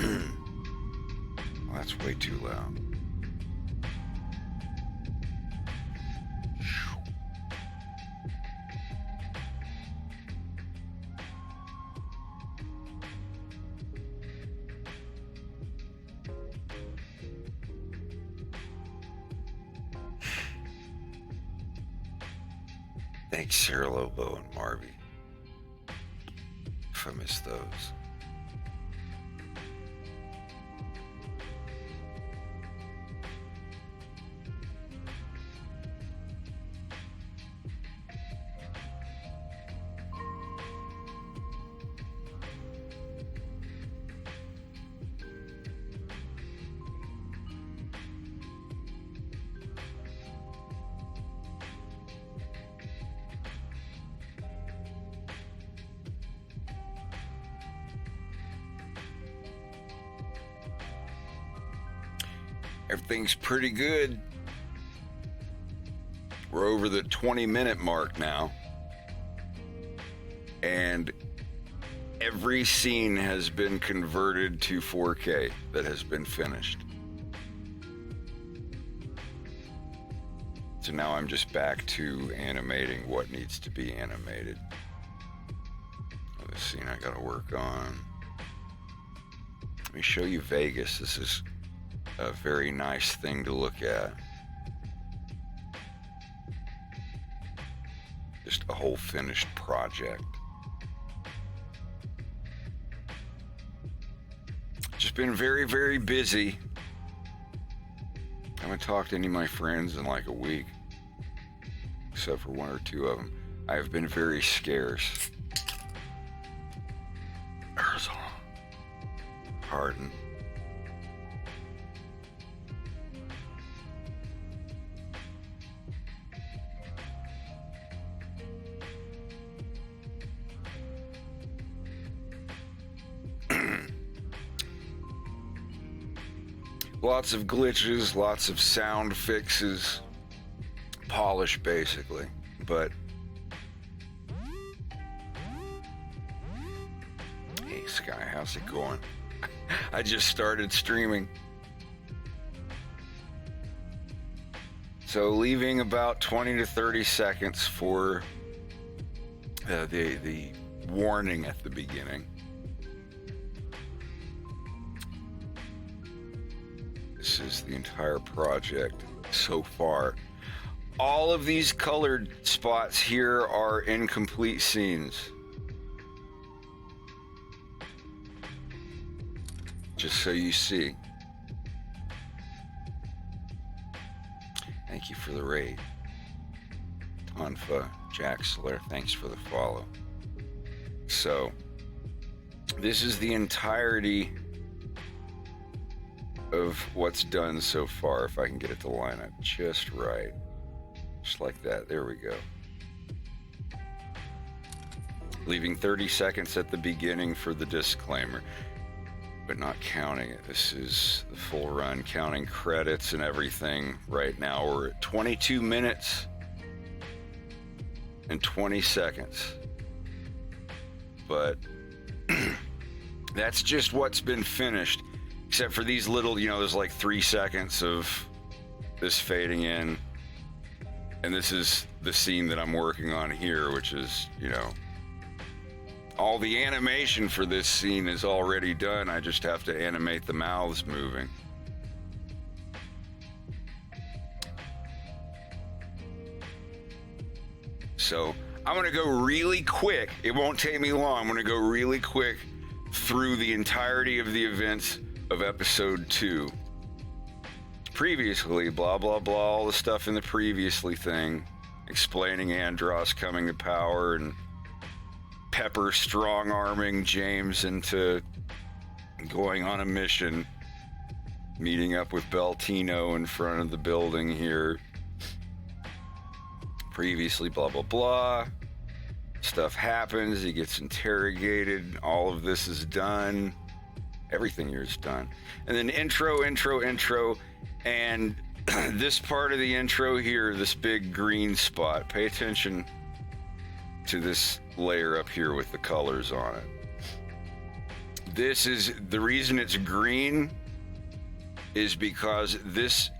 Well, that's way too loud. Thanks, Sarah Lobo and Marby. If I missed those. Everything's pretty good. We're over the 20-minute mark now. And every scene has been converted to 4K that has been finished. So now I'm just back to animating what needs to be animated. This scene I gotta work on. Let me show you Vegas. This is a very nice thing to look at. Just a whole finished project. Just been very, very busy. I haven't talked to any of my friends in like a week, except for one or two of them. I have been very scarce. Arizona. Pardon. Lots of glitches, lots of sound fixes, polish basically, but hey Sky, how's it going? I just started streaming. So leaving about 20 to 30 seconds for the warning at the beginning. This is the entire project so far. All of these colored spots here are incomplete scenes. Just so you see. Thank you for the raid. Tonfa, Jaxler, thanks for the follow. So, this is the entirety of what's done so far, if I can get it to line up just right. Just like that. There we go. Leaving 30 seconds at the beginning for the disclaimer, but not counting it. This is the full run, counting credits and everything. Right now we're at 22 minutes and 20 seconds. But that's just what's been finished. Except for these little, you know, there's like 3 seconds of this fading in. And this is the scene that I'm working on here, which is, you know, all the animation for this scene is already done. I just have to animate the mouths moving. So I'm going to go really quick. It won't take me long. I'm going to go really quick through the entirety of the events of episode 2. Previously, blah, blah, blah, all the stuff in the previously thing, explaining Andros coming to power and Pepper strong-arming James into going on a mission, meeting up with Beltino in front of the building here. Previously, blah, blah, blah. Stuff happens, he gets interrogated, all of this is done. Everything here is done. And then intro, and this part of the intro here, this big green spot, pay attention to this layer up here with the colors on it. This is the reason it's green is because this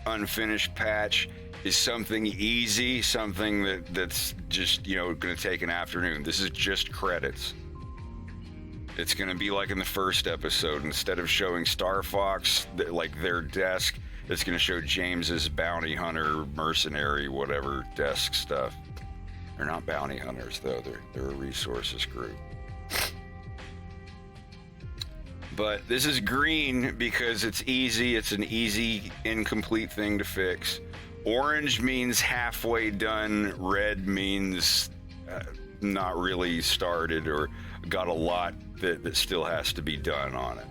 unfinished patch is something easy, something that's just, you know, going to take an afternoon. This is just credits. It's going to be like in the first episode. Instead of showing Star Fox, like their desk, it's going to show James's bounty hunter, mercenary, whatever desk stuff. They're not bounty hunters, though. They're a resources group. But this is green because it's easy. It's an easy, incomplete thing to fix. Orange means halfway done. Red means not really started or got a lot that still has to be done on it.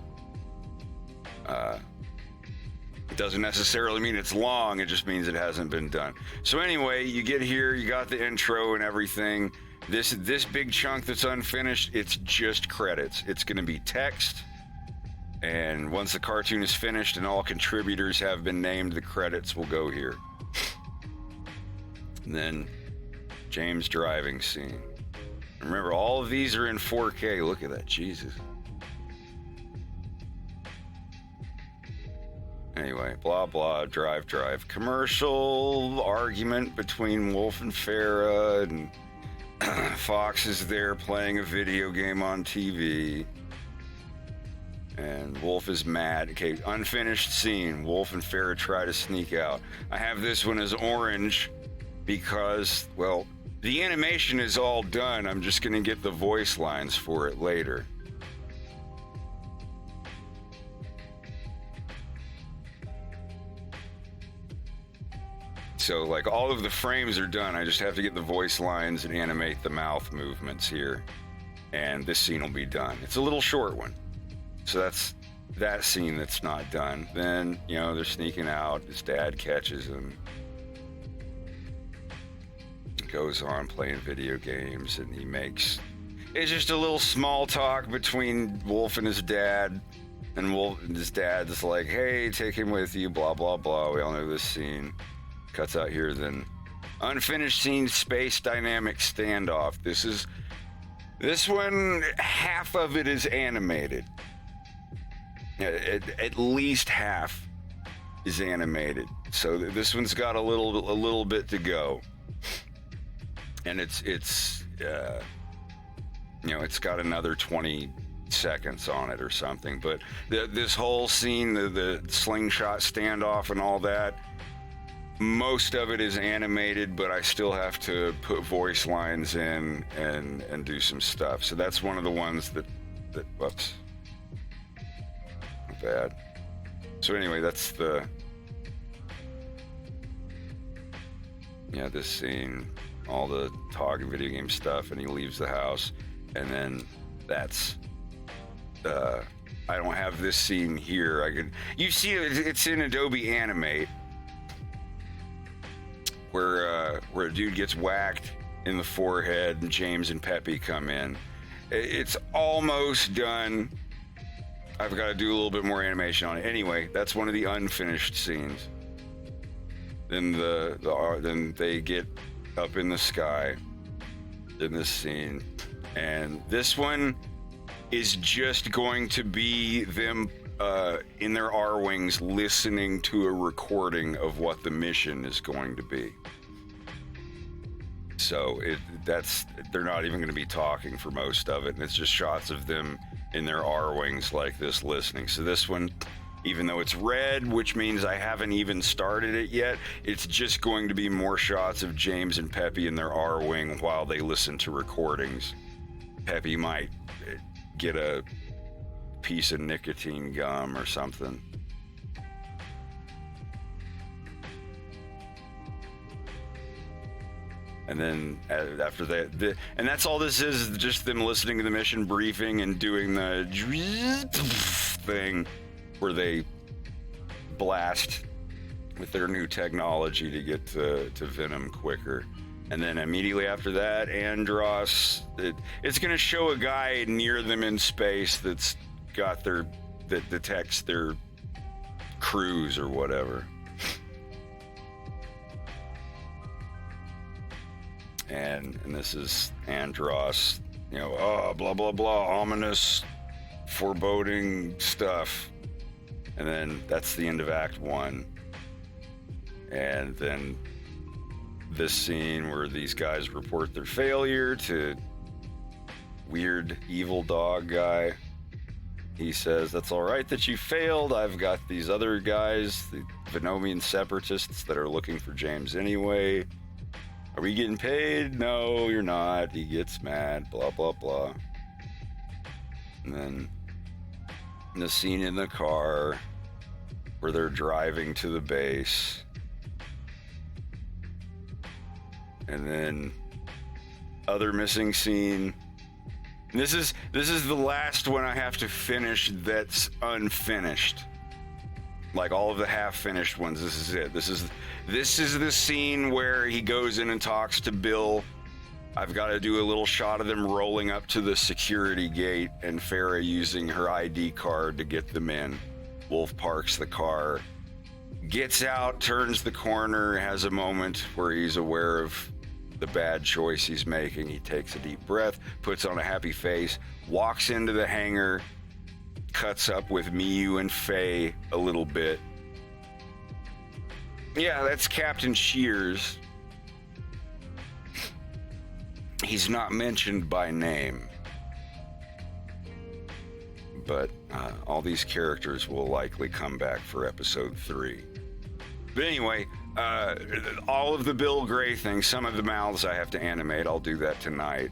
It doesn't necessarily mean it's long. It just means it hasn't been done. So anyway, you get here. You got the intro and everything. This big chunk that's unfinished, it's just credits. It's going to be text. And once the cartoon is finished and all contributors have been named, the credits will go here. And then James driving scene. Remember, all of these are in 4K. Look at that, Jesus. Anyway, blah, blah, drive. Commercial argument between Wolf and Farah, and Fox is there playing a video game on TV. And Wolf is mad. Okay, unfinished scene. Wolf and Farah try to sneak out. I have this one as orange because, well, the animation is all done. I'm just going to get the voice lines for it later. So, like, all of the frames are done. I just have to get the voice lines and animate the mouth movements here. And this scene will be done. It's a little short one. So that's that scene that's not done. Then, you know, they're sneaking out. His dad catches him. He goes on playing video games, and he makes... It's just a little small talk between Wolf and his dad. And Wolf and his dad's like, hey, take him with you, blah, blah, blah. We all know this scene. Cuts out here, then. Unfinished scene, space dynamic standoff. This one, half of it is animated. At least half is animated. So this one's got a little bit to go. And it's you know, it's got another 20 seconds on it or something. But this whole scene, the slingshot standoff and all that, most of it is animated, but I still have to put voice lines in and do some stuff. So that's one of the ones that whoops. Not bad. So anyway, that's the, yeah, this scene, all the talk and video game stuff, and he leaves the house, and then that's, I don't have this scene here. You see it's in Adobe Animate, where a dude gets whacked in the forehead and James and Peppy come in. It's almost done. I've got to do a little bit more animation on it. Anyway, that's one of the unfinished scenes. Then then they get up in the sky in this scene, and this one is just going to be them in their R-Wings listening to a recording of what the mission is going to be. So they're not even going to be talking for most of it, and it's just shots of them in their R-Wings like this listening. So this one, even though it's red, which means I haven't even started it yet, it's just going to be more shots of James and Peppy in their R-Wing while they listen to recordings. Peppy might get a piece of nicotine gum or something. And then after that, and that's all this is just them listening to the mission briefing and doing the thing where they blast with their new technology to get to Venom quicker. And then immediately after that, Andros, it's going to show a guy near them in space that's got that detects their crews or whatever. And this is Andros, you know, blah, blah, blah, ominous foreboding stuff. And then that's the end of Act 1. And then this scene where these guys report their failure to weird evil dog guy. He says, that's all right that you failed. I've got these other guys, the Venomian separatists that are looking for James anyway. Are we getting paid? No, you're not. He gets mad, blah, blah, blah. And then the scene in the car where they're driving to the base. And then other missing scene. This is the last one I have to finish that's unfinished. Like all of the half-finished ones, this is it. This is the scene where he goes in and talks to Bill. I've got to do a little shot of them rolling up to the security gate and Farah using her ID card to get them in. Wolf parks the car, gets out, turns the corner, has a moment where he's aware of the bad choice he's making. He takes a deep breath, puts on a happy face, walks into the hangar, cuts up with Miyu and Faye a little bit. Yeah, that's Captain Shears. He's not mentioned by name, but all these characters will likely come back for episode 3. But anyway, all of the Bill Gray things, some of the mouths I have to animate. I'll do that tonight.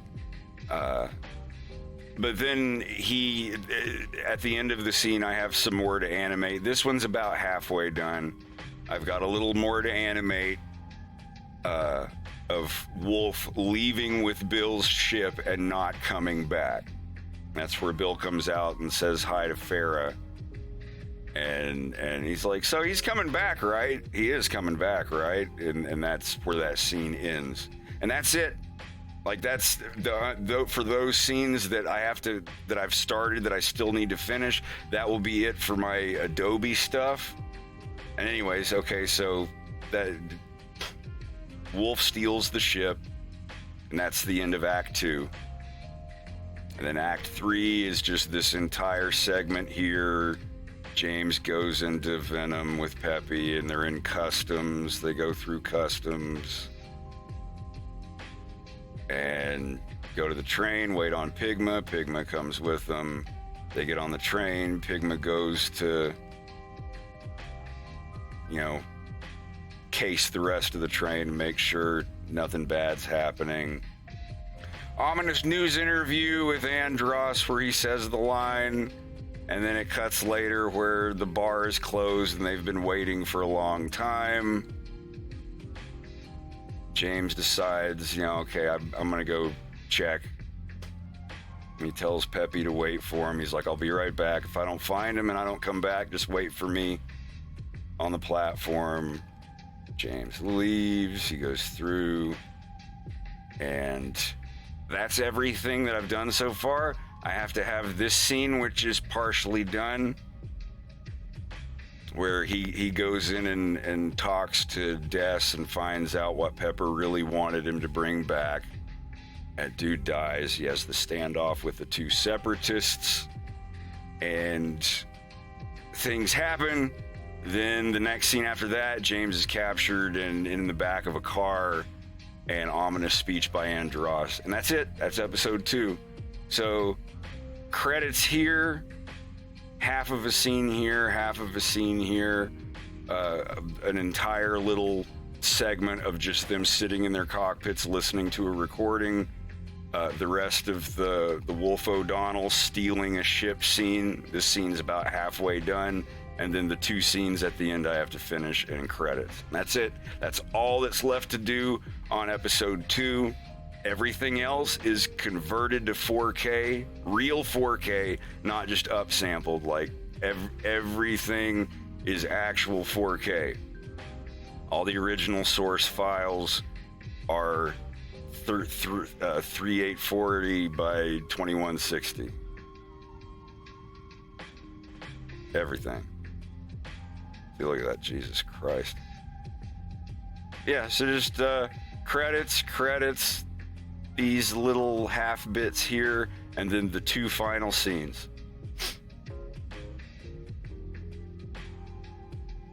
But then at the end of the scene, I have some more to animate. This one's about halfway done. I've got a little more to animate of Wolf leaving with Bill's ship and not coming back. That's where Bill comes out and says hi to Farah. And he's like, so he's coming back, right? He is coming back, right? And that's where that scene ends. And that's it. Like that's for those scenes that I've started that I still need to finish. That will be it for my Adobe stuff. And anyways, okay, so that Wolf steals the ship, and that's the end of Act 2. And then Act 3 is just this entire segment here. James goes into Venom with Peppy, and they're in customs. They go through customs and go to the train, wait on Pigma. Pigma comes with them. They get on the train. Pigma goes to, case the rest of the train and make sure nothing bad's happening. Ominous news interview with Andros where he says the line. And then it cuts later where the bar is closed and they've been waiting for a long time. James decides, okay, I'm going to go check. He tells Peppy to wait for him. He's like, I'll be right back. If I don't find him and I don't come back, just wait for me on the platform. James leaves. He goes through. And that's everything that I've done so far. I have to have this scene, which is partially done, where he goes in and talks to Des and finds out what Pepper really wanted him to bring back. That dude dies. He has the standoff with the 2 separatists, and things happen. Then the next scene after that, James is captured and in the back of a car, and ominous speech by Andros. And that's it. That's episode 2. So credits here, half of a scene here, half of a scene here, an entire little segment of just them sitting in their cockpits listening to a recording, the rest of the Wolf O'Donnell stealing a ship scene. This scene's about halfway done, and then the 2 scenes at the end I have to finish and credits. That's it. That's all that's left to do on episode 2. Everything else is converted to 4K, real 4K, not just upsampled. Like everything is actual 4K. All the original source files are 3840 by 2160. Everything. See, look at that, Jesus Christ. Yeah, so just credits, these little half bits here, and then the 2 final scenes.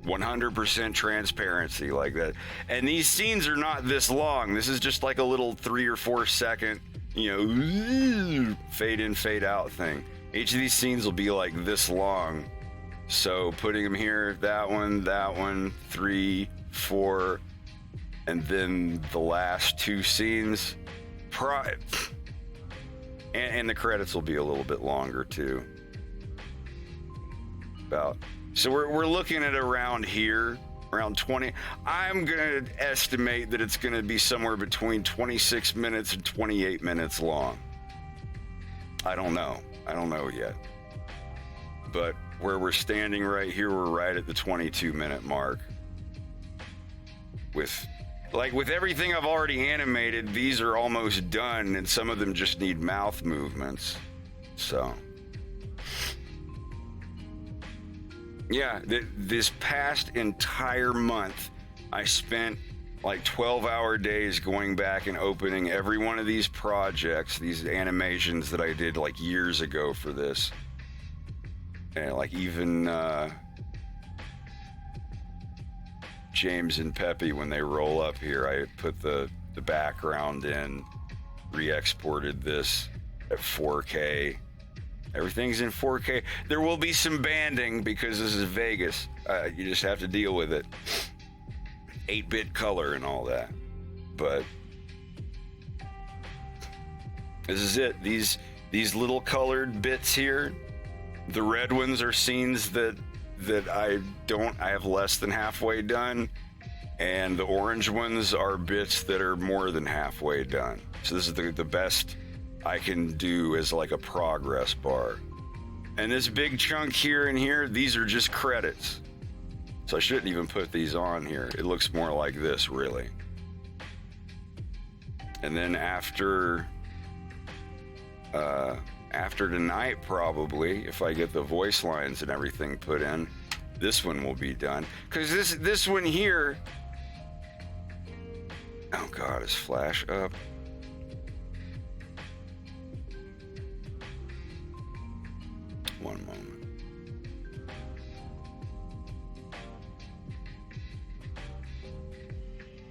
100% transparency like that. And these scenes are not this long. This is just like a little 3 or 4 second, fade in, fade out thing. Each of these scenes will be like this long. So putting them here, that one, 3, 4, and then the last 2 scenes. And the credits will be a little bit longer too. So we're looking at around here, around 20. I'm gonna estimate that it's gonna be somewhere between 26 minutes and 28 minutes long. I don't know yet. But where we're standing right here, we're right at the 22-minute mark. With everything I've already animated, these are almost done, and some of them just need mouth movements. So, yeah, this past entire month, I spent like 12-hour days going back and opening every one of these projects, these animations that I did like years ago for this. And like even James and Peppy, when they roll up here, I put the background in, re-exported this at 4K. Everything's in 4K. There will be some banding because this is Vegas. You just have to deal with it. 8-bit color and all that. But this is it. These little colored bits here, the red ones are scenes that I have less than halfway done, and the orange ones are bits that are more than halfway done. So this is the best I can do as like a progress bar. And this big chunk here and here, these are just credits. So I shouldn't even put these on here. It looks more like this, really. And then after tonight, probably, if I get the voice lines and everything put in, this one will be done. Because this one here, oh God, is Flash up? One moment.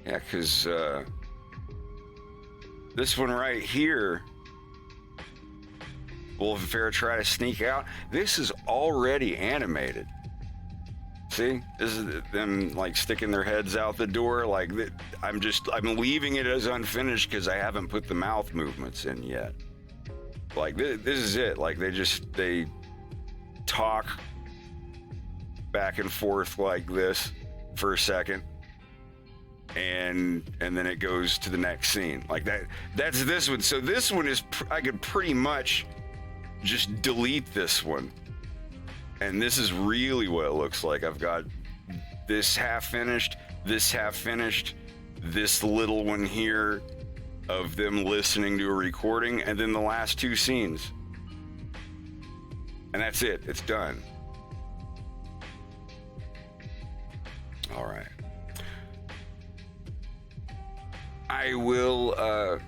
Yeah, because this one right here, Wolf and Farrah try to sneak out. This is already animated. See, this is them like sticking their heads out the door. Like I'm leaving it as unfinished because I haven't put the mouth movements in yet. Like this is it. Like they talk back and forth like this for a second, and then it goes to the next scene. Like that's this one. So this one is I could pretty much just delete this one, and this is really what it looks like. I've got this half finished, this little one here of them listening to a recording, and then the last 2 scenes, and that's it. It's done. All right, I will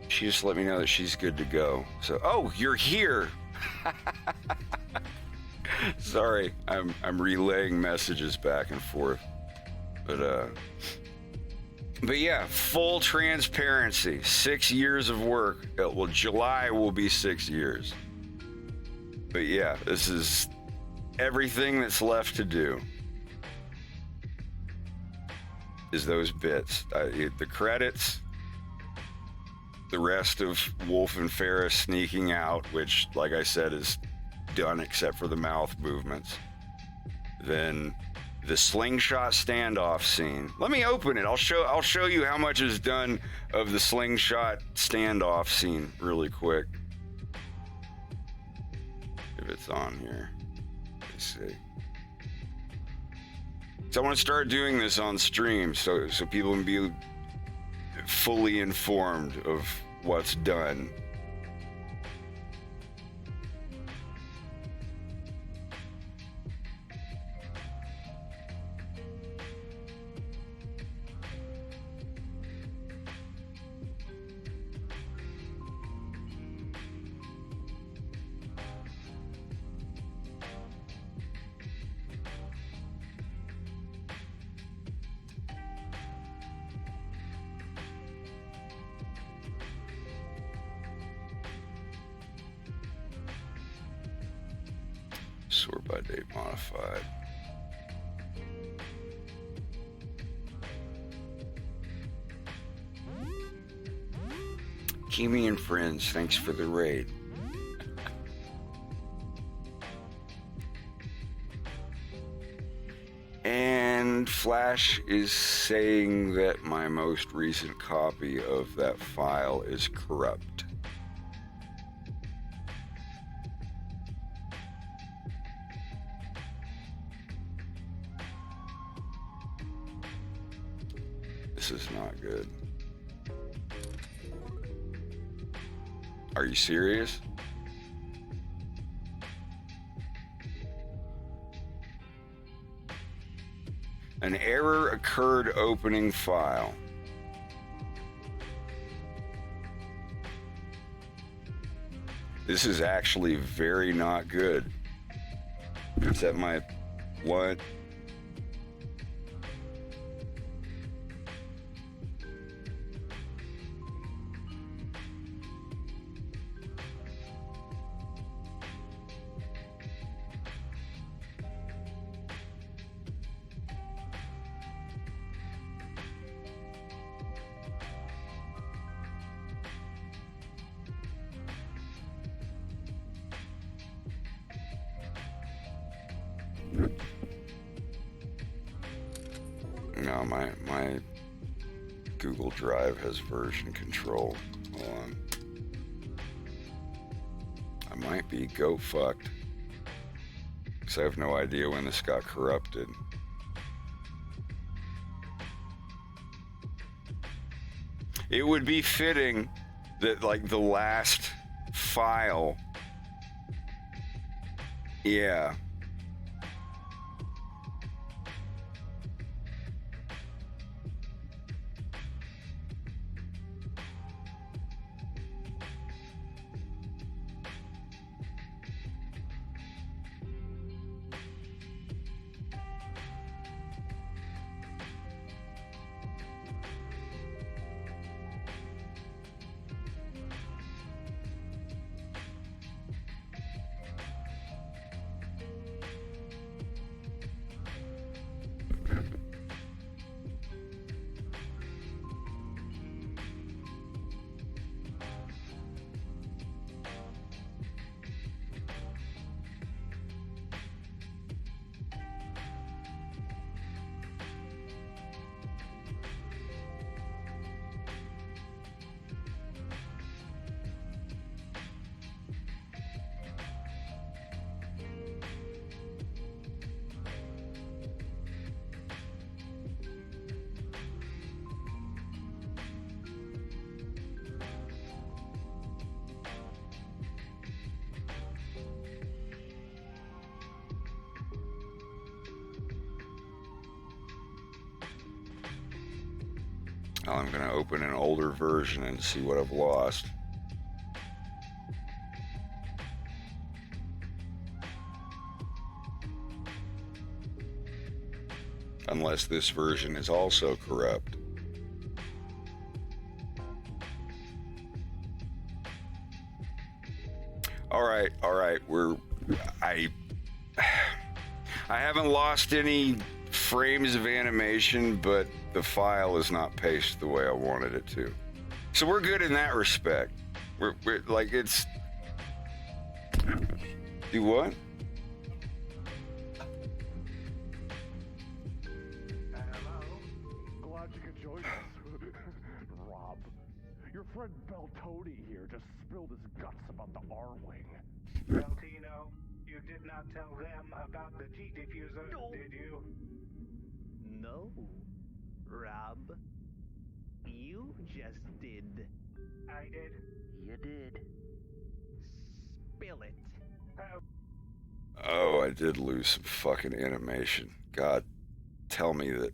she just let me know that she's good to go. So, oh, you're here. Sorry, I'm relaying messages back and forth. But yeah, full transparency. 6 years of work. Well, July will be 6 years. But yeah, this is everything that's left to do. Is those bits. The credits. The rest of Wolf and Farrah sneaking out, which, like I said, is done except for the mouth movements. Then the slingshot standoff scene. Let me open it. I'll show you how much is done of the slingshot standoff scene really quick. If it's on here. Let's see. So I want to start doing this on stream so people can be fully informed of what's done. sort by date modified. Kimi and friends, thanks for the raid. And Flash is saying that my most recent copy of that file is corrupt. This is not good. Are you serious? An error occurred opening file. This is actually very not good. Is that my what? No, my Google Drive has version control. Hold on. I might be fucked. Because I have no idea when this got corrupted. It would be fitting that, like, the last file. Yeah. I'm going to open an older version and see what I've lost. Unless this version is also corrupt. All right. I haven't lost any frames of animation, but the file is not paced the way I wanted it to. So we're good in that respect. We're like, it's... Do what? Hello? Glad you could join us. Rob, your friend Beltoni here just spilled his guts about the R-Wing. Beltino, you did not tell them about the G diffuser, did you? No, Rob. You just did. I did. You did. Spill it. Oh, I did lose some fucking animation. God, tell me that...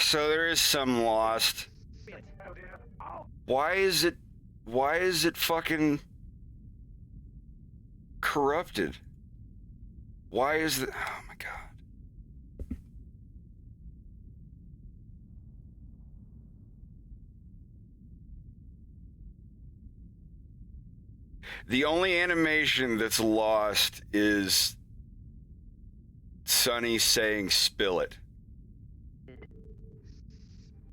So there is some lost. Why is it fucking corrupted? Why is it? Oh my God. The only animation that's lost is Sonny saying "spill it."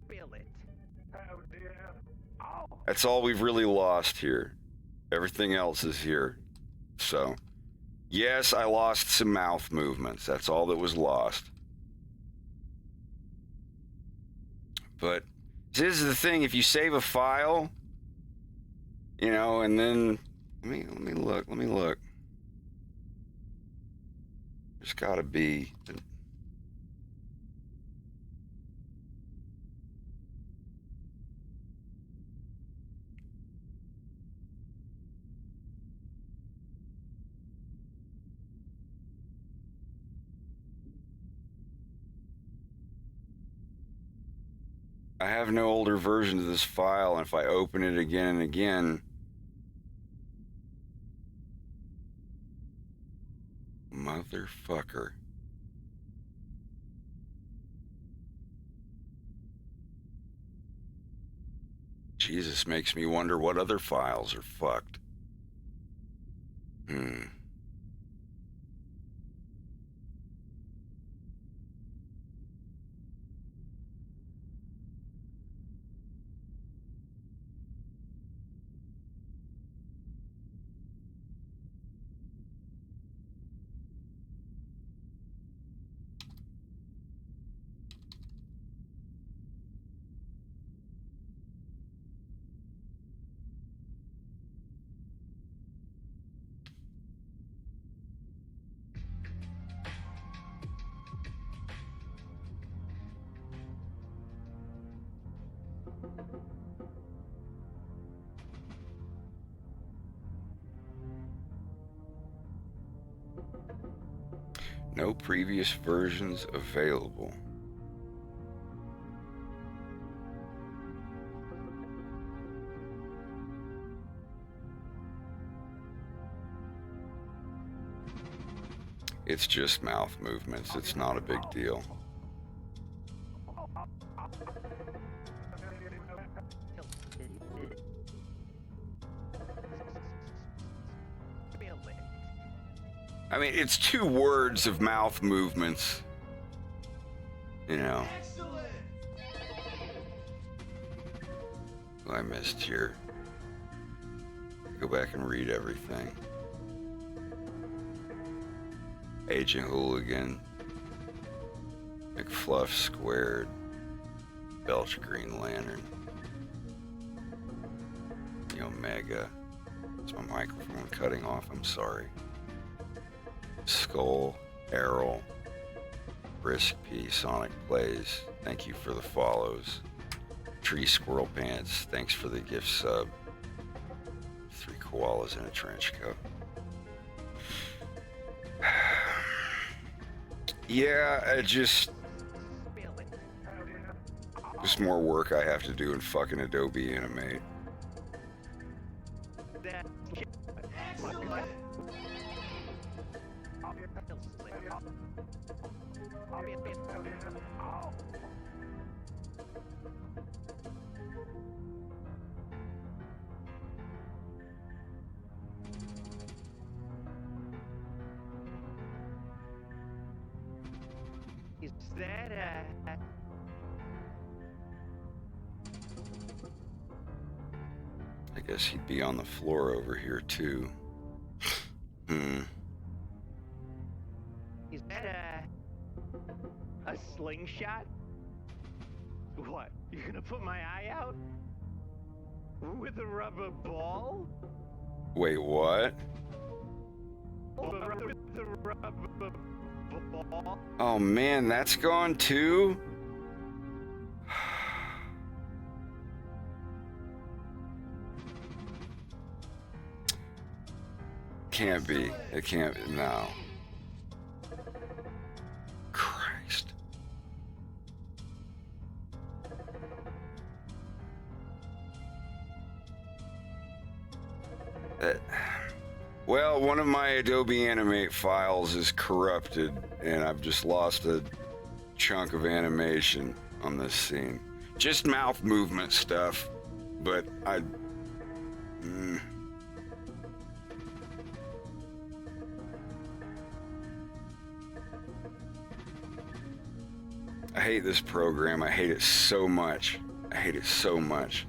Spill it. Oh dear. That's all we've really lost here. Everything else is here. So, yes, I lost some mouth movements. That's all that was lost. But this is the thing. If you save a file, you know, and then let me look. There's got to be. I have no older versions of this file, and if I open it again and again, motherfucker. Jesus, makes me wonder what other files are fucked. No previous versions available. It's just mouth movements. It's not a big deal. Spill it. I mean, it's 2 words of mouth movements. You know. What I missed here. Go back and read everything. Agent Hooligan. McFluff Squared. Belch Green Lantern. The Omega. Is my microphone cutting off? I'm sorry. Skull, Errol, Brisk P, Sonic Plays, thank you for the follows. Tree Squirrel Pants, thanks for the gift sub. 3 koalas in a trench coat. Yeah, just more work I have to do in fucking Adobe Animate. Is that I guess he'd be on the floor over here too. Is that a slingshot? What? You're gonna put my eye out? With a rubber ball? Wait, what? With the rubber ball? Oh man, that's gone too? Can't be. It can't be. No. Christ. Well, one of my Adobe Animate files is corrupted, and I've just lost a chunk of animation on this scene. Just mouth movement stuff, but hate this program. I hate it so much. I hate it so much.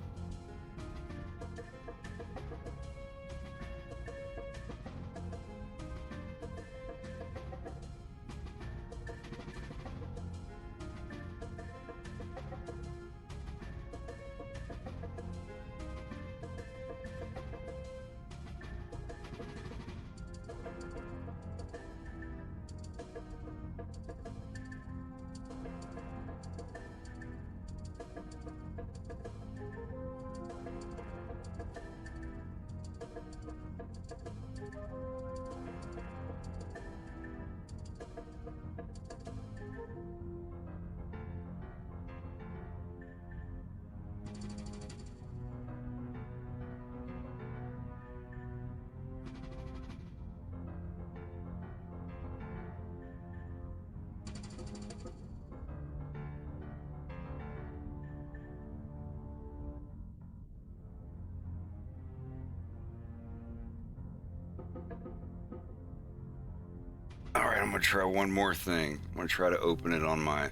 All right, I'm gonna try one more thing. I'm gonna try to open it on my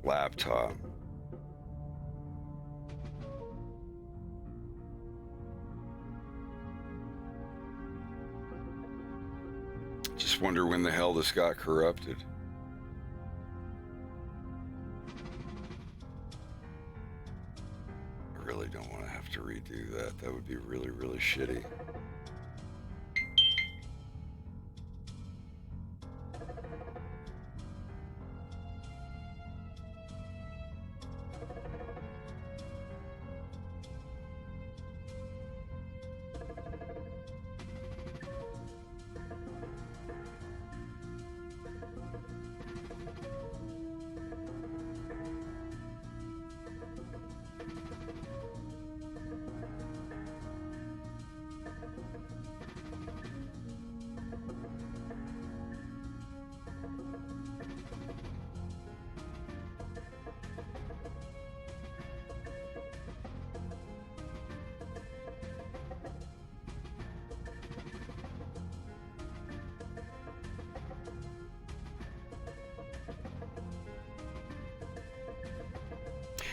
laptop. Just wonder when the hell this got corrupted. I really don't want to have to redo that. That would be really, really shitty.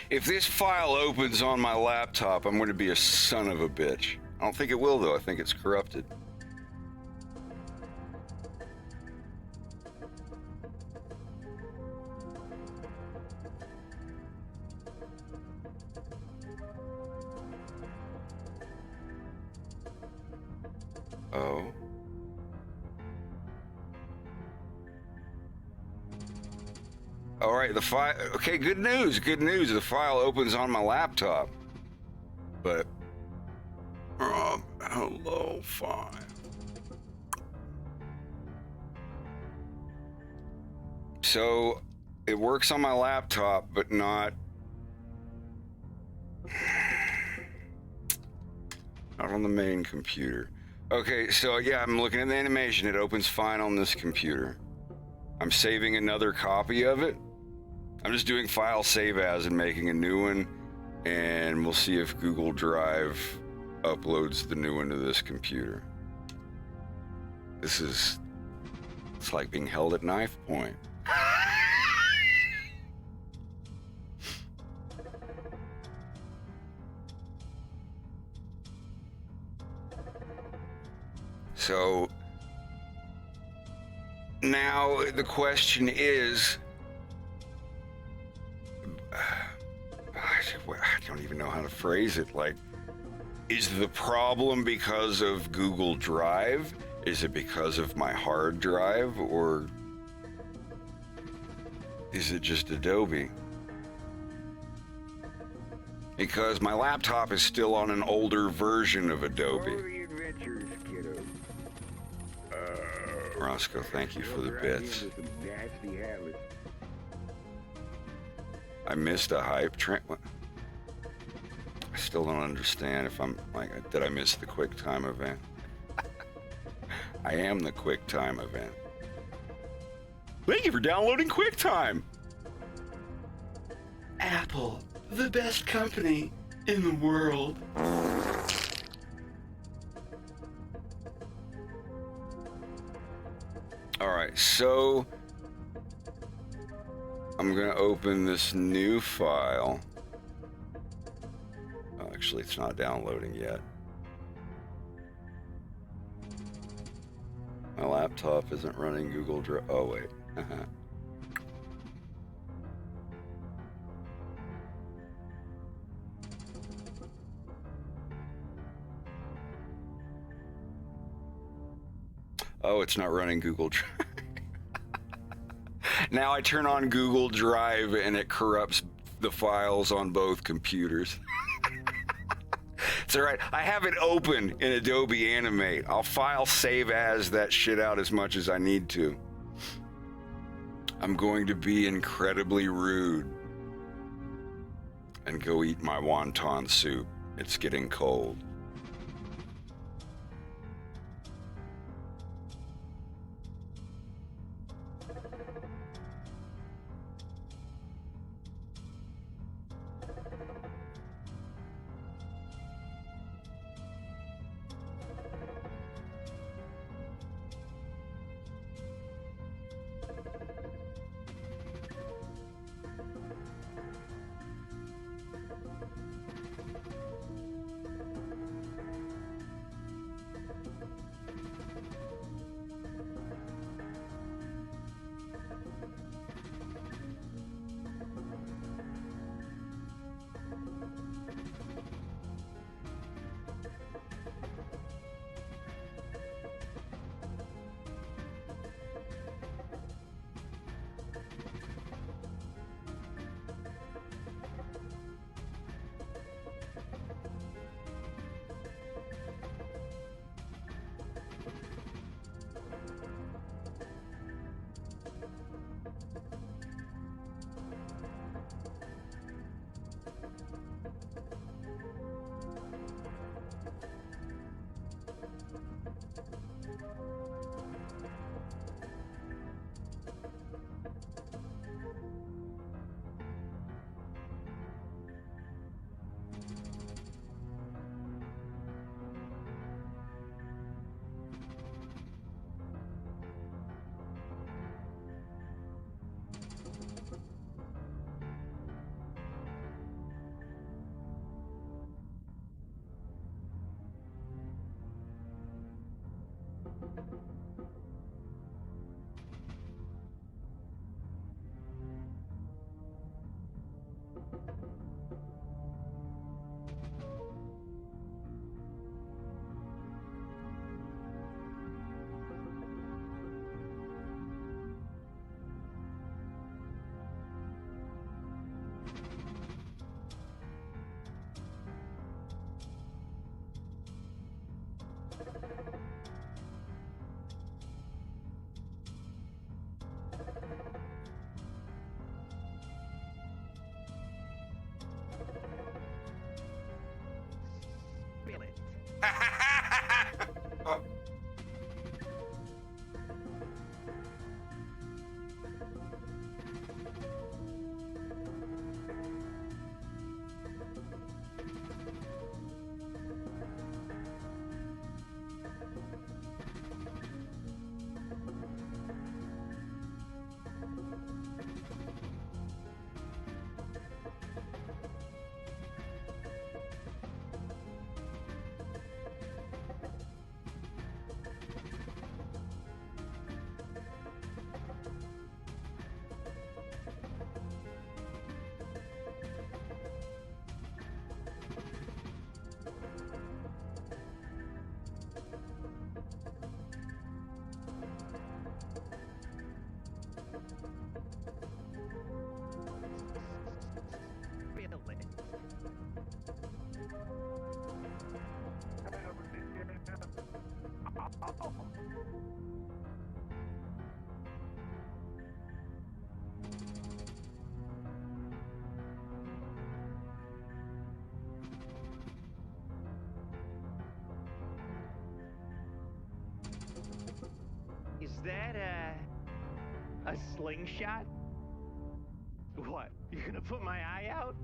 If this file opens on my laptop, I'm going to be a son of a bitch. I don't think it will, though. I think it's corrupted. Oh. All right, the file. Okay, good news. Good news. The file opens on my laptop. But. Hello, file. So, it works on my laptop, but not. Not on the main computer. Okay, so yeah, I'm looking at the animation. It opens fine on this computer. I'm saving another copy of it. I'm just doing file save as and making a new one, and we'll see if Google Drive uploads the new one to this computer. It's like being held at knife point. So now the question is, I don't even know how to phrase it. Like, is the problem because of Google Drive? Is it because of my hard drive? Or is it just Adobe? Because my laptop is still on an older version of Adobe. Roscoe, thank you for the bits. I missed a hype train. I still don't understand if I'm like, did I miss the QuickTime event? I am the QuickTime event. Thank you for downloading QuickTime. Apple, the best company in the world. All right, so I'm gonna open this new file. Oh, actually, it's not downloading yet. My laptop isn't running Google Drive. Oh, wait. Oh, it's not running Google Drive. Now I turn on Google Drive and it corrupts the files on both computers. It's all right. I have it open in Adobe Animate. I'll file save as that shit out as much as I need to. I'm going to be incredibly rude and go eat my wonton soup. It's getting cold. Spill it. Is that a slingshot? What? You're gonna put my eye out?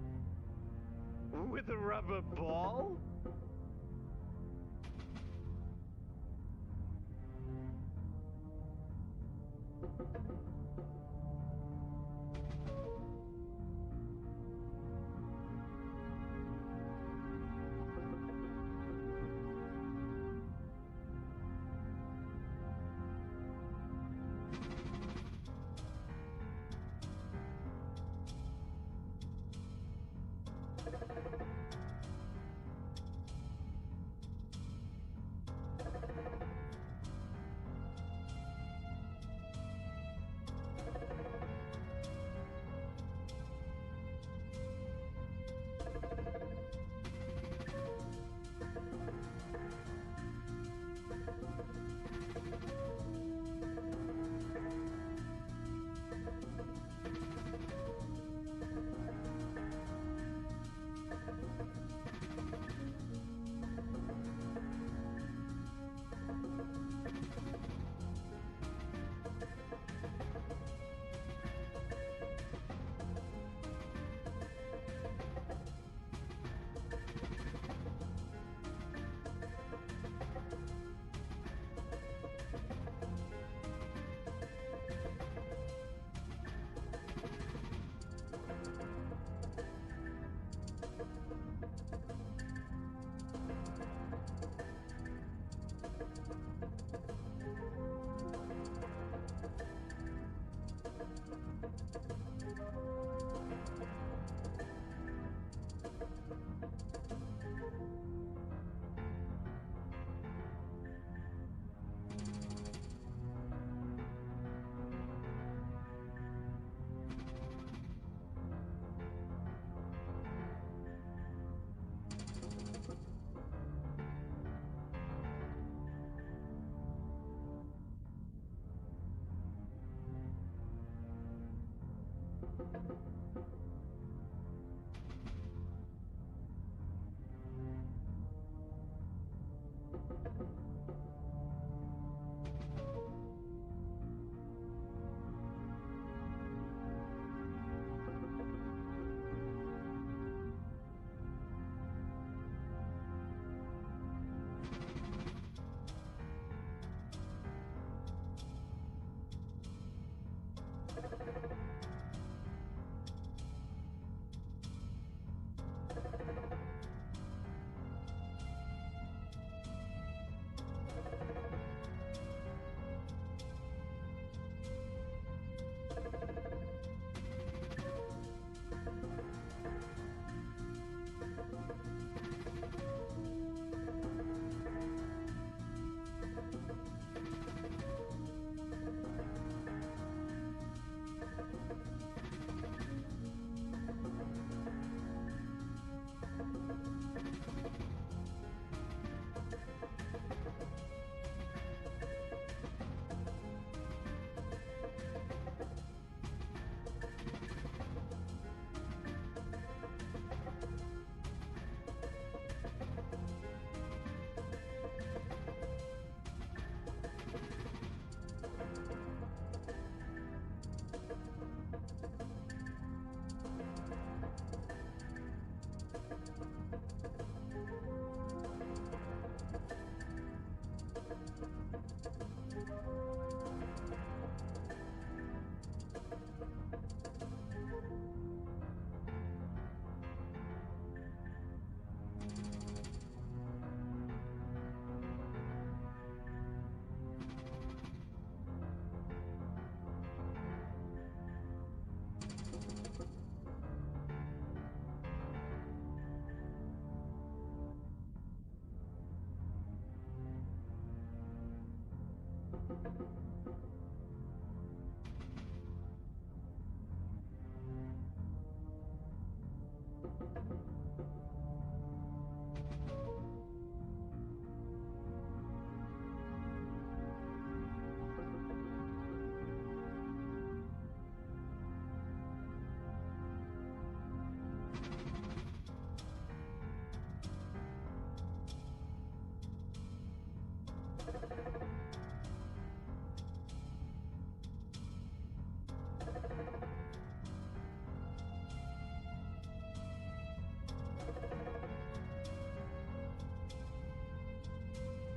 With a rubber ball?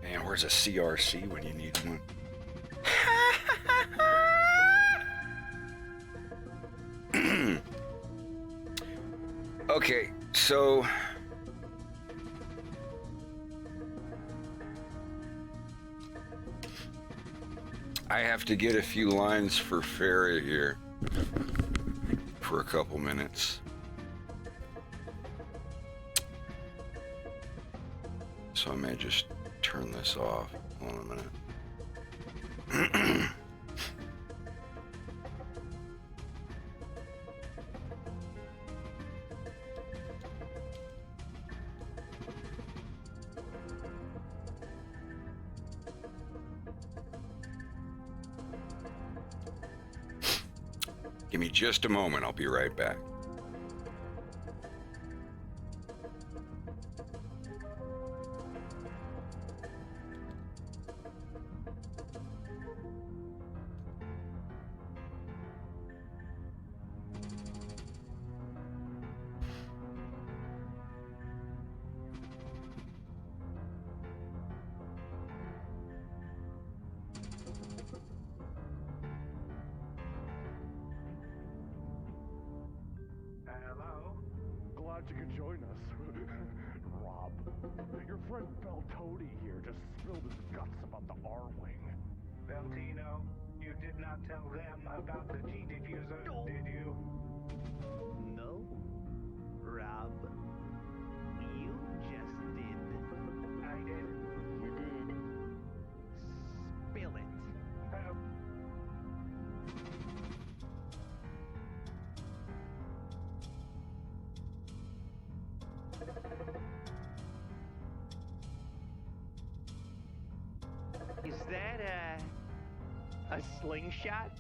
Man, where's a CRC when you need one? Okay, so I have to get a few lines for Ferry here for a couple minutes. So I may just turn this off. Hold on a minute. Give me just a moment. I'll be right back. Hello? Glad you could join us. Rob, your friend Beltody here just spilled his guts about the R-Wing. Beltino, you did not tell them about the G diffuser, did you? No, Rob. You just did. I did. You did. Spill it. Is that a slingshot?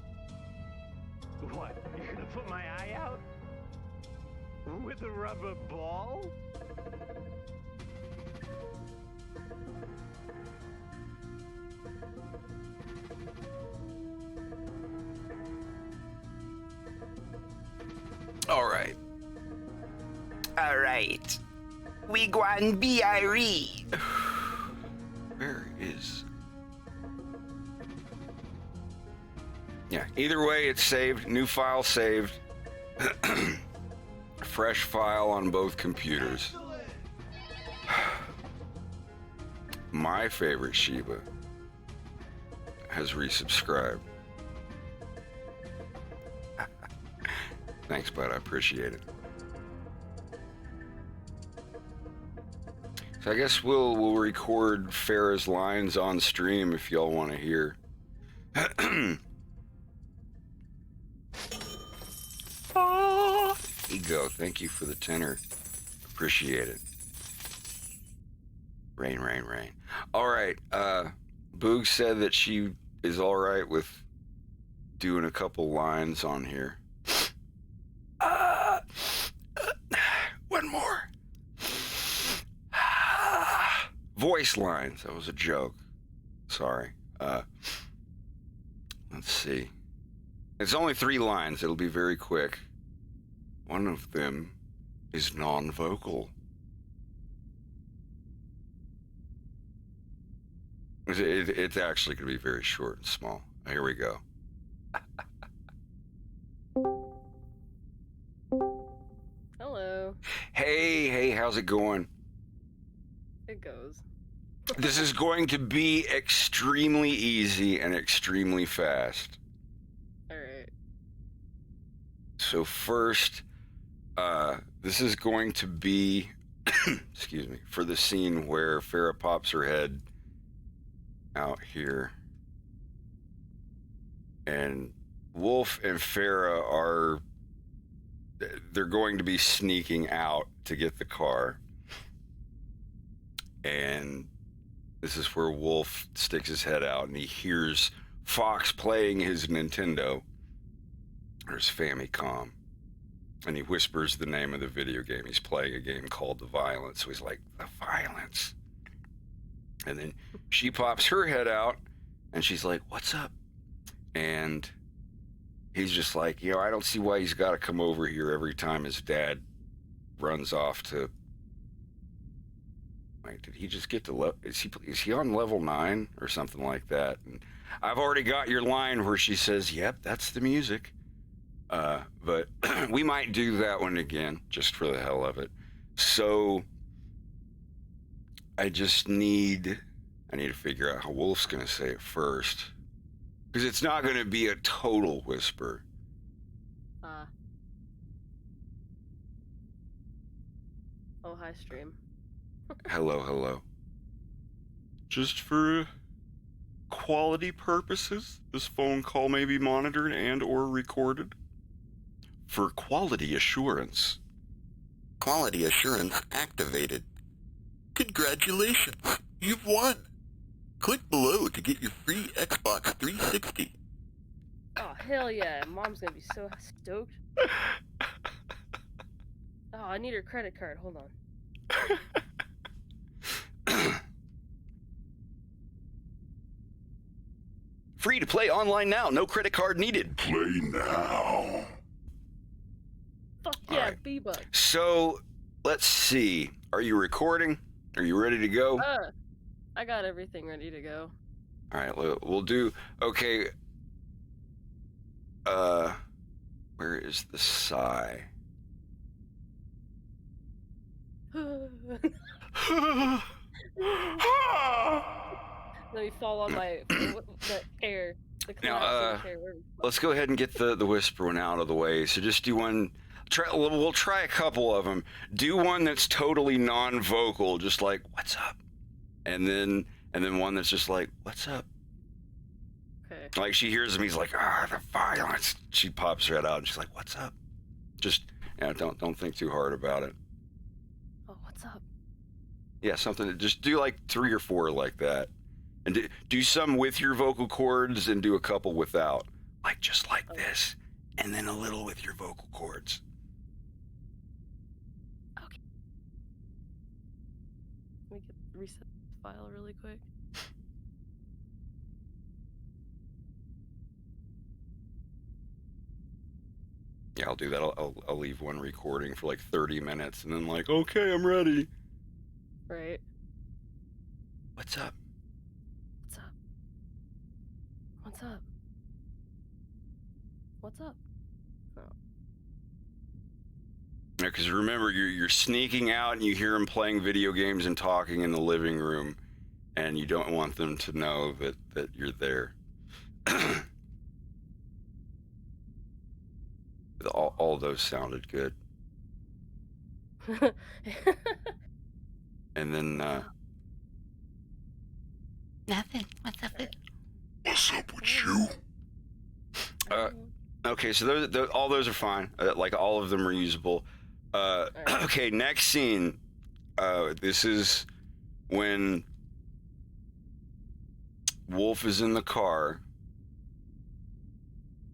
What? You're gonna put my eye out? With a rubber ball? All right. All right. We gwan BRE. Where is... Yeah, either way, it's saved. New file saved. Fresh file on both computers. My favorite Shiba has resubscribed. Thanks, bud. I appreciate it. So I guess we'll record Farah's lines on stream if y'all want to hear. Oh, ego. Thank you for the tenor. Appreciate it. Rain, rain, rain. All right. Boog said that she is all right with doing a couple lines on here. One more. Voice lines. That was a joke. Sorry. Let's see. It's only 3 lines. It'll be very quick. One of them is non-vocal. It's actually going to be very short and small. Here we go. Hello. Hey, how's it going? It goes. This is going to be extremely easy and extremely fast. All right. So first, this is going to be, excuse me, for the scene where Farah pops her head out here. And Wolf and Farah they're going to be sneaking out to get the car. And this is where Wolf sticks his head out and he hears Fox playing his Nintendo or his Famicom. And he whispers the name of the video game. He's playing a game called The Violence. So he's like, The Violence. And then she pops her head out and she's like, what's up? And he's just like, I don't see why he's got to come over here every time his dad runs off to... Wait, did he just get to is he on level 9 or something like that? And I've already got your line where she says, "Yep, that's the music." But we might do that one again just for the hell of it. So I need to figure out how Wolf's going to say it first, because it's not going to be a total whisper. Oh, hi, stream. Hello. Just for quality purposes, this phone call may be monitored and or recorded. For quality assurance. Quality assurance activated. Congratulations, you've won. Click below to get your free Xbox 360. Oh, hell yeah. Mom's gonna be so stoked. Oh, I need her credit card. Hold on. Free to play online now. No credit card needed. Play now. Fuck yeah, All right. B-Bug. So, let's see. Are you recording? Are you ready to go? I got everything ready to go. All right, we'll do... Okay. Where is the sigh? Let me fall on my the hair. The Now, hair. let's go ahead and get the whisper one out of the way. So just do one... We'll try a couple of them. Do one that's totally non-vocal, just like, what's up? And then one that's just like, what's up? Okay. Like she hears him, he's like, the violence. She pops her head out and she's like, what's up? Just, don't think too hard about it. Oh, what's up? Yeah, something, just do like 3 or 4 like that. And do some with your vocal cords and do a couple without. Like, just like this. and then a little with your vocal cords. Okay. Let me reset the file really quick. Yeah, I'll do that. I'll leave one recording for like 30 minutes and then like, okay, I'm ready. Right. What's up? What's up? What's up? What's up? Oh. Yeah, because remember, you're sneaking out and you hear them playing video games and talking in the living room, and you don't want them to know that you're there. all those sounded good. And then Nothing. What's up? What's up with you? okay, so those all those are fine. Like all of them are usable. Right. Okay, next scene. This is when Wolf is in the car.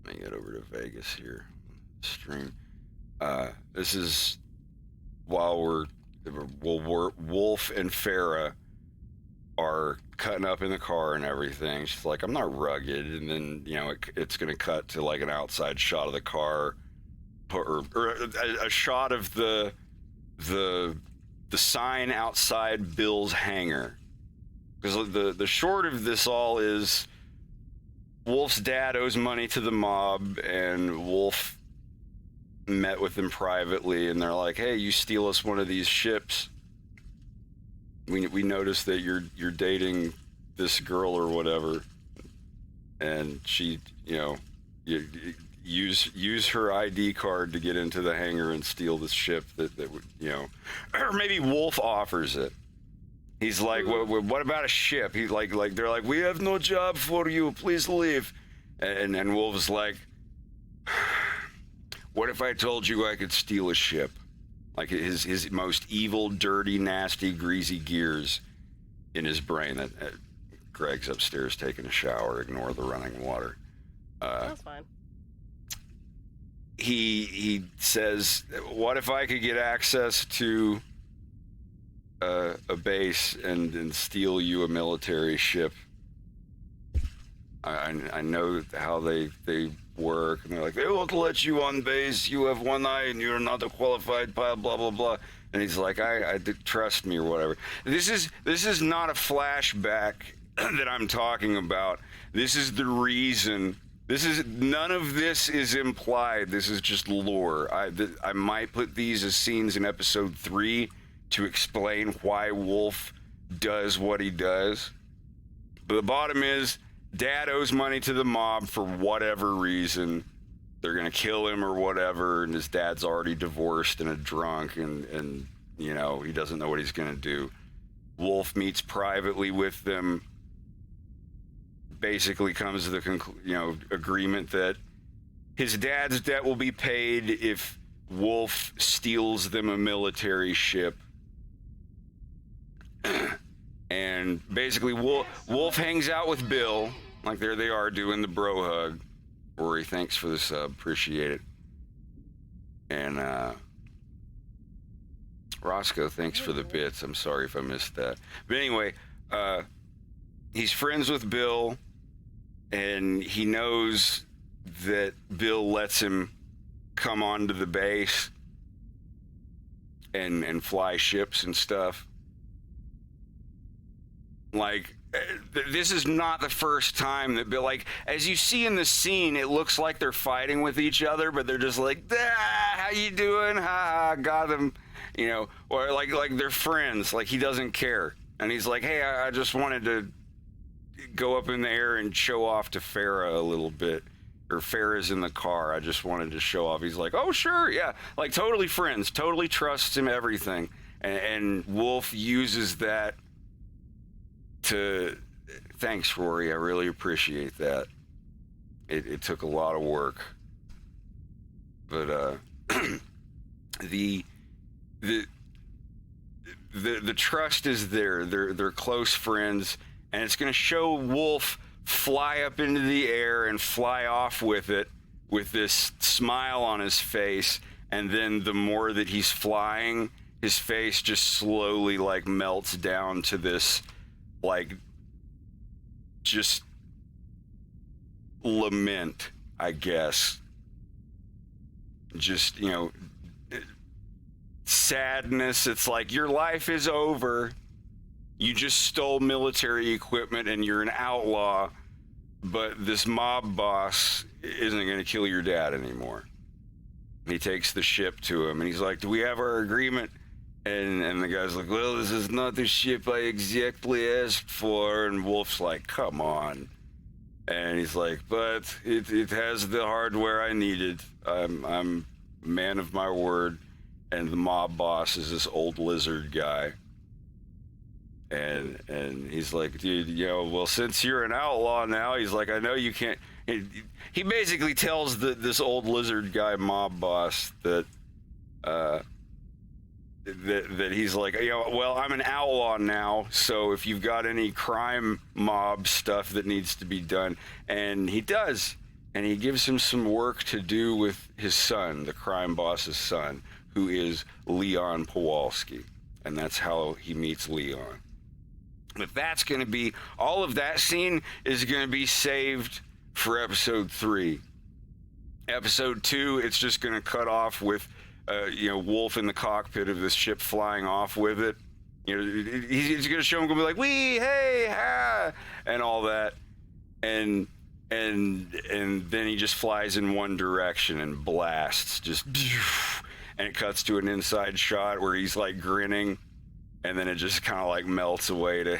Let me get over to Vegas here. Stream. This is while Wolf and Farah are cutting up in the car and everything. She's like, I'm not rugged. And then, you know, it's going to cut to like an outside shot of the car or a shot of the sign outside Bill's hangar. Because the short of this all is Wolf's dad owes money to the mob, and Wolf met with them privately, and they're like, hey, you steal us one of these ships. We noticed that you're dating this girl or whatever, and she, you know, use her ID card to get into the hangar and steal this ship that would, you know, or maybe Wolf offers it. He's like, what about a ship? He's like they're like, we have no job for you, please leave. And Wolf's like, what if I told you I could steal a ship? Like his most evil, dirty, nasty, greasy gears in his brain. That Greg's upstairs taking a shower. Ignore the running water. That's fine. He says, what if I could get access to a base and steal you a military ship? I know how they work, and they're like, they won't let you on base, you have one eye and you're not a qualified pilot, blah blah blah. And he's like, I trust me or whatever. This is not a flashback that I'm talking about. This is the reason. None of this is implied. This is just lore. I might put these as scenes in episode 3 to explain why Wolf does what he does. But the bottom is, Dad owes money to the mob for whatever reason. They're gonna kill him or whatever, and his dad's already divorced and a drunk, and you know, he doesn't know what he's gonna do. Wolf meets privately with them, basically comes to the agreement that his dad's debt will be paid if Wolf steals them a military ship. And basically, Wolf hangs out with Bill. Like, there they are doing the bro hug. Rory, thanks for the sub. Appreciate it. And Roscoe, thanks for the bits. I'm sorry if I missed that. But anyway, he's friends with Bill, and he knows that Bill lets him come onto the base and fly ships and stuff. Like, this is not the first time that Bill, like, as you see in the scene, it looks like they're fighting with each other, but they're just like, how you doing? Ha, got him, you know, or like they're friends. Like, he doesn't care. And he's like, hey, I just wanted to go up in the air and show off to Farah a little bit. Or Farah's in the car. I just wanted to show off. He's like, oh, sure, yeah. Like, totally friends, totally trusts him, everything. And Wolf uses that to, thanks, Rory. I really appreciate that. It took a lot of work, but the trust is there. They're close friends, and it's going to show Wolf fly up into the air and fly off with it with this smile on his face, and then the more that he's flying, his face just slowly like melts down to this like just lament, I guess. Just, you know, sadness. It's like your life is over. You just stole military equipment and you're an outlaw, but this mob boss isn't going to kill your dad anymore. He takes the ship to him and he's like, do we have our agreement? And the guy's like, well, this is not the ship I exactly asked for. And Wolf's like, come on. And he's like, but it has the hardware I needed. I'm a man of my word. And the mob boss is this old lizard guy. And he's like, dude, you know, well, since you're an outlaw now, he's like, I know you can't. He basically tells this old lizard guy mob boss that he's like, you know, well, I'm an outlaw now, so if you've got any crime mob stuff that needs to be done, and he does, and he gives him some work to do with his son, the crime boss's son, who is Leon Kowalski, and that's how he meets Leon. But that's going to be, all of that scene is going to be saved for episode 3. Episode 2, it's just going to cut off with, you know, Wolf in the cockpit of this ship flying off with it. You know, he's going to show him, going to be like, wee, hey, ha, and all that. And then he just flies in one direction and blasts, just, and it cuts to an inside shot where he's like grinning. And then it just kind of like melts away to,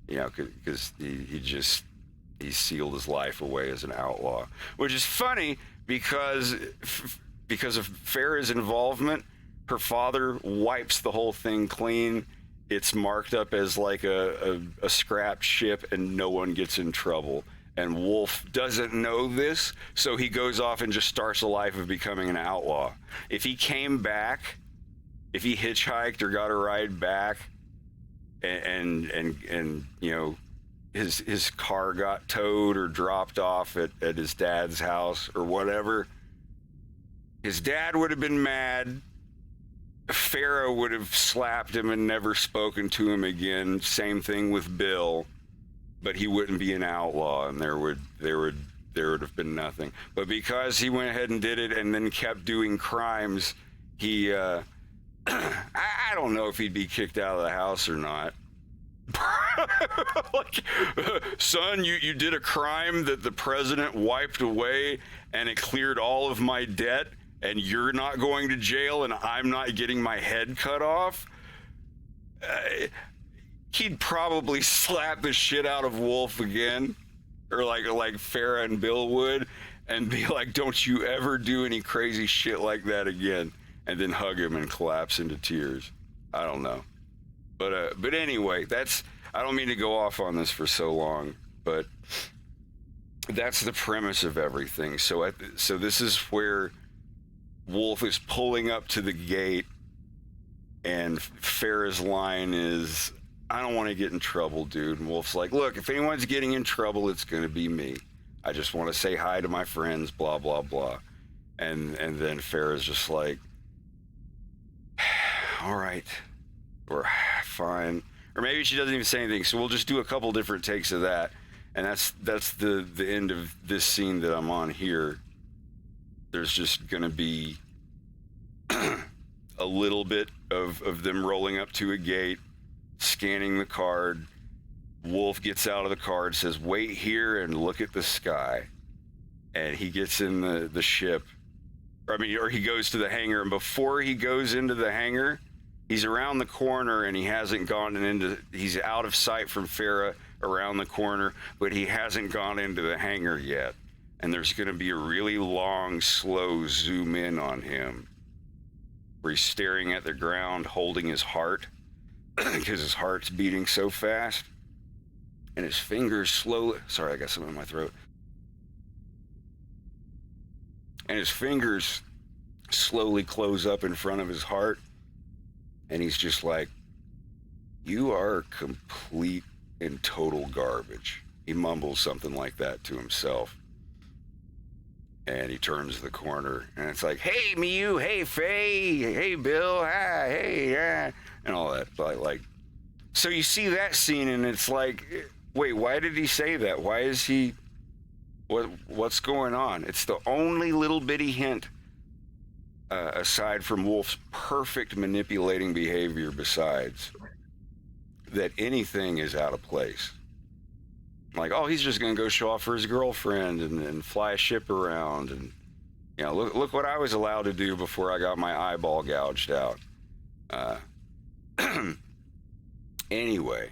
you know, because he sealed his life away as an outlaw, which is funny because of Farrah's involvement, her father wipes the whole thing clean. It's marked up as like a scrap ship and no one gets in trouble. And Wolf doesn't know this, so he goes off and just starts a life of becoming an outlaw. If he came back, if he hitchhiked or got a ride back and you know, his car got towed or dropped off at his dad's house or whatever, his dad would have been mad. Farrah would have slapped him and never spoken to him again. Same thing with Bill, but he wouldn't be an outlaw, and there would have been nothing. But because he went ahead and did it and then kept doing crimes, he I don't know if he'd be kicked out of the house or not. Like, son, you did a crime that the president wiped away and it cleared all of my debt, and you're not going to jail and I'm not getting my head cut off. He'd probably slap the shit out of Wolf again, or like Farrah and Bill would, and be like, don't you ever do any crazy shit like that again. And then hug him and collapse into tears. I don't know. But anyway, I don't mean to go off on this for so long, but that's the premise of everything. So this is where Wolf is pulling up to the gate, and Farrah's line is, I don't want to get in trouble, dude. And Wolf's like, look, if anyone's getting in trouble, it's going to be me. I just want to say hi to my friends, blah, blah, blah. And then Farrah's just like, all right, or fine, or maybe she doesn't even say anything, so we'll just do a couple different takes of that, and that's the end of this scene that I'm on here. There's just gonna be a little bit of them rolling up to a gate, scanning the card. Wolf gets out of the car and says, wait here and look at the sky, and he gets in the ship, or he goes to the hangar, and before he goes into the hangar, he's around the corner and he's out of sight from Farrah around the corner, but he hasn't gone into the hangar yet. And there's going to be a really long, slow zoom in on him where he's staring at the ground, holding his heart because his heart's beating so fast. And his fingers slowly, sorry, I got something in my throat. And his fingers slowly close up in front of his heart. And he's just like, you are complete and total garbage. He mumbles something like that to himself. And he turns the corner, and it's like, hey, Mew, hey, Faye, hey, Bill, hi, hey, yeah, and all that. But like, so you see that scene, and it's like, wait, why did he say that? Why is he, what's going on? It's the only little bitty hint, aside from Wolf's perfect manipulating behavior besides, that anything is out of place. Like, oh, he's just going to go show off for his girlfriend and fly a ship around. And, you know, look what I was allowed to do before I got my eyeball gouged out. Anyway,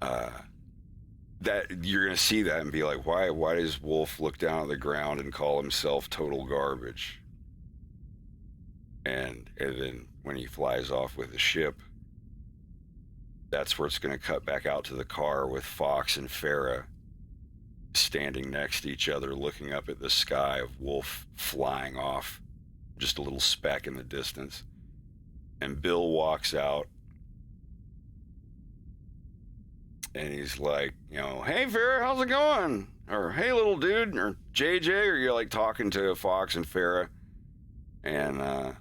that you're going to see that and be like, why does Wolf look down at the ground and call himself total garbage? And then when he flies off with the ship, that's where it's going to cut back out to the car with Fox and Farah standing next to each other, looking up at the sky, of Wolf flying off, just a little speck in the distance. And Bill walks out, and he's like, you know, hey, Farah, how's it going? Or, hey, little dude, or JJ, or you're like talking to Fox and Farah. And,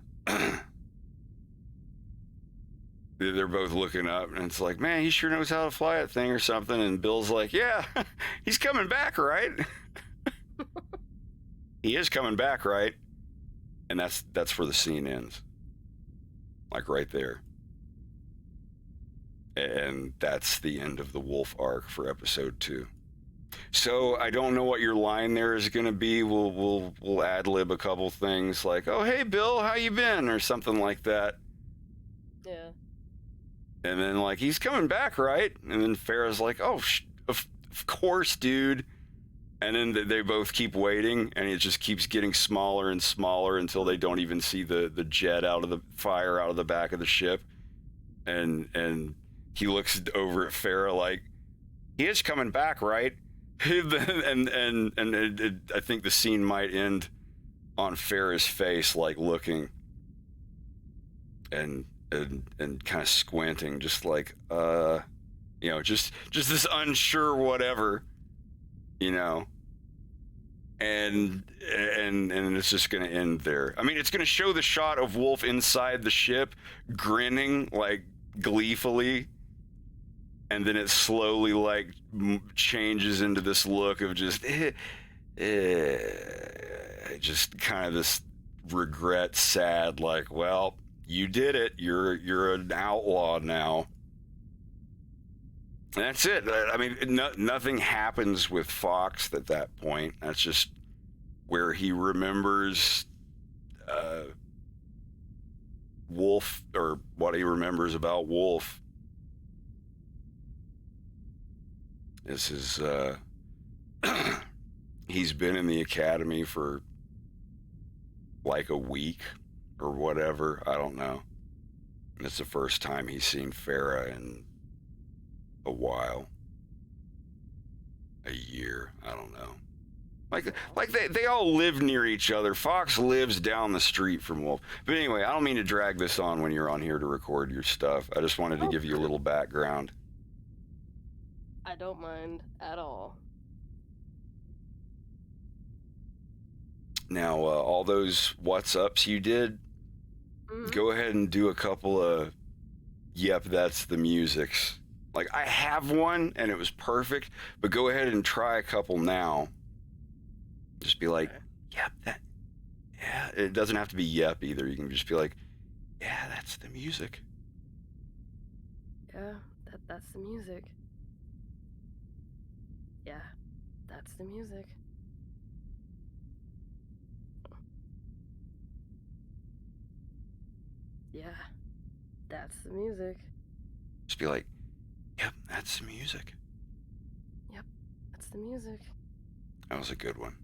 they're both looking up, and it's like, man, he sure knows how to fly that thing or something. And Bill's like, yeah, he's coming back, right? He is coming back, right? And that's where the scene ends. Like right there. And that's the end of the Wolf arc for episode 2. So I don't know what your line there is going to be. We'll ad-lib a couple things like, oh, hey, Bill, how you been? Or something like that. Yeah. And then, like, he's coming back, right? And then Farrah's like, oh, of course, dude. And then they both keep waiting, and it just keeps getting smaller and smaller until they don't even see the jet out of the fire out of the back of the ship. And he looks over at Farrah like, he is coming back, right? and I think the scene might end on Farrah's face, like looking and kind of squinting, just like, you know, just this unsure whatever, you know, and it's just going to end there. I mean, it's going to show the shot of Wolf inside the ship, grinning, like, gleefully, and then it slowly, like, changes into this look of just kind of this regret, sad, like, well, you did it. You're an outlaw now. And that's it. I mean, nothing happens with Fox at that point. That's just where he remembers Wolf, or what he remembers about Wolf. This is, he's been in the academy for like a week or whatever. I don't know. And it's the first time he's seen Farah in a while. A year. I don't know. Like they all live near each other. Fox lives down the street from Wolf. But anyway, I don't mean to drag this on when you're on here to record your stuff. I just wanted to give you a little background. I don't mind at all. Now, all those what's ups you did, go ahead and do a couple of, yep, that's the music's. Like, I have one, and it was perfect, but go ahead and try a couple now. Just be like, yep, that, yeah. It doesn't have to be yep either. You can just be like, yeah, that's the music. Yeah, that's the music. Yeah, that's the music. Yeah, that's the music. Just be like, yep, that's the music. Yep, that's the music. That was a good one.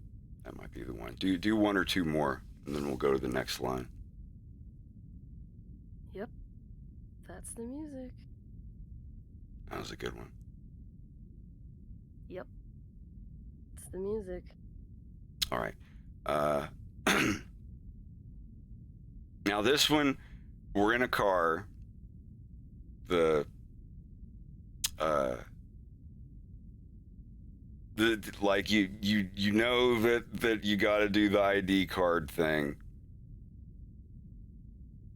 That might be the one. Do one or two more, and then we'll go to the next line. Yep, that's the music. That was a good one. Yep, it's the music. All right. Now this one, we're in a car. The like you know that you got to do the ID card thing.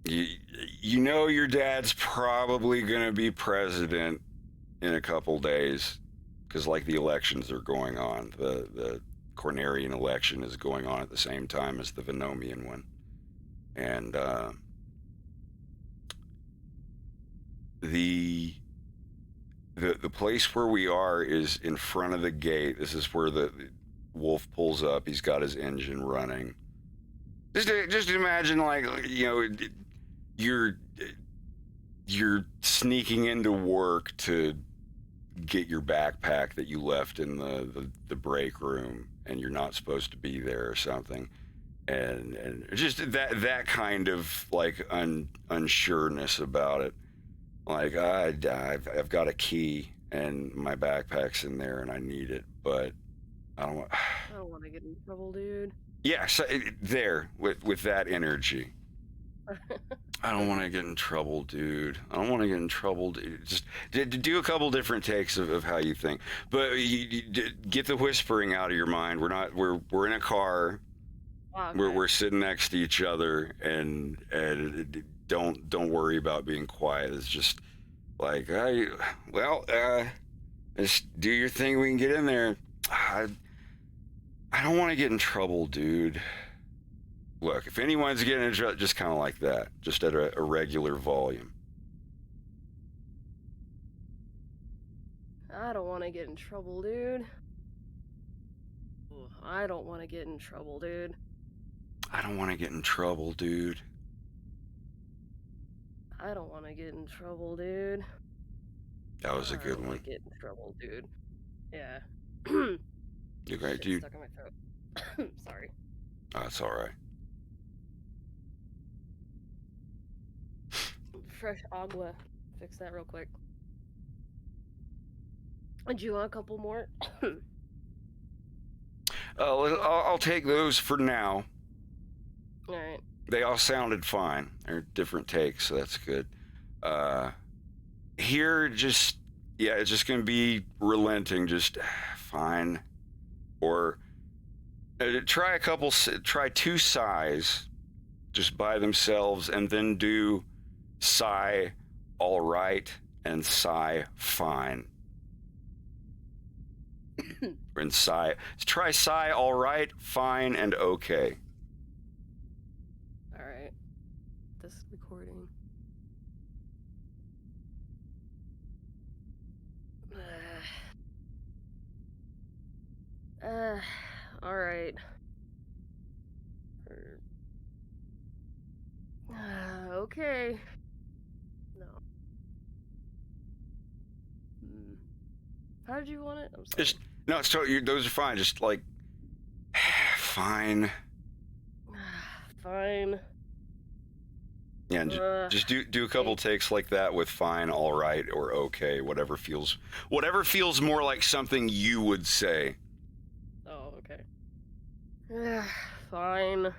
You know your dad's probably going to be president in a couple days because like the elections are going on. The Cornerian election is going on at the same time as the Venomian one. And the place where we are is in front of the gate. This is where the wolf pulls up. He's got his engine running. Just imagine, like, you know, you're sneaking into work to get your backpack that you left in the break room, and you're not supposed to be there or something, and just that kind of like unsureness about it. Like I've got a key and my backpack's in there and I need it, but I don't want to get in trouble, dude. Yeah, so there with that energy. I don't want to get in trouble, dude. I don't want to get in trouble, dude. Just do a couple different takes of how you think, but you get the whispering out of your mind. We're in a car. Okay. We're sitting next to each other, and don't worry about being quiet. It's just like, just do your thing. We can get in there. I don't want to get in trouble, dude. Look, if anyone's getting in trouble, just kind of like that, just at a regular volume. I don't want to get in trouble, dude. I don't want to get in trouble, dude. I don't want to get in trouble, dude. I don't want to get in trouble, dude. That was a good one. I don't want to get in trouble, dude. Yeah. You great, dude. Stuck in my throat. Sorry. That's all right. Fresh agua. Fix that real quick. Do you want a couple more? I'll take those for now. All right. They all sounded fine. They're different takes, so that's good. Here, it's just going to be relenting, just fine. Or try two sighs just by themselves, and then do sigh all right and sigh fine. And try sigh all right, fine, and okay. All right. This is recording. All right. Okay. No. How did you want it? I'm sorry. Those are fine. Just like fine. Fine. Yeah, and just do a couple takes like that with fine, all right, or okay, whatever feels more like something you would say. Oh, okay. Fine.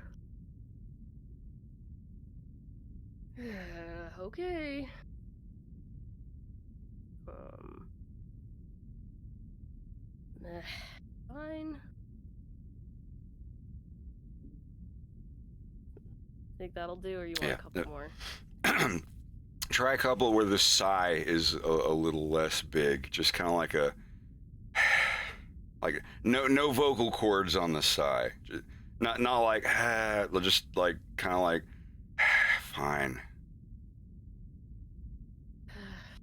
Okay. Fine. Think that'll do, or you want a couple more? Try a couple where the sigh is a little less big, just kind of like no vocal cords on the sigh, not like just like kind of like fine.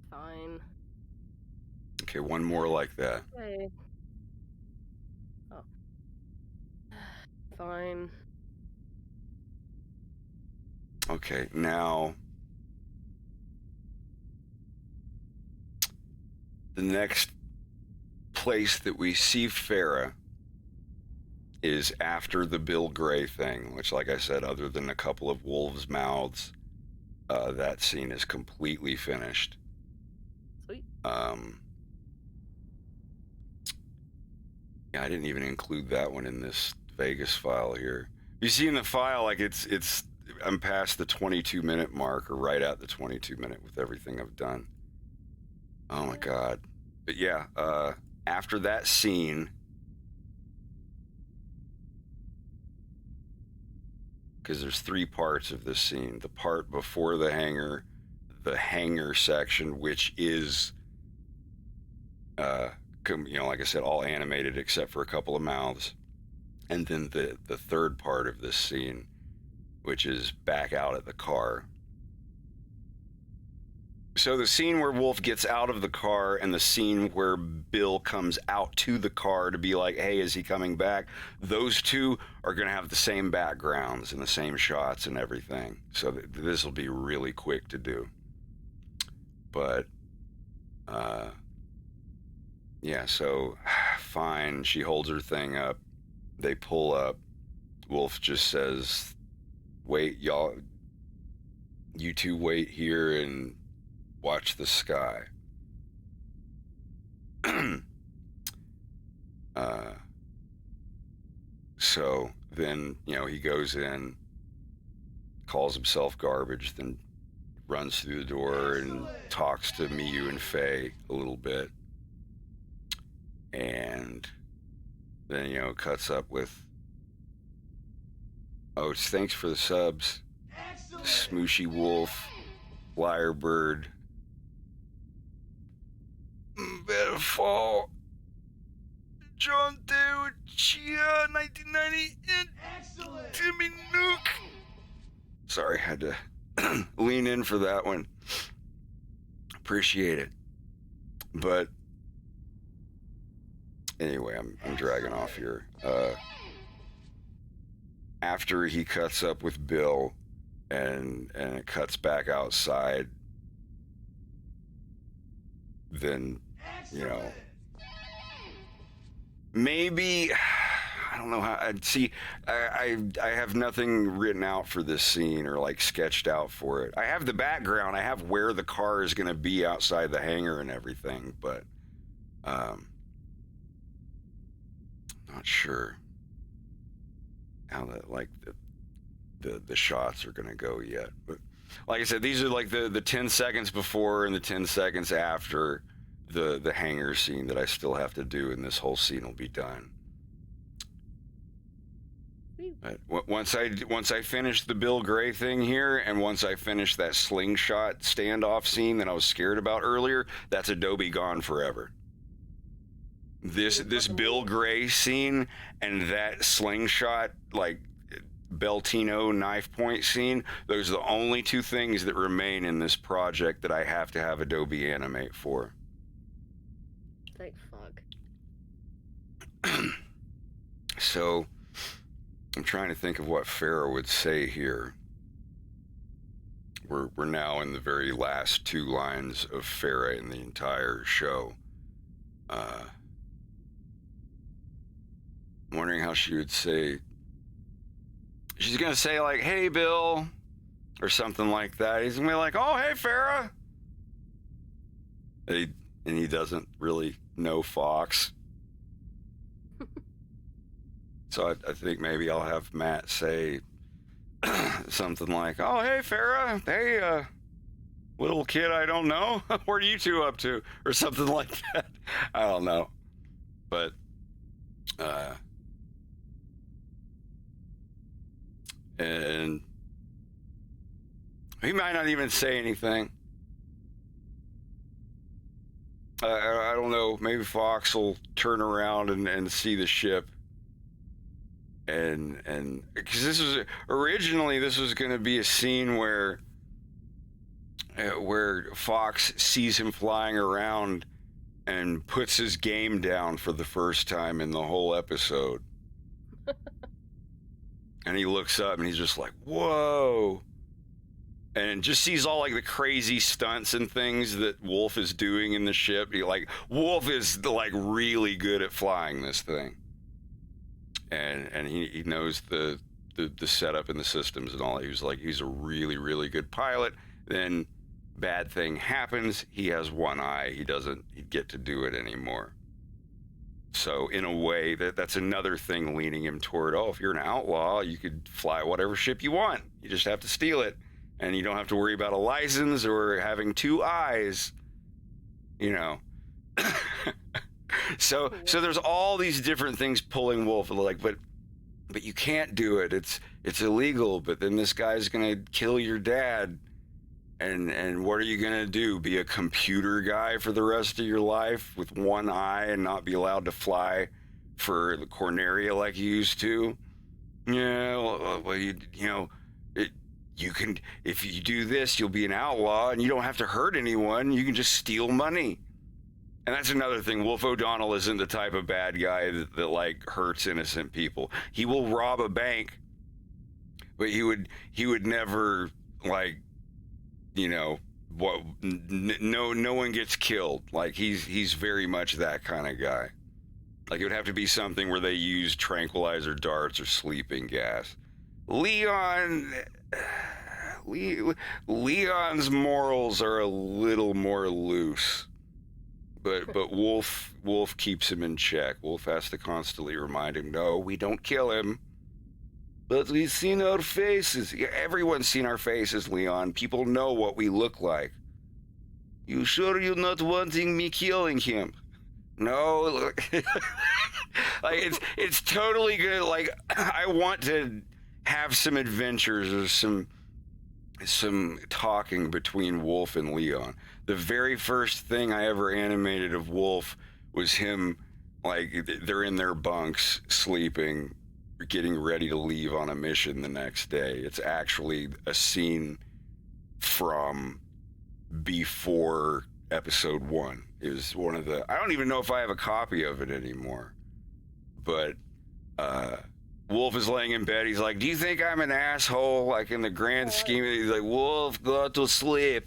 Fine. Okay, one more like that. Okay. Oh. Fine. Okay, now the next place that we see Farah is after the Bill Gray thing, which, like I said, other than a couple of wolves' mouths, that scene is completely finished. Sweet. Yeah, I didn't even include that one in this Vegas file here. You see in the file, like it's I'm past the 22-minute mark, or right at the 22-minute with everything I've done. Oh my God. But yeah, after that scene, because there's 3 parts of this scene. The part before the hangar section, which is, like I said, all animated except for a couple of mouths. And then the third part of this scene, which is back out at the car. So the scene where Wolf gets out of the car and the scene where Bill comes out to the car to be like, hey, is he coming back? Those 2 are going to have the same backgrounds and the same shots and everything. So this will be really quick to do. But, yeah, so fine. She holds her thing up. They pull up. Wolf just says, wait, y'all, you 2 wait here and watch the sky. So then, he goes in, calls himself garbage, then runs through the door and talks to Miyu and Faye a little bit. And then, cuts up with, oh, it's thanks for the subs. Smooshy Wolf, Lyrebird, Better Fall, John Dew, Chia, 1990, and Timmy Nuke. Sorry, had to lean in for that one. Appreciate it. But anyway, I'm dragging off here. After he cuts up with Bill and it cuts back outside, then, maybe, I don't know how, I have nothing written out for this scene or like sketched out for it. I have the background, I have where the car is going to be outside the hangar and everything, but not sure how that, like, the shots are going to go yet. But like I said, these are like the 10 seconds before and the 10 seconds after the hangar scene that I still have to do, and this whole scene will be done. But once I finish the Bill Gray thing here, and once I finish that slingshot standoff scene that I was scared about earlier, that's Adobe gone forever. This Bill Gray scene and that slingshot, like, Beltino knife point scene, those are the only 2 things that remain in this project that I have to have Adobe animate for. Thank fuck. So I'm trying to think of what Farrah would say here. We're now in the very last 2 lines of Farrah in the entire show. I'm wondering how she would say. She's going to say, like, hey, Bill, or something like that. He's going to be like, oh, hey, Farrah. And he doesn't really know Fox. So I think maybe I'll have Matt say something like, oh, hey, Farrah. Hey, little kid I don't know. What are you 2 up to? Or something like that. I don't know. But, and he might not even say anything. I don't know. Maybe Fox will turn around and see the ship. And because this was originally going to be a scene where Fox sees him flying around and puts his game down for the first time in the whole episode. And he looks up and he's just like, whoa. And just sees all like the crazy stunts and things that Wolf is doing in the ship. Wolf is like really good at flying this thing. And he knows the setup and the systems and all. He was like, he's a really, really good pilot. Then bad thing happens. He has one eye. He doesn't get to do it anymore. So in a way, that's another thing leaning him toward, if you're an outlaw, you could fly whatever ship you want. You just have to steal it. And you don't have to worry about a license or having 2 eyes, So there's all these different things pulling Wolf, but but you can't do it. It's illegal. But then this guy's gonna kill your dad, and what are you gonna do? Be a computer guy for the rest of your life with one eye and not be allowed to fly for the Corneria like you used to? Yeah, well, you know, you can, if you do this, you'll be an outlaw, and you don't have to hurt anyone. You can just steal money. And that's another thing. Wolf O'Donnell isn't the type of bad guy that like hurts innocent people. He will rob a bank, but he would never, like, you know, what? No one gets killed. Like, he's very much that kind of guy. Like, it would have to be something where they use tranquilizer darts or sleeping gas. Leon's morals are a little more loose. But Wolf keeps him in check. Wolf has to constantly remind him, no, we don't kill him. But we've seen our faces. Yeah, everyone's seen our faces, Leon. People know what we look like. You sure you're not wanting me killing him? No. Like, it's totally good. Like, I want to have some adventures or some talking between Wolf and Leon. The very first thing I ever animated of Wolf was him, like, they're in their bunks, sleeping, getting ready to leave on a mission the next day. It's actually a scene from before episode 1. It was one of the, I don't even know if I have a copy of it anymore. But Wolf is laying in bed. He's like, do you think I'm an asshole? Like, in the grand scheme, he's like, Wolf, go to sleep.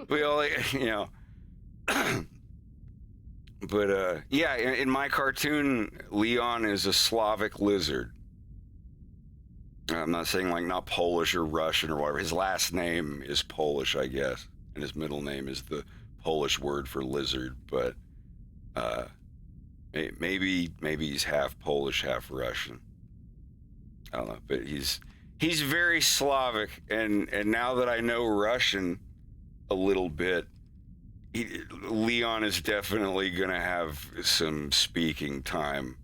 We all, you know. But, yeah, in my cartoon, Leon is a Slavic lizard. I'm not saying, like, not Polish or Russian or whatever. His last name is Polish, I guess. And his middle name is the Polish word for lizard. But maybe he's half Polish, half Russian. I don't know. But he's very Slavic. And now that I know Russian a little bit, Leon is definitely going to have some speaking time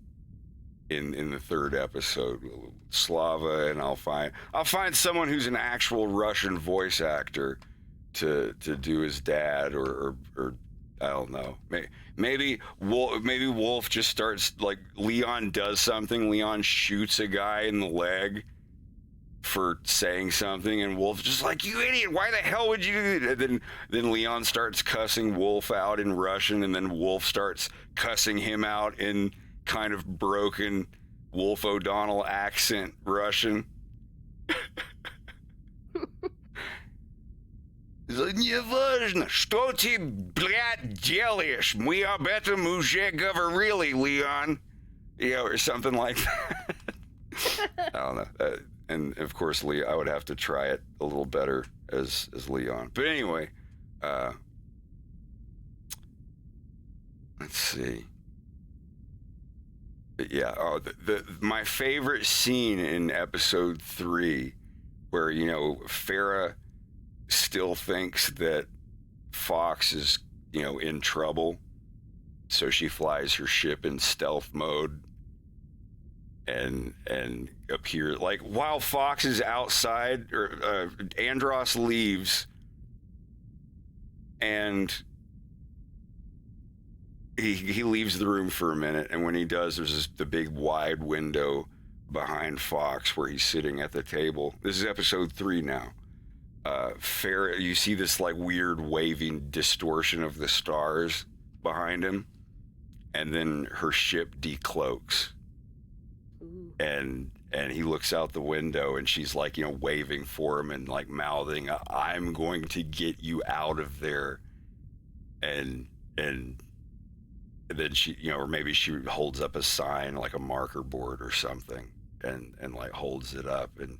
in the 3rd episode. Slava, and I'll find someone who's an actual Russian voice actor to do his dad, or I don't know. Maybe Wolf just starts, like, Leon does something. Leon shoots a guy in the leg for saying something, and Wolf's just like, you idiot, why the hell would you do that? And then Leon starts cussing Wolf out in Russian, and then Wolf starts cussing him out in kind of broken Wolf O'Donnell accent Russian. Неважно, что ты, блядь, делаешь. Мы об этом уже говорили, Leon. You know, or something like that. I don't know. And of course, I would have to try it a little better as Leon. But anyway, let's see. But yeah, my favorite scene in episode 3, where, you know, Farrah still thinks that Fox is, you know, in trouble, so she flies her ship in stealth mode and appear, like, while Fox is outside, or Andros leaves, and he leaves the room for a minute, and when he does, there's the big wide window behind Fox where he's sitting at the table. This is episode 3 now. Farrah, you see this, like, weird waving distortion of the stars behind him, and then her ship decloaks. And he looks out the window, and she's, like, you know, waving for him and, like, mouthing, I'm going to get you out of there. And then she, you know, or maybe she holds up a sign, like a marker board or something, and like holds it up, and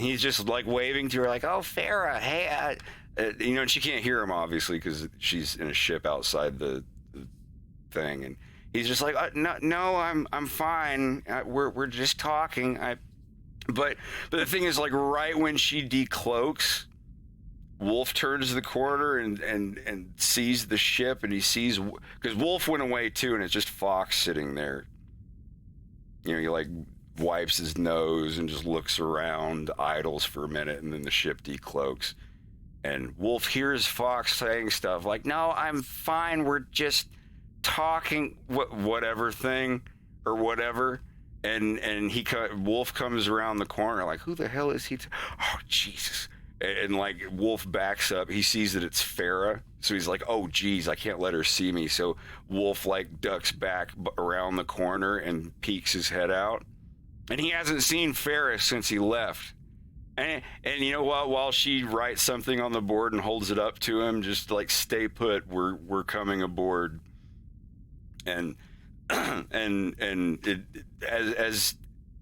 he's just, like, waving to her, like, oh, Farrah, hey, you know, and she can't hear him, obviously, because she's in a ship outside the thing, and he's just like, no, I'm fine. We're just talking. But the thing is, like, right when she decloaks, Wolf turns the corner and sees the ship, and he sees, because Wolf went away too, and it's just Fox sitting there. he like wipes his nose and just looks around, idles for a minute, and then the ship decloaks. And Wolf hears Fox saying stuff like, "No, I'm fine. We're just talking, whatever thing or whatever." And Wolf comes around the corner like, "Who the hell is he? Oh, Jesus." And like Wolf backs up. He sees that it's Farah. So he's like, "Oh, geez, I can't let her see me." So Wolf like ducks back around the corner and peeks his head out. And he hasn't seen Farah since he left. And you know what? While she writes something on the board and holds it up to him, just like, "Stay put. We're coming aboard." And as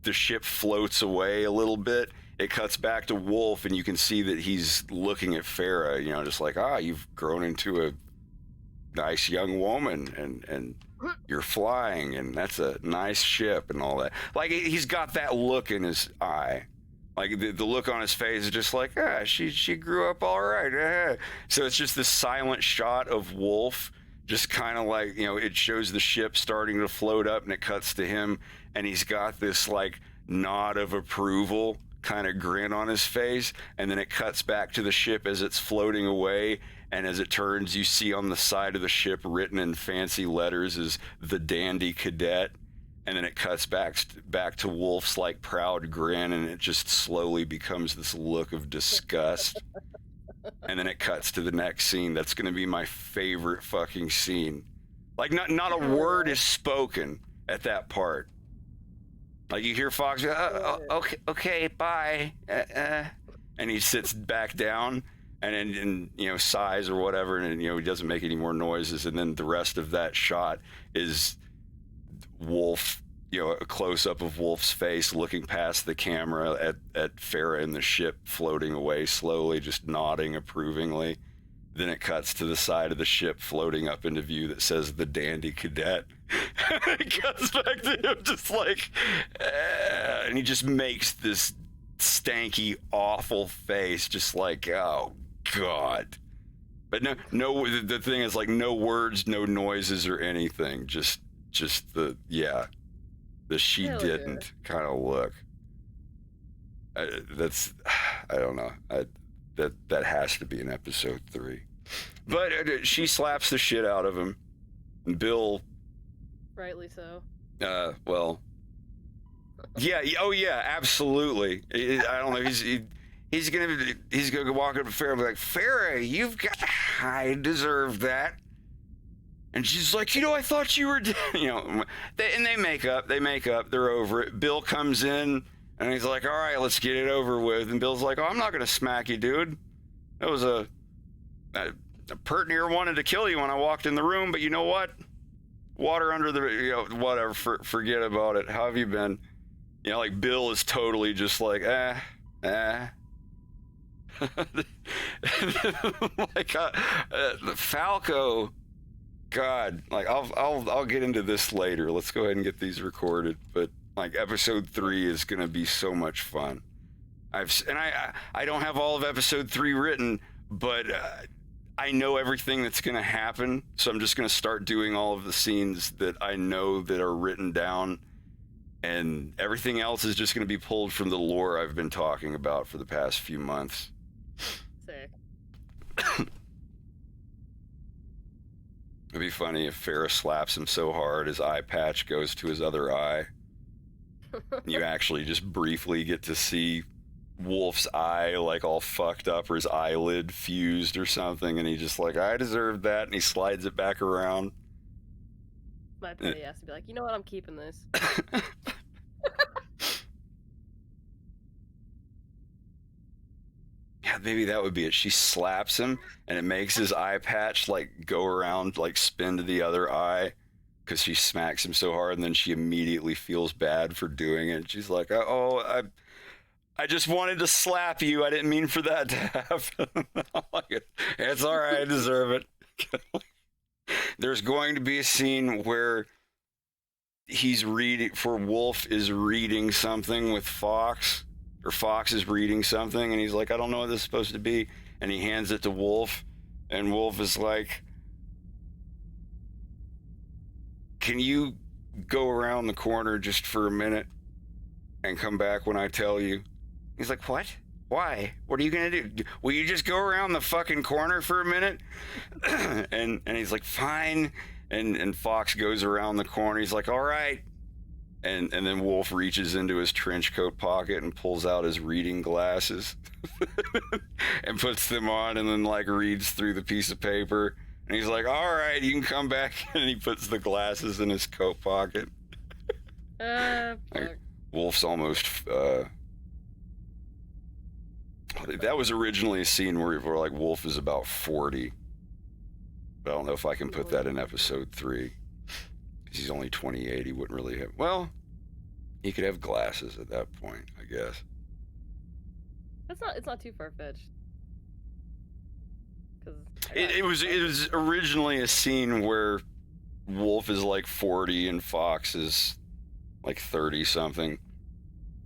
the ship floats away a little bit, it cuts back to Wolf, and you can see that he's looking at Farah, just like, "You've grown into a nice young woman, and you're flying, and that's a nice ship," and all that. Like, he's got that look in his eye. Like, the look on his face is just like, she grew up all right. So it's just this silent shot of Wolf, just kind of like, it shows the ship starting to float up, and it cuts to him, and he's got this like nod of approval kind of grin on his face, and then it cuts back to the ship as it's floating away, and as it turns, you see on the side of the ship written in fancy letters is "The Dandy Cadet," and then it cuts back to Wolf's like proud grin, and it just slowly becomes this look of disgust. And then it cuts to the next scene. That's going to be my favorite fucking scene. Like, not a word is spoken at that part. Like, you hear Fox, okay, bye. And he sits back down and sighs or whatever, and he doesn't make any more noises. And then the rest of that shot is Wolf, a close-up of Wolf's face looking past the camera at Farah and the ship floating away slowly, just nodding approvingly. Then it cuts to the side of the ship floating up into view that says "The Dandy Cadet." It cuts back to him just like, and he just makes this stanky, awful face, just like, "Oh, God." But no, the thing is, like, no words, no noises or anything. Just the "she Hell didn't" kind of look. I don't know. That has to be in episode 3. But she slaps the shit out of him. And Bill. Rightly so. Well. Yeah. Oh yeah. Absolutely. I don't know. He's gonna walk up to Farah and be like, "Farah, I deserve that." And she's like, "I thought you were," and they make up. They're over it. Bill comes in, and he's like, "All right, let's get it over with." And Bill's like, "Oh, I'm not going to smack you, dude. That was a pert near wanted to kill you when I walked in the room, but you know what? Water under the, whatever, forget about it. How have you been?" Like, Bill is totally just like, Like, Falco... God, like, I'll get into this later. Let's go ahead and get these recorded. But like, episode 3 is gonna be so much fun. I don't have all of episode 3 written, but I know everything that's gonna happen. So I'm just gonna start doing all of the scenes that I know that are written down, and everything else is just gonna be pulled from the lore I've been talking about for the past few months. Sick. It'd be funny if Farah slaps him so hard his eye patch goes to his other eye. You actually just briefly get to see Wolf's eye like all fucked up, or his eyelid fused or something, and he just like, "I deserve that," and he slides it back around. My petty ass to be like, "You know what? I'm keeping this." Yeah, maybe that would be it. She slaps him, and it makes his eye patch like go around, like spin to the other eye, because she smacks him so hard, and then she immediately feels bad for doing it. She's like, "Oh, I just wanted to slap you. I didn't mean for that to happen." It's all right. I deserve it. There's going to be a scene where Wolf is reading something with Fox. Or Fox is reading something, and he's like, "I don't know what this is supposed to be." And he hands it to Wolf, and Wolf is like, "Can you go around the corner just for a minute and come back when I tell you? He's like, what? Why? What are you gonna do? Will you just go around the fucking corner for a minute? and he's like, fine. And Fox goes around the corner. He's like, all right. And then Wolf reaches into his trench coat pocket and pulls out his reading glasses and puts them on, and then like reads through the piece of paper. And he's like, all right, you can come back. And he puts the glasses in his coat pocket. Fuck. Wolf's almost that was originally a scene where like Wolf is about 40. But I don't know if I can put that in episode 3. Because he's only 28. He wouldn't really have... Well, he could have glasses at that point, I guess. It's not too far-fetched. It was originally a scene where Wolf is like 40 and Fox is like 30-something.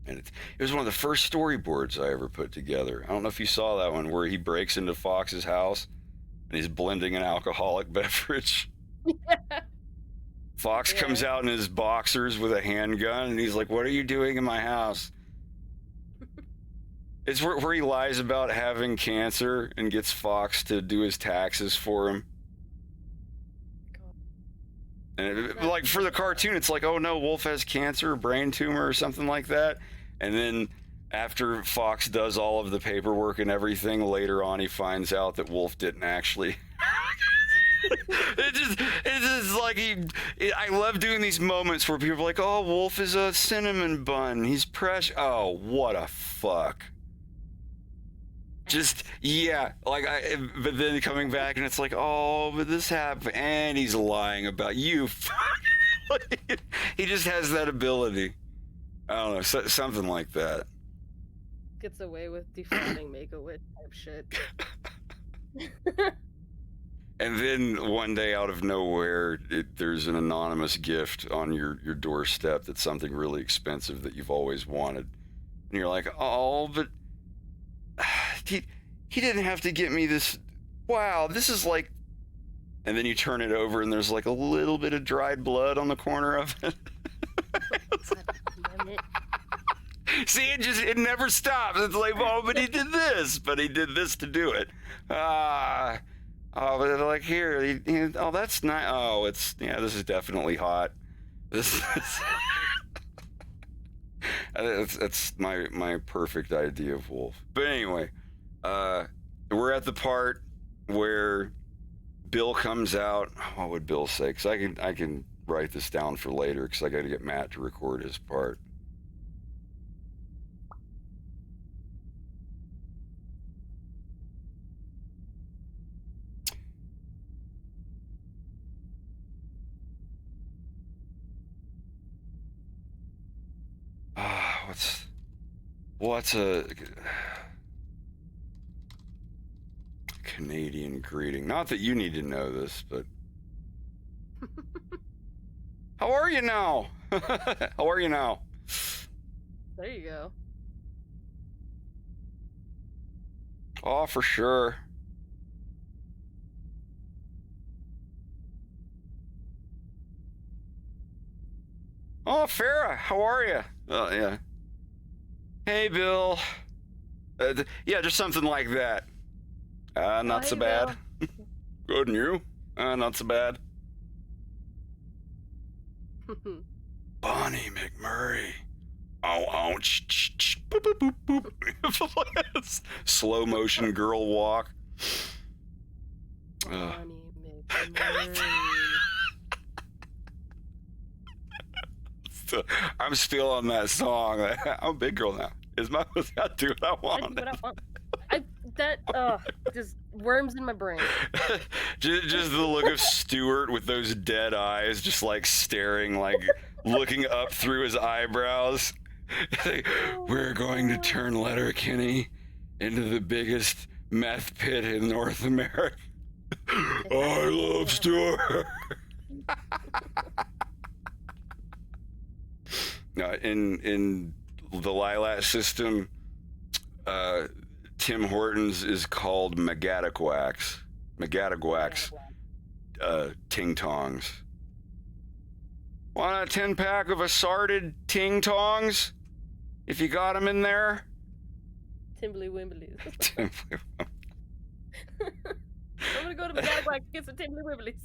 And it was one of the first storyboards I ever put together. I don't know if you saw that one, where he breaks into Fox's house and he's blending an alcoholic beverage. Fox comes out in his boxers with a handgun, and he's like, what are you doing in my house? It's where he lies about having cancer and gets Fox to do his taxes for him. And like for the cartoon, it's like, oh no, Wolf has cancer, a brain tumor or something like that. And then after Fox does all of the paperwork and everything, later on he finds out that Wolf didn't actually. It's just like I love doing these moments where people are like, oh, Wolf is a cinnamon bun. He's precious. Oh, what a fuck. Just, yeah, like, but then coming back and it's like, oh, but this happened, and he's lying about you. He just has that ability. I don't know, something like that. Gets away with defrauding Make-A-Wish type shit. And then one day out of nowhere, there's an anonymous gift on your doorstep that's something really expensive that you've always wanted. And you're like, oh, but he didn't have to get me this. Wow, this is like... And then you turn it over and there's like a little bit of dried blood on the corner of it. See, it never stops. It's like, oh, but he did this, but he did this to do it. Oh, but they're like, here, oh, that's nice. Oh, this is definitely hot. That's my perfect idea of Wolf. But anyway, we're at the part where Bill comes out. What would Bill say? Because I can write this down for later, because I got to get Matt to record his part. What's a Canadian greeting? Not that you need to know this, but how are you now? How are you now? There you go. Oh, for sure. Oh, Farrah, how are you? Oh, yeah. Hey, Bill. Yeah, just something like that. Not so bad. Good, and you? Not so bad. Bonnie McMurray. Oh, boop, boop, boop, boop. Slow motion girl walk. Bonnie McMurray. I'm still on that song. I'm a big girl now. I do what I want. Just worms in my brain. just the look of Stuart with those dead eyes, just like staring, like looking up through his eyebrows. We're going to turn Letterkenny into the biggest meth pit in North America. I love Stuart. In the Lilac system, Tim Hortons is called Magadagwax. Ting Tongs. Want a 10-pack of assorted ting tongs? If you got them in there. Timbly Wimblies. I'm gonna go to Madagascar and get some Timbly Wimblies.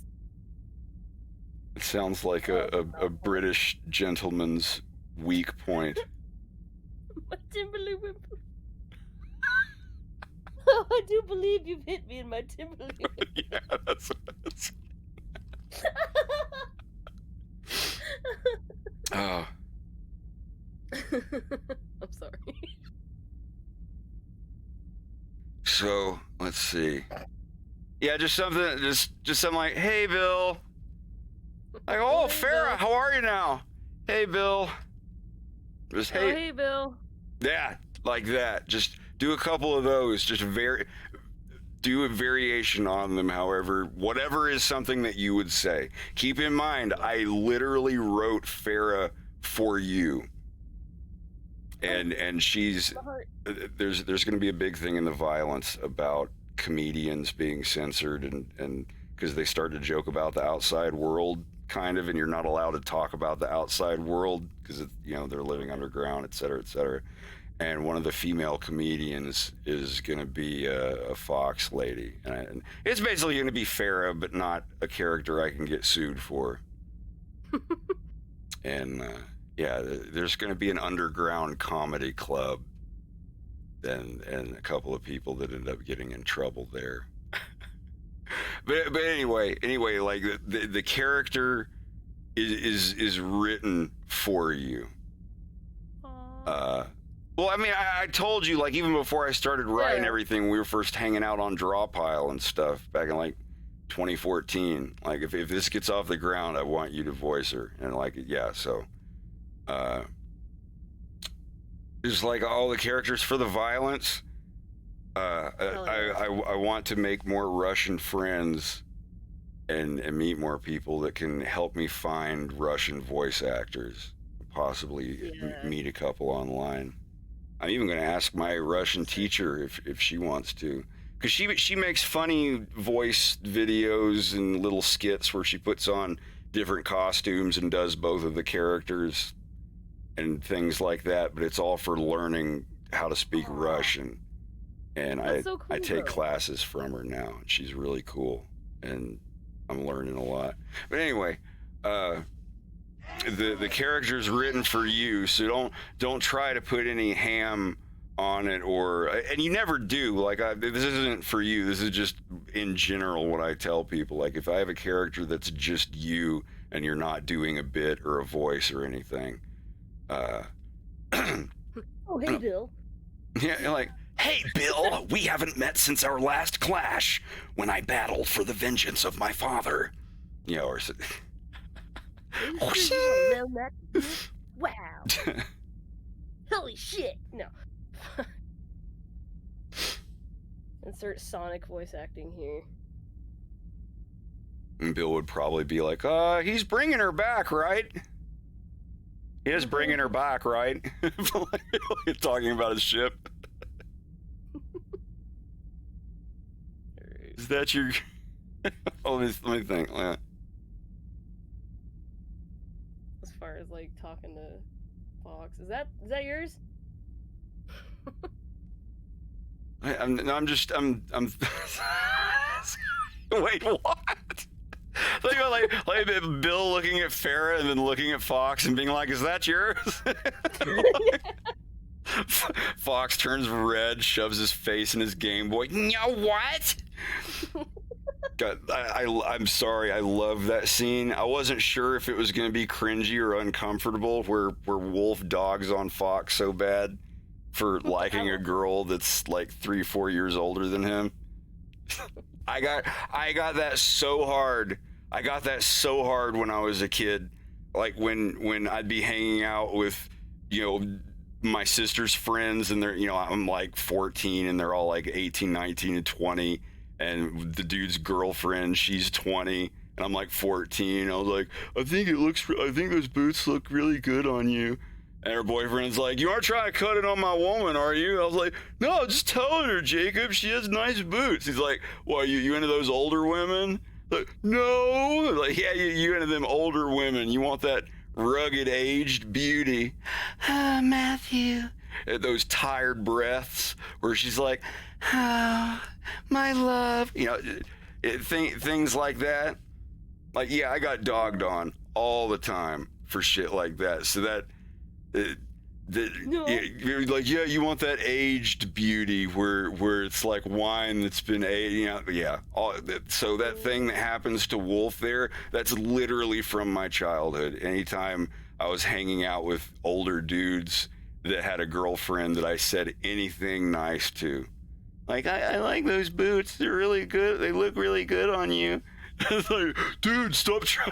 It sounds like a British gentleman's weak point. My Timbly Wimblies. Oh, I do believe you've hit me in my Timbly Wimblies. Yeah, that's what it is. Oh. I'm sorry. So, let's see. Yeah, just something, just something like, hey, Bill. Like, oh, Hey, Farrah, Bill. how are you now? Hey, Bill. Just, Oh, hey. hey, Bill. Yeah, like that. Just do a couple of those. Just do a variation on them, however, whatever is something that you would say. Keep in mind, I literally wrote Farrah for you. And she's, there's going to be a big thing in the violence about comedians being censored and because they start to joke about the outside world kind of, and you're not allowed to talk about the outside world because they're living underground, et cetera, et cetera. And one of the female comedians is going to be a Fox lady. And it's basically going to be Farrah, but not a character I can get sued for. And yeah, there's going to be an underground comedy club and a couple of people that end up getting in trouble there. but anyway, like the character is written for you. Well, I mean, I told you, like, even before I started writing everything, we were first hanging out on Drawpile and stuff back in, like, 2014. Like, if this gets off the ground, I want you to voice her. And, like, yeah, so, just like all the characters for the violence, I want to make more Russian friends and meet more people that can help me find Russian voice actors, possibly meet a couple online. I'm even going to ask my Russian teacher if she wants to, because she makes funny voice videos and little skits where she puts on different costumes and does both of the characters and things like that. But it's all for learning how to speak Russian, and That's so cool, I take though. classes from her now, and she's really cool, and I'm learning a lot. But anyway, the character's written for you, so don't try to put any ham on it, and you never do. Like, this isn't for you. This is just in general what I tell people. Like, if I have a character that's just you and you're not doing a bit or a voice or anything, Oh, hey, Bill. yeah, like, hey, Bill, we haven't met since our last clash when I battled for the vengeance of my father. Or Oh, shit. Wow. Holy shit. No. Insert Sonic voice acting here. And Bill would probably be like, he's bringing her back, right? He is bringing her back, right? Talking about his ship. Is that your... let me think. As far as, like, talking to Fox. Is that yours? I'm wait, what? Like Bill looking at Farrah and then looking at Fox and being like, is that yours? Fox turns red, shoves his face in his Game Boy. No, what? God, I'm sorry, I love that scene. I wasn't sure if it was going to be cringy or uncomfortable where Wolf dogs on Fox so bad for liking a girl that's like 3-4 years older than him. I got that so hard. I got that so hard when I was a kid. Like when I'd be hanging out with, my sister's friends, and they're, I'm like 14 and they're all like 18, 19, and 20. And the dude's girlfriend, she's 20, and I'm like 14. I was like, I think those boots look really good on you. And her boyfriend's like, you aren't trying to cut it on my woman, are you? I was like, no, just telling her, Jacob, she has nice boots. He's like, well, are you into those older women? Like, no. Like, yeah, you into them older women. You want that rugged aged beauty. Ah, Matthew. And those tired breaths where she's like, oh, my love. You know, things like that. Like, yeah, I got dogged on all the time for shit like that. So that, No. you're like, yeah, you want that aged beauty where it's like wine that's been aged, you know, yeah. So that thing that happens to Wolf there, that's literally from my childhood. Anytime I was hanging out with older dudes that had a girlfriend that I said anything nice to. Like, I like those boots. They're really good. They look really good on you. It's like, dude, stop trying.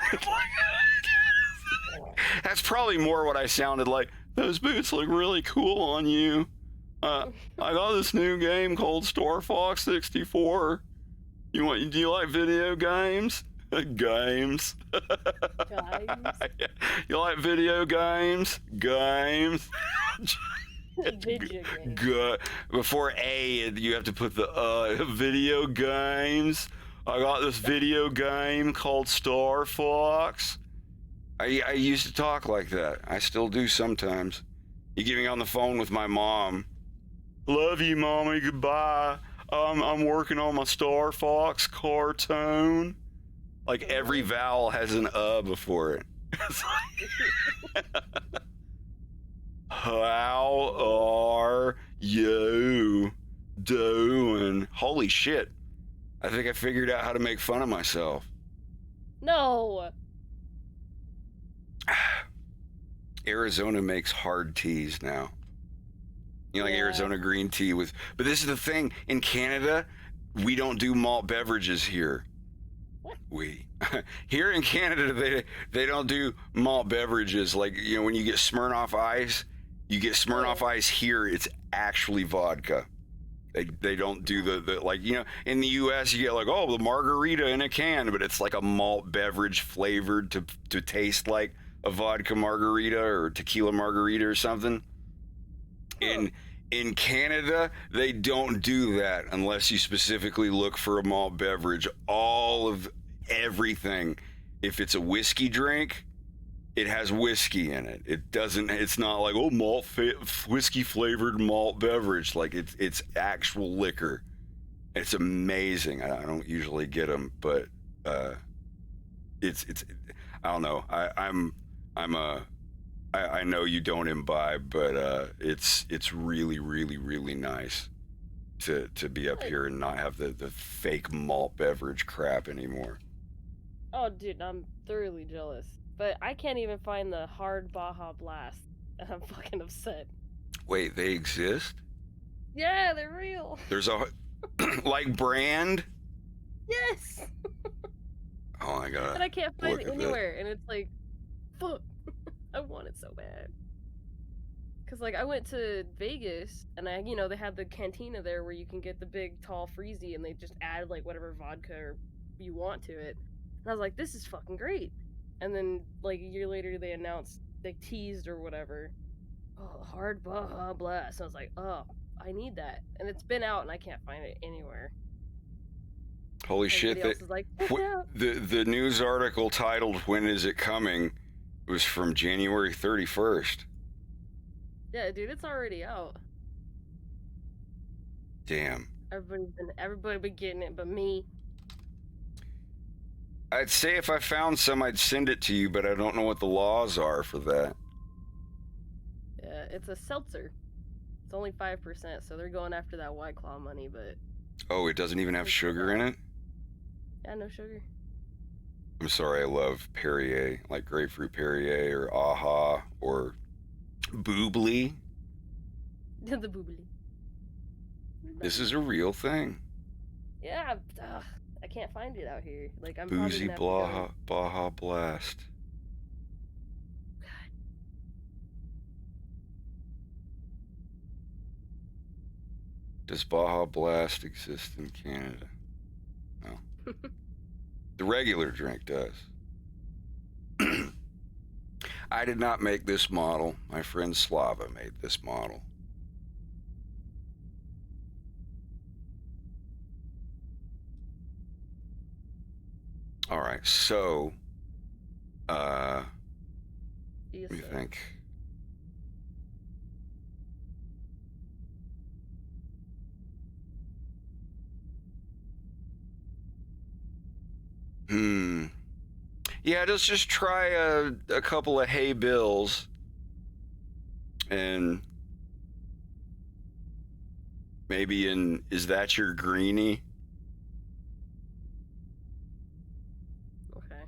That's probably more what I sounded like. Those boots look really cool on you. I got this new game called Star Fox 64. Do you like video games? Games. Guys. You like video games? Games. Video game. Before A, you have to put the video games. I got this video game called Star Fox. I used to talk like that. I still do sometimes. You get me on the phone with my mom. Love you, mommy. Goodbye. I'm working on my Star Fox cartoon. Like every vowel has an before it. How are you doing? Holy shit. I think I figured out how to make fun of myself. No. Arizona makes hard teas now. You know, like Yeah. Arizona green tea with, but this is the thing. In Canada, we don't do malt beverages here. What? Here in Canada, they don't do malt beverages. Like, you know, when you get Smirnoff Ice, you get Smirnoff Ice here, it's actually vodka. They don't do the like, you know, in the U.S. you get like, oh, the margarita in a can, but it's like a malt beverage flavored to taste like a vodka margarita or tequila margarita or something. In Canada, they don't do that unless you specifically look for a malt beverage. All of everything, if it's a whiskey drink, it has whiskey in it. It's not like, oh, whiskey flavored malt beverage. Like it's actual liquor. It's amazing. I don't usually get them, but it's I don't know. I know you don't imbibe, but it's really, really, really nice to be up here and not have the fake malt beverage crap anymore. Oh, dude, I'm thoroughly jealous. But I can't even find the hard Baja Blast, and I'm fucking upset. Wait, they exist? Yeah, they're real. There's a like brand? Yes. Oh my god. And I can't find Look it at that. anywhere, and it's like, fuck. I want it so bad. Cause like I went to Vegas, and they had the cantina there where you can get the big tall freezy, and they just add like whatever vodka or you want to it. And I was like, this is fucking great. And then like a year later, they announced, they teased or whatever, oh, hard Baja Blast. I was like, oh, I need that, and it's been out, and I can't find it anywhere. Holy shit! Everybody else is like, check it out. The news article titled "When is it coming?" was from January 31st. Yeah, dude, it's already out. Damn. Everybody been getting it, but me. I'd say if I found some, I'd send it to you, but I don't know what the laws are for that. Yeah, it's a seltzer. It's only 5%, so they're going after that White Claw money, but Oh, it doesn't even have sugar in it? yeah, no sugar. I'm sorry, I love Perrier, like grapefruit Perrier or Aha or Boobly. The boobly. This is a real thing. Yeah, I can't find it out here. Like I'm Boozy probably gonna have to Baja Blast. Does Baja Blast exist in Canada? No. The regular drink does. I did not make this model. My friend Slava made this model. All right, so Yes, Let me sir. think. Yeah, let's just try a couple of Hey Bills. And maybe Is That Your Greenie? Okay.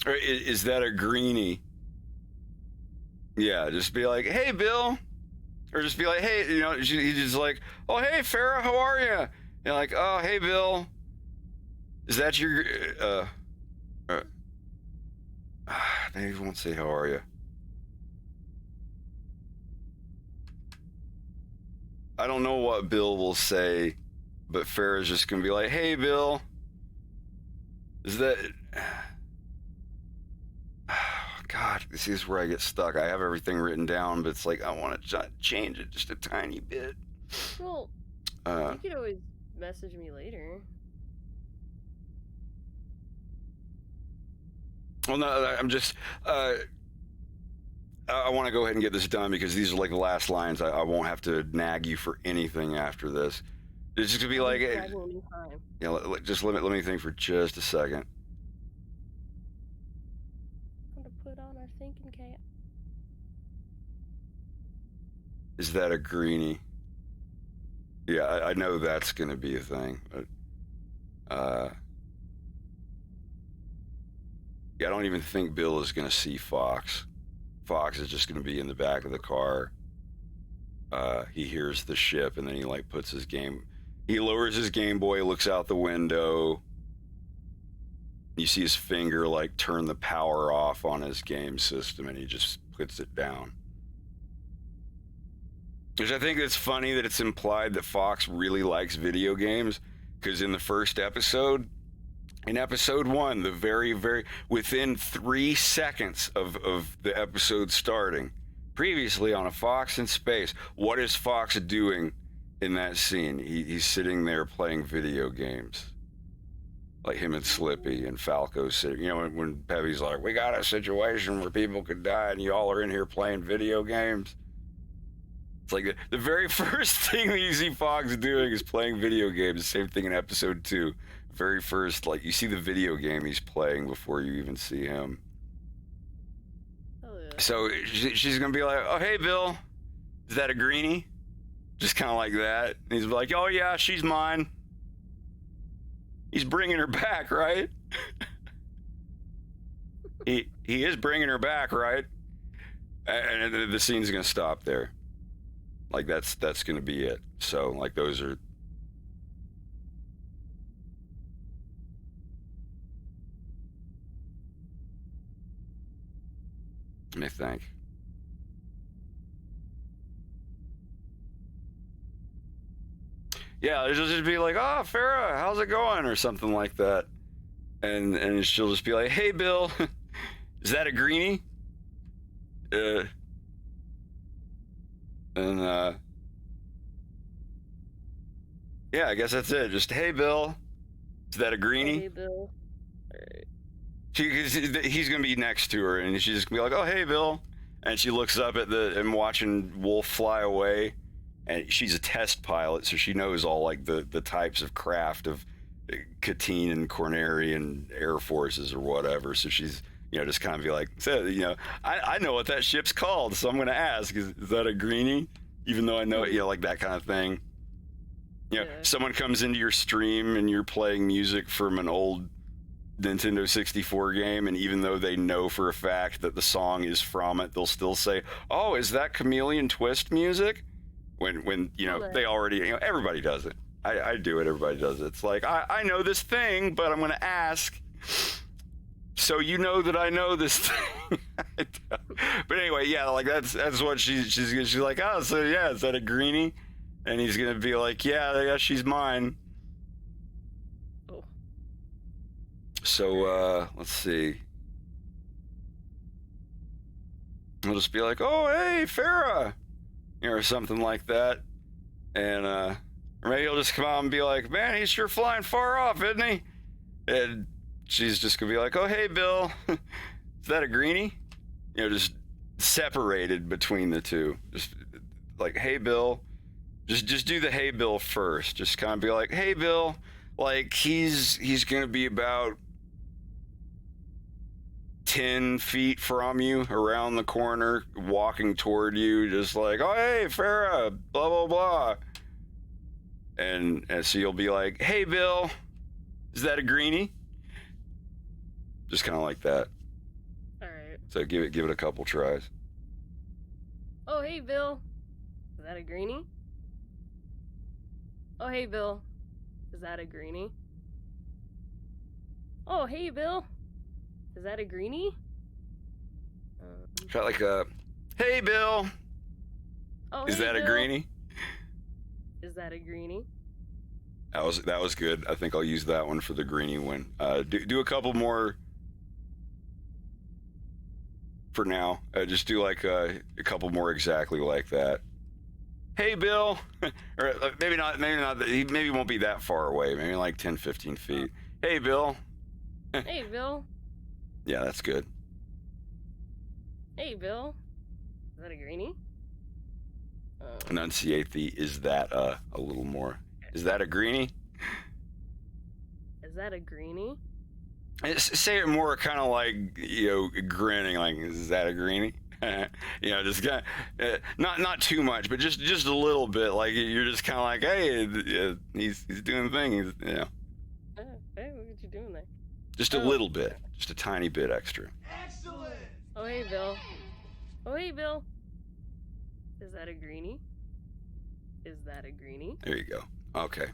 Or is that a greenie? Yeah, just be like, hey, Bill. Or just be like, hey, he's just like, oh, hey, Farrah, how are you? You're like, oh, hey, Bill. Is that your, maybe he won't say, how are you? I don't know what Bill will say, but Farrah's just going to be like, hey, Bill. Is that... God, this is where I get stuck. I have everything written down, but it's like I want to change it just a tiny bit. Well, you could always message me later. Well, no, I'm just... I want to go ahead and get this done because these are like the last lines. I won't have to nag you for anything after this. It's just going to be like... Yeah, just let me think for just a second. Put on our thinking cap. Is that a greenie? Yeah, I know that's going to be a thing. But, yeah, I don't even think Bill is going to see Fox. Fox is just going to be in the back of the car. He hears the ship, and then he like puts his game. He lowers his Game Boy, looks out the window. You see his finger like turn the power off on his game system, and he just puts it down. Which I think it's funny that it's implied that Fox really likes video games, because in the first episode, in episode 1, the very, within 3 seconds of the episode starting, previously on A Fox in Space, what is Fox doing in that scene? He's sitting there playing video games. Like him and Slippy and Falco sitting, when Pevy's like, we got a situation where people could die and you all are in here playing video games. It's like the very first thing that you see Fox doing is playing video games. Same thing in episode 2. Very first, like you see the video game he's playing before you even see him. Oh, yeah. So she's going to be like, oh, hey, Bill, is that a greenie? Just kind of like that. And he's like, oh, yeah, she's mine. He's bringing her back, right? he is bringing her back, right? And the scene's gonna stop there. Like that's gonna be it. So like those are. Let me think. Yeah, it'll just be like, oh, Farrah, how's it going? Or something like that. And she'll just be like, hey, Bill, is that a greenie? Yeah, I guess that's it. Just, hey, Bill, is that a greenie? Hey, Bill. All right. He's going to be next to her, and she's just going to be like, oh, hey, Bill. And she looks up at and watching Wolf fly away. And she's a test pilot, so she knows all like the types of craft of Katyn and Corneri and Air Forces or whatever. So she's, just kind of be like, I know what that ship's called, so I'm going to ask, is that a greenie? Even though I know it, like that kind of thing. Yeah. Someone comes into your stream and you're playing music from an old Nintendo 64 game, and even though they know for a fact that the song is from it, they'll still say, oh, is that Chameleon Twist music? When they already, everybody does it. I do it, everybody does it. It's like, I know this thing, but I'm going to ask, so you know that I know this thing. But anyway, yeah, like that's what she's like, oh, so yeah, is that a greenie? And he's going to be like, yeah, she's mine. Oh. So, let's see. I'll just be like, oh, hey, Farrah. Or something like that. And or maybe he'll just come out and be like, man, he's sure flying far off, isn't he? And she's just gonna be like, oh, hey, Bill, is Is that a greenie? You know, just separated between the two. Just like, hey, Bill. Just do the hey, Bill first. Just kind of be like, hey, Bill. Like, he's going to be about 10 feet from you, around the corner, walking toward you, just like, oh, hey, Farrah, blah, blah, blah. And so you'll be like, hey, Bill, is that a greenie? Just kind of like that. All right. So give it a couple tries. Oh, hey, Bill. Is that a greenie? Oh, hey, Bill. Is that a greenie? Oh, hey, Bill. Is that a greenie? Try like a, hey, Bill. Oh, Is hey, that a Bill. greenie? Is that a greenie? That was good. I think I'll use that one for the greenie one. Do a couple more for now. Just do like a couple more exactly like that. Hey, Bill. Or maybe not. He maybe won't be that far away. Maybe like 10, 15 feet. Hey, Bill. Hey, Bill. Yeah, that's good. Hey, Bill. Is that a greenie? Enunciate the is that a little more. Is that a greenie? Is that a greenie? Say it more kind of like, you know, grinning, like, is that a greenie? You know, just kind of, not too much, but just a little bit. Like, you're just kind of like, hey, he's doing the thing. He's, you know. Hey, look what you doing there. Just a little bit. Just a tiny bit extra. Oh, hey, Bill. Oh, hey, Bill. Is that a greenie? Is that a greenie? There you go. Okay.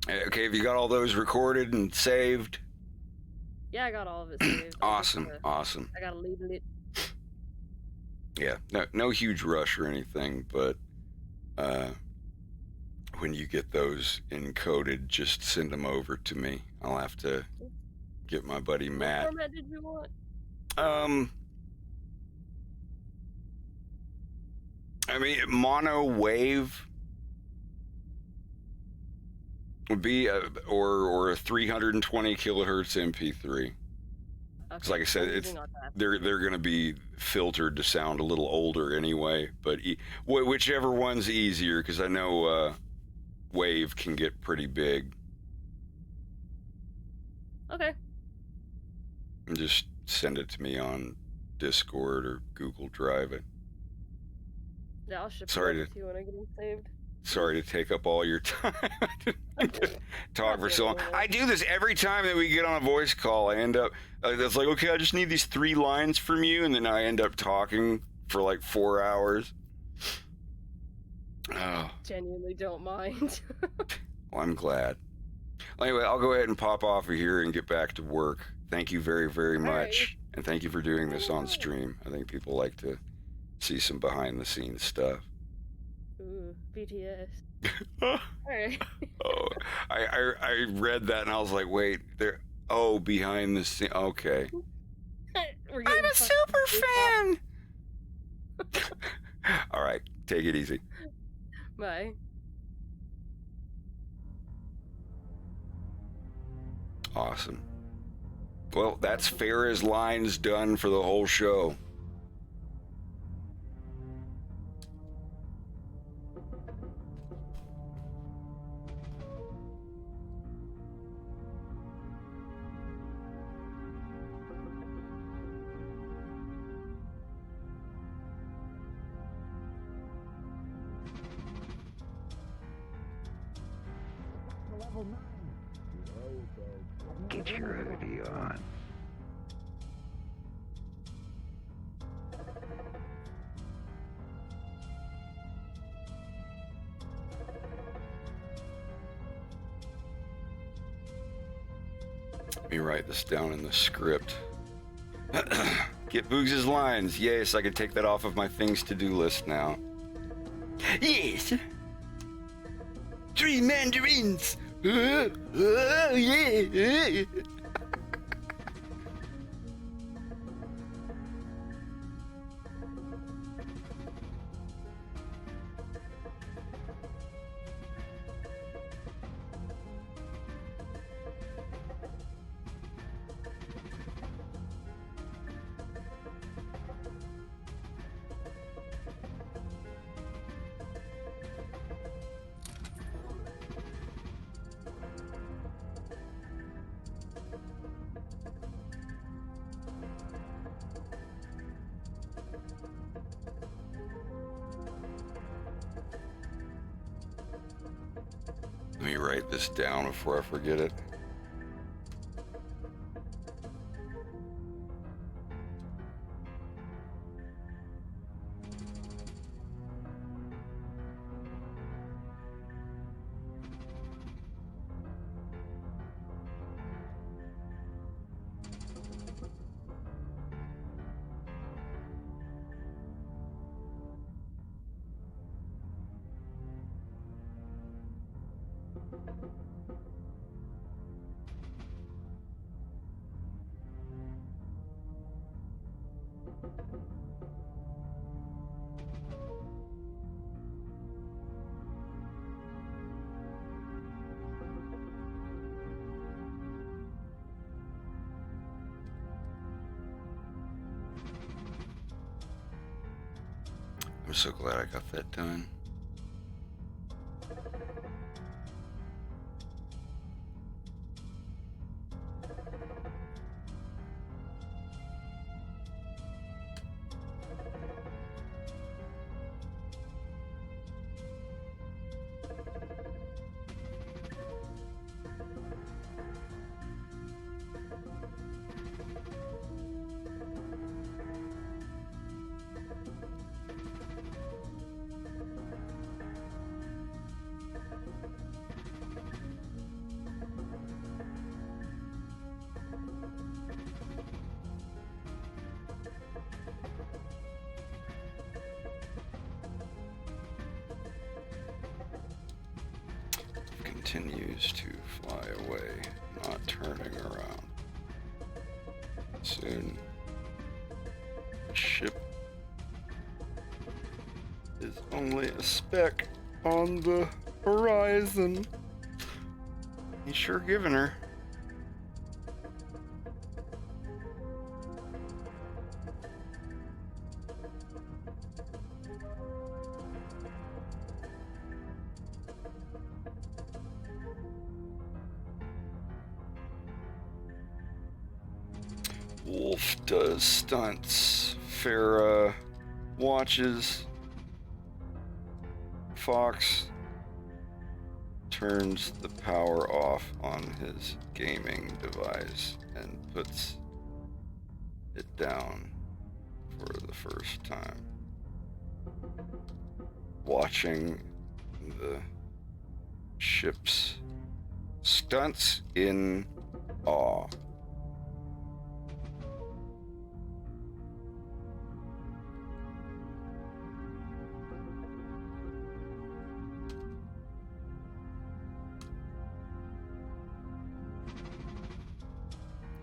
Okay, have you got all those recorded and saved? Yeah, I got all of it saved. Awesome, awesome. I gotta label it. Yeah, no huge rush or anything, but when you get those encoded, just send them over to me. I'll have to get my buddy Matt. What format did you want? I mean, mono wave would be or a 320 kilohertz MP3. Because, like I said, they're going to be filtered to sound a little older anyway. But whichever one's easier, because I know wave can get pretty big. Okay. And just send it to me on Discord or Google Drive it. Yeah, I'll ship Sorry it to you when I get them saved. Sorry to take up all your time. Talk for so long. I do this every time that we get on a voice call. I end up, it's like, okay, I just need these 3 lines from you, and then I end up talking for like 4 hours. Oh. Genuinely don't mind. Well, I'm glad. Anyway, I'll go ahead and pop off of here and get back to work. Thank you very, very much. Right. And thank you for doing this on stream. I think people like to see some behind the scenes stuff. Ooh, BTS. Alright. Oh, I read that and I was like, wait, there. Oh, behind the scene. Okay. I'm a super fan. All right, take it easy. Bye. Awesome. Well, that's Farrah's lines done for the whole show. Get your hoodie on. Let me write this down in the script. Get Boogs' lines. Yes, I can take that off of my things to do list now. Yes. 3 mandarins. Yeah. Let me write this down before I forget it. I'm so glad I got that done. Continues to fly away, not turning around. Soon, the ship is only a speck on the horizon. He's sure giving her. Wolf does stunts. Farah watches. Fox turns the power off on his gaming device and puts it down for the first time. Watching the ship's stunts in awe.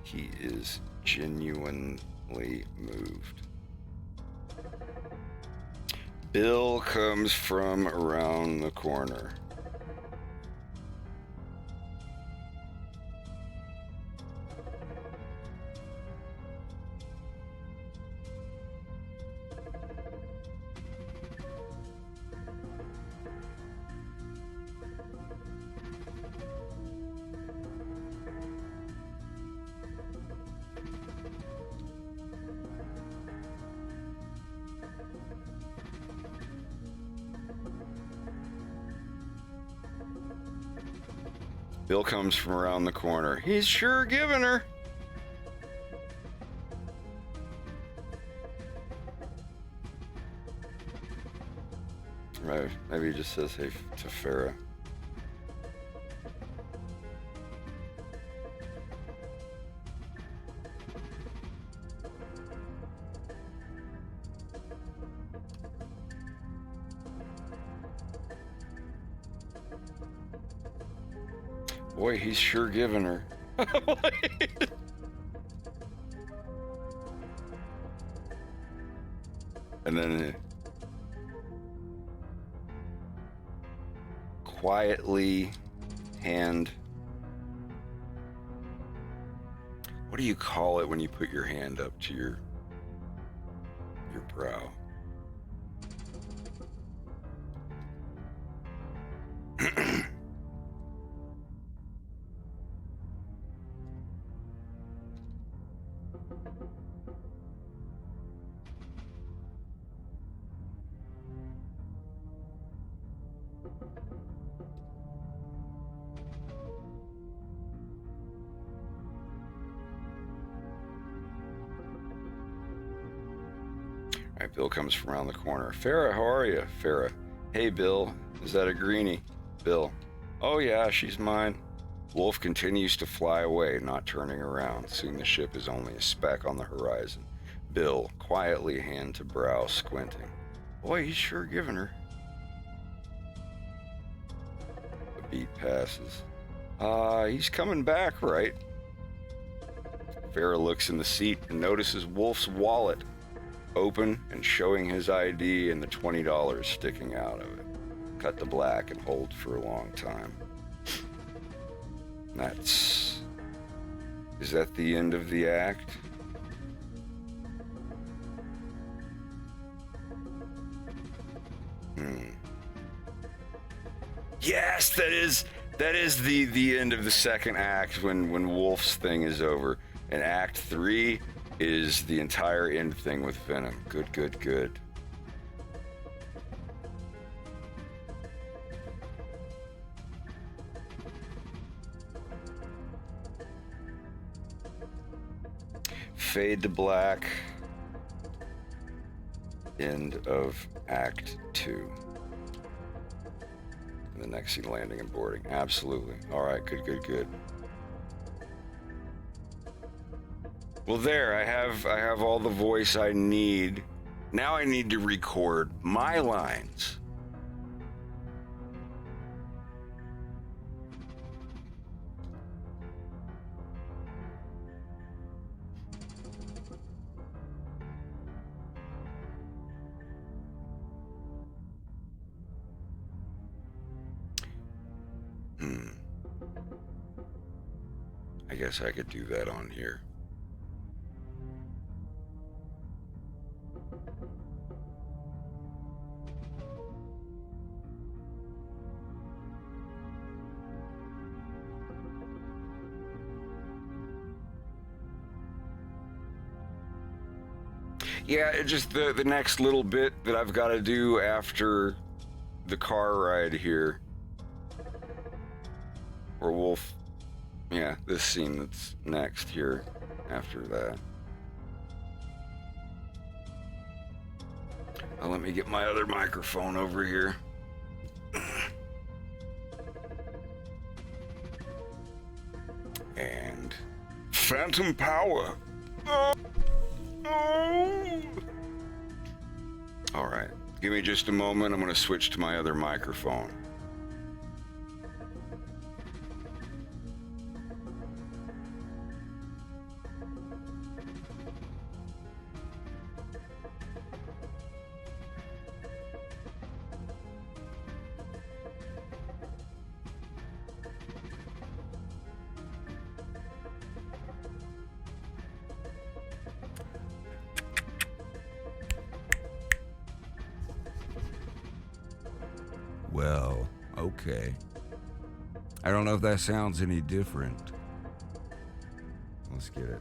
He is genuinely moved. Bill comes from around the corner. Bill comes from around the corner. He's sure giving her. Right, maybe he just says hey to Farah. Boy, he's sure giving her. And then quietly hand. What do you call it when you put your hand up to your brow? Alright, Bill comes from around the corner. Farrah, how are you? Farrah. Hey, Bill. Is that a greenie? Bill. Oh, yeah, she's mine. Wolf continues to fly away, not turning around. Soon the ship is only a speck on the horizon. Bill, quietly hand to brow, squinting. Boy, he's sure giving her. The beat passes. He's coming back, right? Farrah looks in the seat and notices Wolf's wallet, open and showing his ID and the $20 sticking out of it. Cut to black and hold for a long time. Is that the end of the act? Yes, that is the end of the second act when Wolf's thing is over. And Act 3 is the entire end thing with Venom. Good. Fade to black. End of Act 2. And the next scene, landing and boarding. Absolutely. All right, good. Well, there, I have all the voice I need. Now I need to record my lines. I guess I could do that on here. Yeah, it just the next little bit that I've got to do after the car ride here. Or Wolf. Yeah, this scene that's next here after that. Let me get my other microphone over here. And Phantom Power. All right, give me just a moment. I'm going to switch to my other microphone. Well, okay. I don't know if that sounds any different. Let's get it.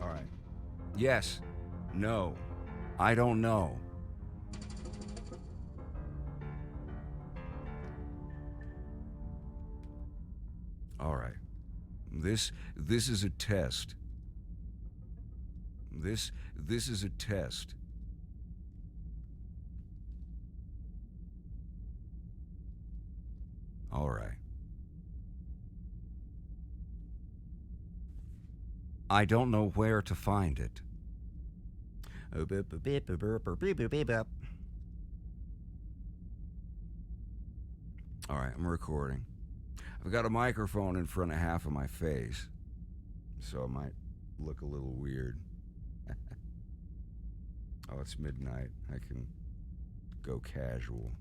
All right. Yes. No. I don't know. All right. This is a test. This is a test. All right. I don't know where to find it. All right, I'm recording. I've got a microphone in front of half of my face, so it might look a little weird. Oh, it's midnight. I can go casual.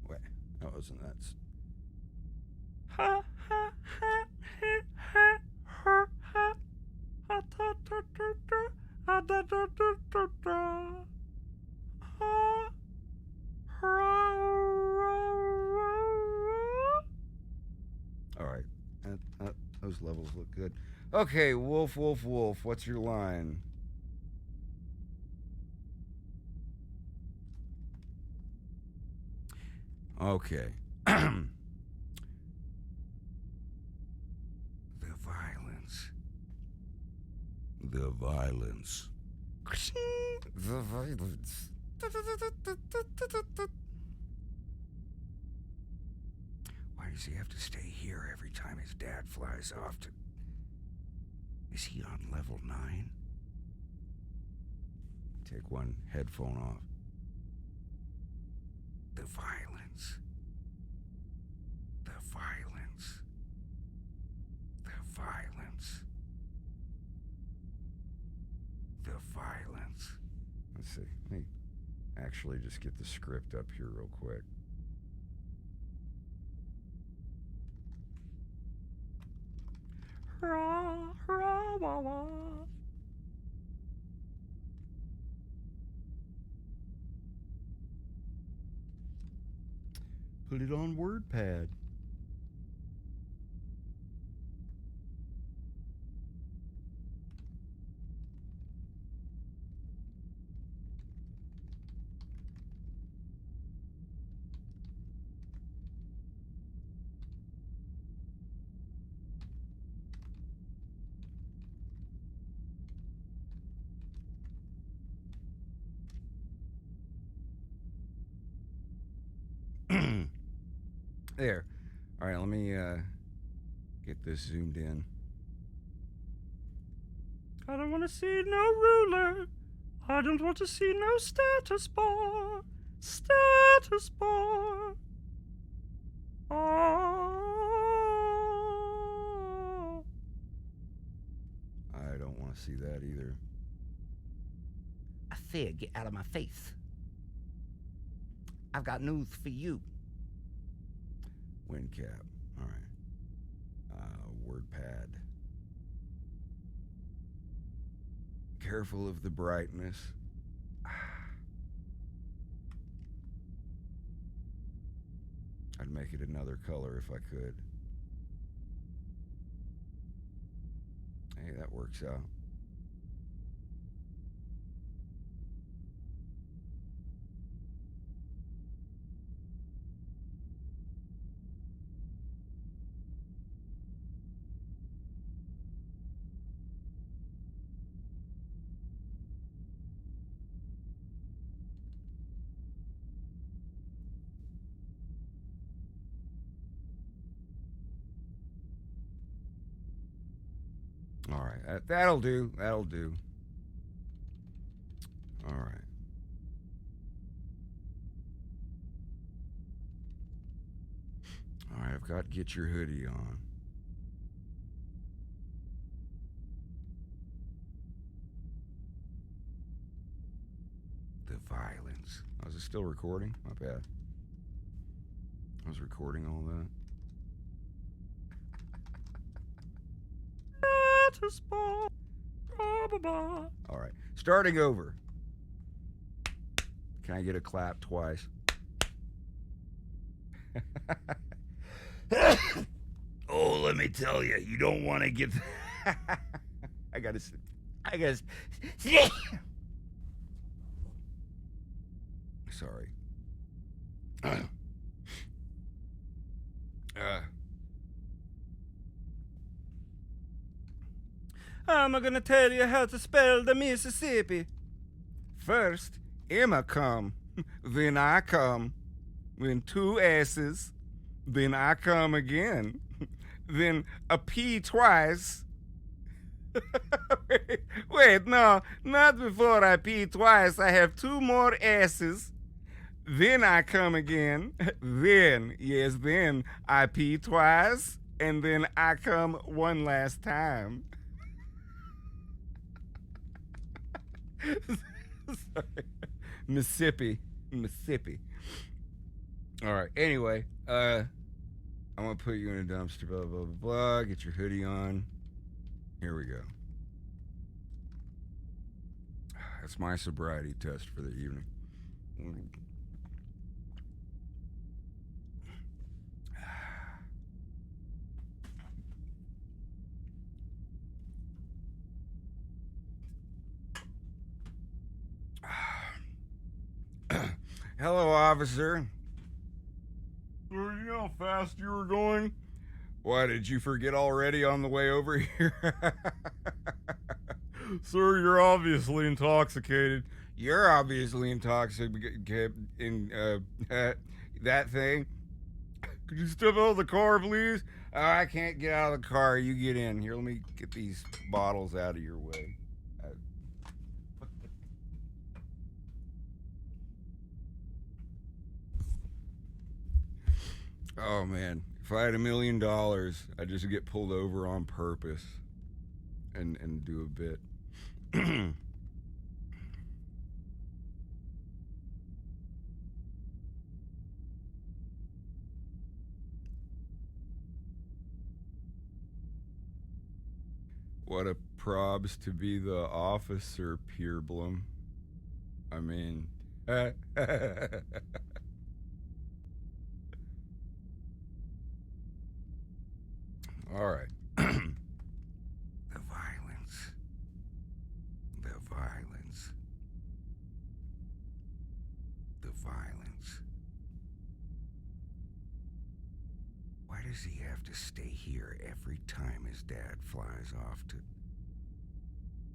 Wait, that wasn't that. All right. Those levels look good. Okay, Wolf, Wolf, Wolf. What's your line? Okay. The violence. The violence. The violence. Why does he have to stay here every time his dad flies off to... Is he on level 9? Take one headphone off. The violence. The violence. The violence. The violence. Let's see. Let me actually just get the script up here real quick. Put it on WordPad. There. All right, let me get this zoomed in. I don't want to see no ruler. I don't want to see no status bar. Status bar. Oh. I don't want to see that either. I said, get out of my face. I've got news for you. Wind cap. All right. WordPad. Careful of the brightness. I'd make it another color if I could. Hey, that works out. All right, that'll do. That'll do. All right. All right, I've got Get Your Hoodie on. The violence. Oh, is it still recording? My bad. I was recording all that. All right, starting over. Can I get a clap twice? Oh, let me tell you, you don't want to get. I gotta. Sorry. I'm gonna tell you how to spell the Mississippi. First, Emma come, then I come, then 2 S's, then I come again, then a P twice. wait, no, not before I P twice. I have 2 more S's, then I come again, then I P twice, and then I come one last time. Sorry. Mississippi. All right. Anyway, I'm gonna put you in a dumpster. Blah blah blah blah. Get your hoodie on. Here we go. That's my sobriety test for the evening. Hello, officer. Sir, you know how fast you were going? Why, did you forget already on the way over here? Sir, you're obviously intoxicated. You're obviously intoxicated in that thing. Could you step out of the car, please? Oh, I can't get out of the car. You get in. Here, let me get these bottles out of your way. Oh, man. If I had $1 million, I'd just get pulled over on purpose and do a bit. What a probs to be the officer, Pureblum. I mean, all right. The violence. The violence. The violence. Why does he have to stay here every time his dad flies off to...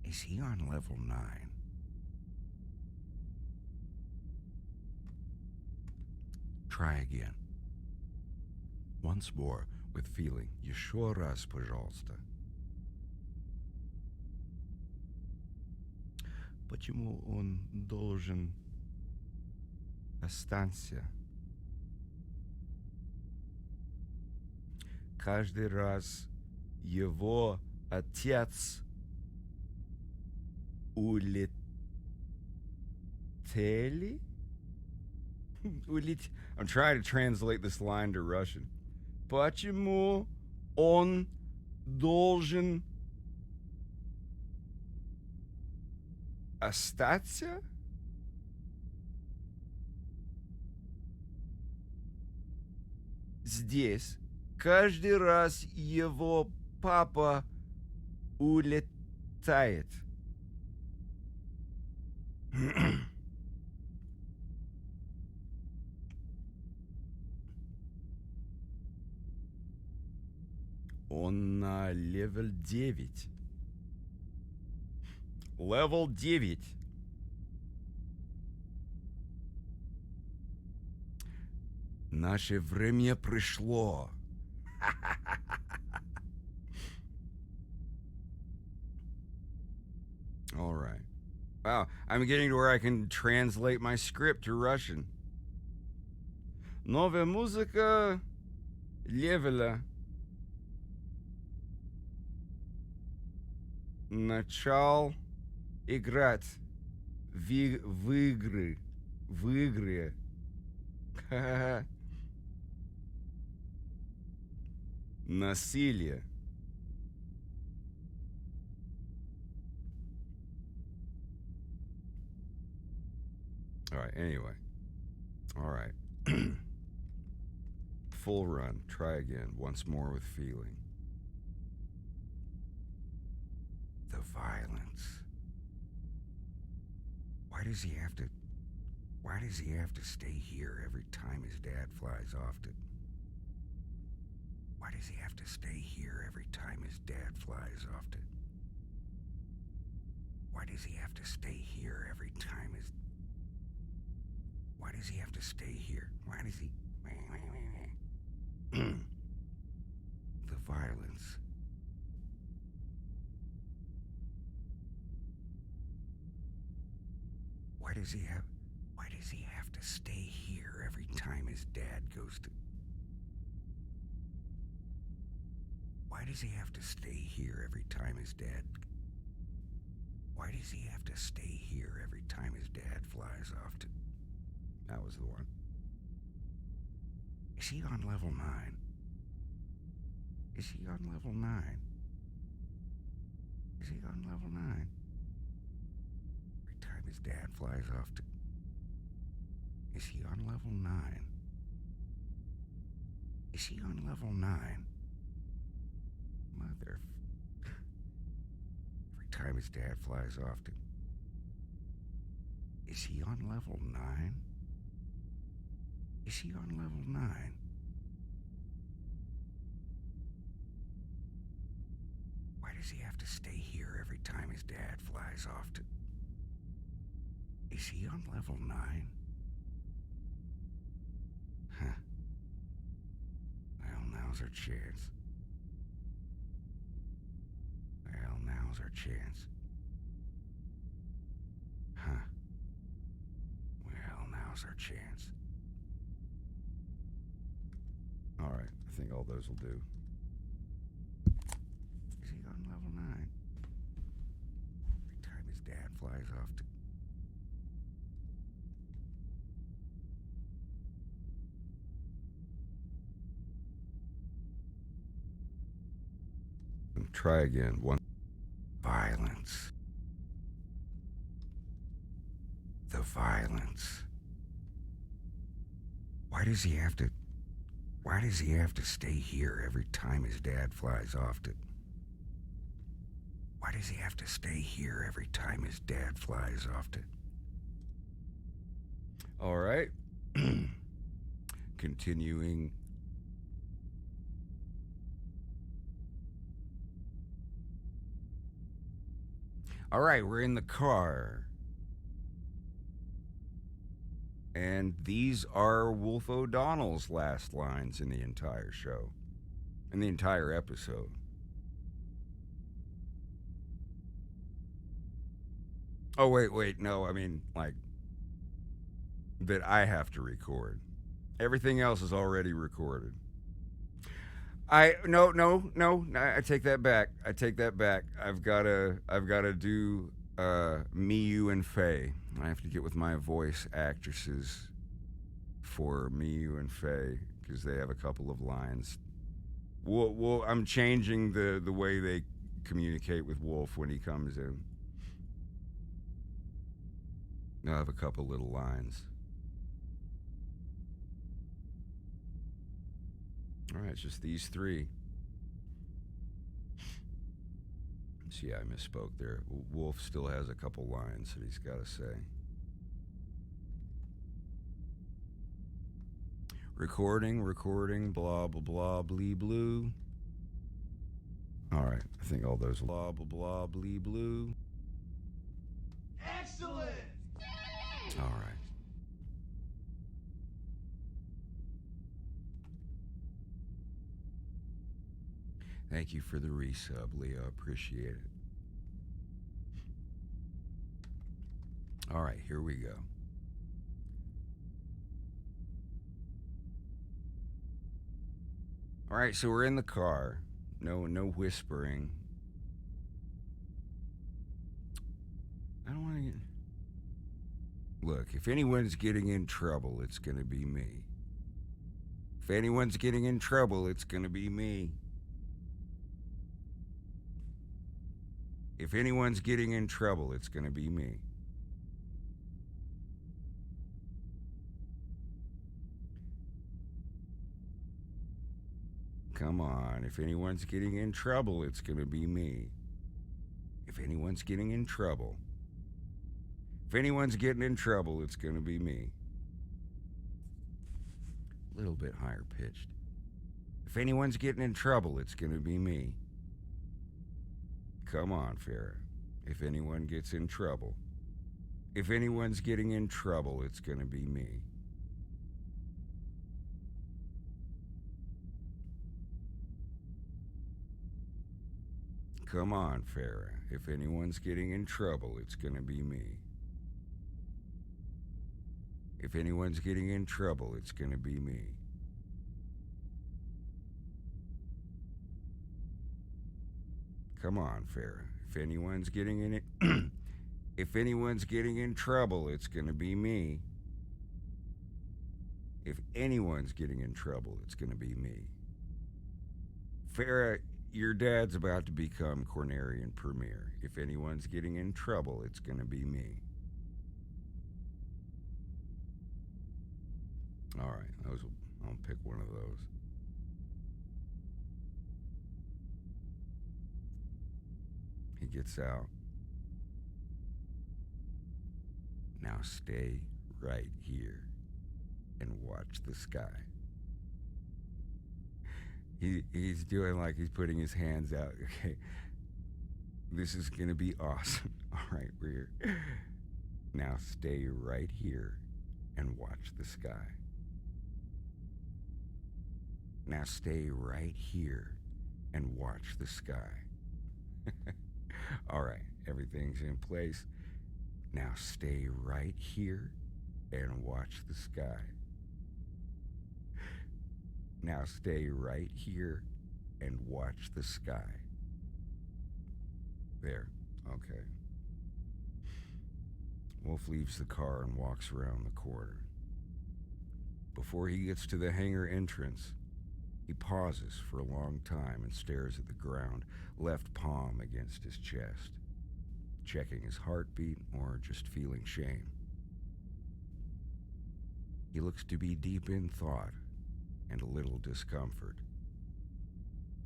Is he on level 9? Try again. Once more, with feeling. Еще раз, пожалуйста. Почему он должен остаться? Каждый раз его отец улетели? I'm trying to translate this line to Russian. Почему он должен остаться? Здесь каждый раз его папа улетает. Он на левел 9. Левел 9. Наше время пришло. All right. Wow, I'm getting to where I can translate my script to Russian. Новая музыка левела. Начал играть в игры. В игре. Насилие. All right, anyway. All right. Full run. Try again. Once more with feeling. The violence. Why does he have to stay here every time his dad flies off to... Why does he have to stay here every time his dad flies off to... Why does he have to stay here every time his... Why does he have to stay here? Why does he... The violence. Why does he have to stay here every time his dad goes to... Why does he have to stay here every time his dad... Why does he have to stay here every time his dad flies off to... That was the one. Is he on level 9? Is he on level 9? Is he on level 9? Every time his dad flies off to... Is he on level 9? Is he on level 9? Mother... Every time his dad flies off to... Is he on level 9? Is he on level 9? Why does he have to stay here every time his dad flies off to... Is he on level 9? Huh. Well, now's our chance. Well, now's our chance. Huh. Well, now's our chance. Alright, I think all those will do. Is he on level 9? Every time his dad flies off to... Try again. One. Violence. The violence. Why does he have to stay here every time his dad flies off to... Why does he have to stay here every time his dad flies off to... All right. Continuing. All right, we're in the car. And these are Wolf O'Donnell's last lines in the entire show. In the entire episode. Oh, wait, no, I mean, like, that I have to record. Everything else is already recorded. No, I take that back. I've gotta do Me, You, and Faye. I have to get with my voice actresses for Me, You, and Faye because they have a couple of lines. I'm changing the way they communicate with Wolf when he comes in. I have a couple little lines. All right, it's just these three. See, I misspoke there. Wolf still has a couple lines that he's got to say. Recording, blah, blah, blah, blee, blue. All right, I think all those blah, blah, blah, blee, blue. Excellent! All right. Thank you for the resub, Leo. Appreciate it. All right, here we go. All right, so we're in the car. No whispering. I don't want to get... Look, if anyone's getting in trouble, it's going to be me. If anyone's getting in trouble, it's going to be me. If anyone's getting in trouble, it's going to be me. Come on, if anyone's getting in trouble, it's going to be me. If anyone's getting in trouble. If anyone's getting in trouble, it's going to be me. A little bit higher pitched. If anyone's getting in trouble, it's going to be me. Come on, Farrah. If anyone gets in trouble. If anyone's getting in trouble, it's going to be me. Come on, Farrah. If anyone's getting in trouble, it's going to be me. If anyone's getting in trouble, it's going to be me. Come on, Farrah. If anyone's getting in it, if anyone's getting in trouble, it's going to be me. If anyone's getting in trouble, it's going to be me. Farrah, your dad's about to become Cornerian Premier. If anyone's getting in trouble, it's going to be me. All right, I'll pick one of those. He gets out. Now stay right here. and watch the sky. He's doing like he's putting his hands out. Okay, this is gonna be awesome. All right, we're here. Now stay right here and watch the sky. Now stay right here and watch the sky. All right, everything's in place. Now stay right here and watch the sky. Now stay right here and watch the sky. There, okay. Wolf leaves the car and walks around the corner. Before he gets to the hangar entrance, he pauses for a long time and stares at the ground, left palm against his chest, checking his heartbeat or just feeling shame. He looks to be deep in thought and a little discomfort.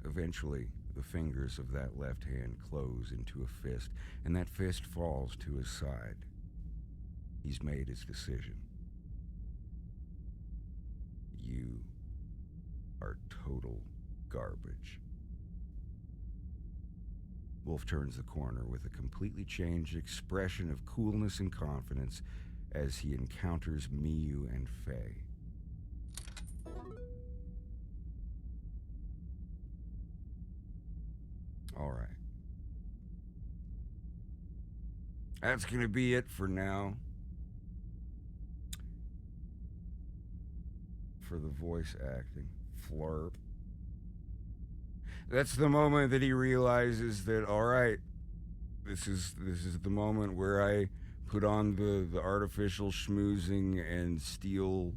Eventually, the fingers of that left hand close into a fist, and that fist falls to his side. He's made his decision. You are total garbage. Wolf turns the corner with a completely changed expression of coolness and confidence as he encounters Miyu and Faye. All right. That's going to be it for now. For the voice acting. Flurp. That's the moment that he realizes that, all right, this is the moment where I put on the artificial schmoozing and steal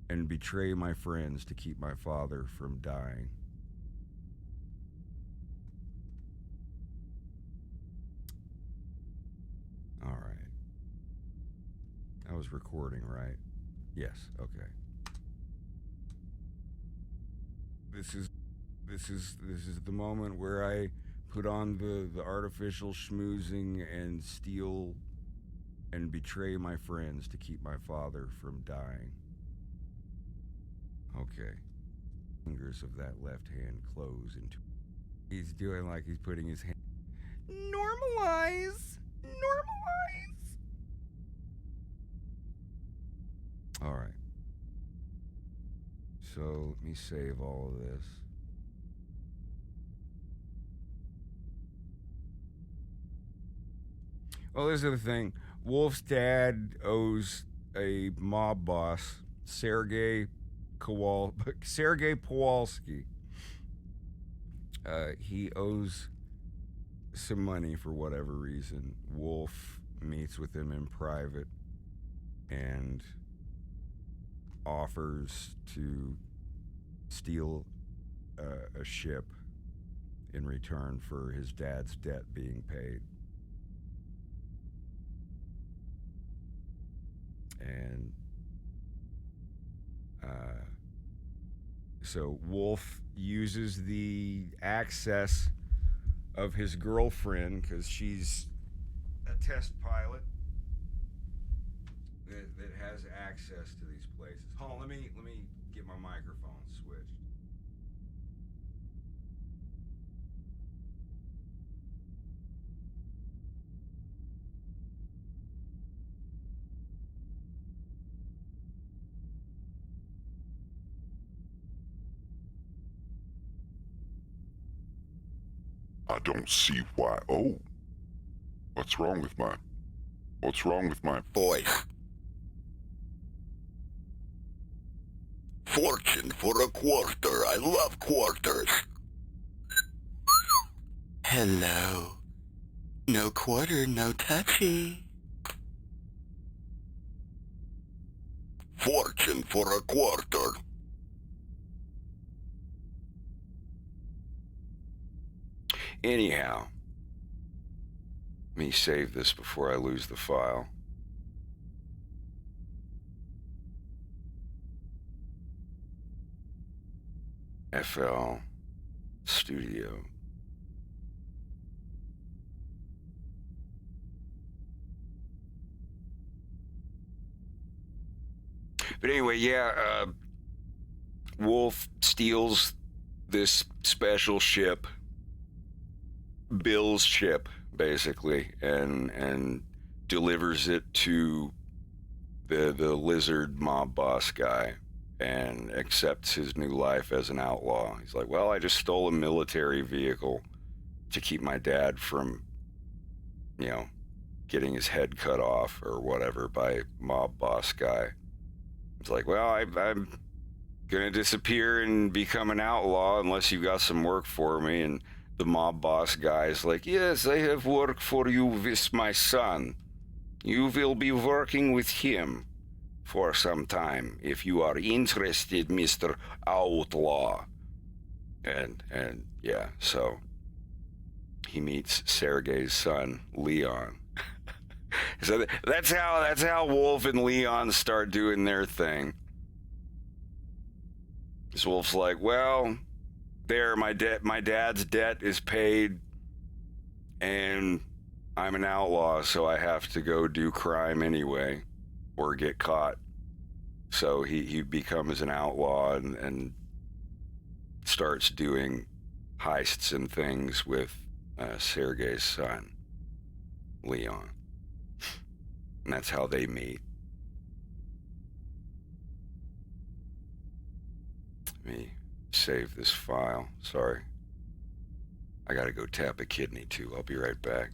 and betray my friends to keep my father from dying. All right. I was recording, right? Yes, okay. This is the moment where I put on the artificial schmoozing and steal and betray my friends to keep my father from dying. Okay. Fingers of that left hand close into... He's doing like he's putting his hand... Normalize! Normalize! All right. So let me save all of this. Well, this is the thing. Wolf's dad owes a mob boss, Sergei Kowalski. He owes some money for whatever reason. Wolf meets with him in private and offers to steal a ship in return for his dad's debt being paid. And so Wolf uses the access of his girlfriend, because she's a test pilot that has access to these places. Hold on, let me get my microphone switched. I don't see why. Oh, what's wrong with my voice? Fortune for a quarter. I love quarters. Hello. No quarter, no touchy. Fortune for a quarter. Anyhow, let me save this before I lose the file. FL Studio. But anyway, yeah, Wolf steals this special ship, Bill's ship, basically, and delivers it to the lizard mob boss guy, and accepts his new life as an outlaw. He's like, well, I just stole a military vehicle to keep my dad from, you know, getting his head cut off or whatever by mob boss guy. It's like, well, I'm gonna disappear and become an outlaw unless you got some work for me. And the mob boss guy is like, yes, I have work for you with my son. You will be working with him for some time if you are interested, Mr. Outlaw. And yeah, so he meets Sergei's son, Leon. So that's how Wolf and Leon start doing their thing. This Wolf's like, well, there, my dad's debt is paid, and I'm an outlaw, so I have to go do crime anyway, or get caught. So he becomes an outlaw and starts doing heists and things with Sergei's son, Leon. And that's how they meet. Let me save this file. Sorry. I gotta go tap a kidney too. I'll be right back.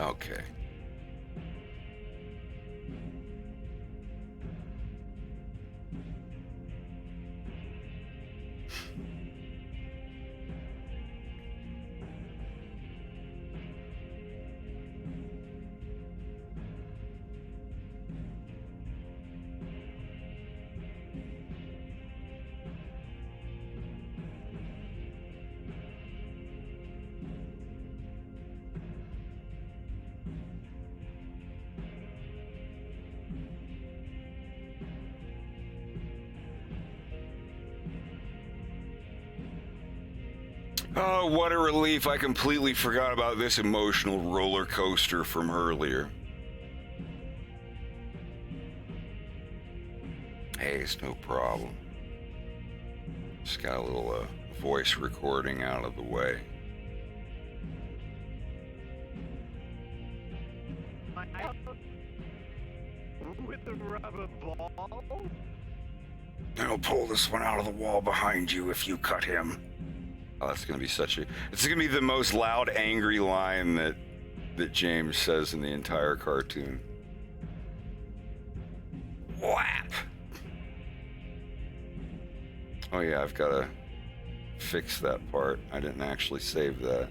Okay. Oh, what a relief. I completely forgot about this emotional roller coaster from earlier. Hey, it's no problem. Just got a little voice recording out of the way. With the rubber ball? I'll pull this one out of the wall behind you if you cut him. Oh, that's gonna be it's gonna be the most loud, angry line that James says in the entire cartoon. Whap! Oh yeah, I've gotta fix that part. I didn't actually save that.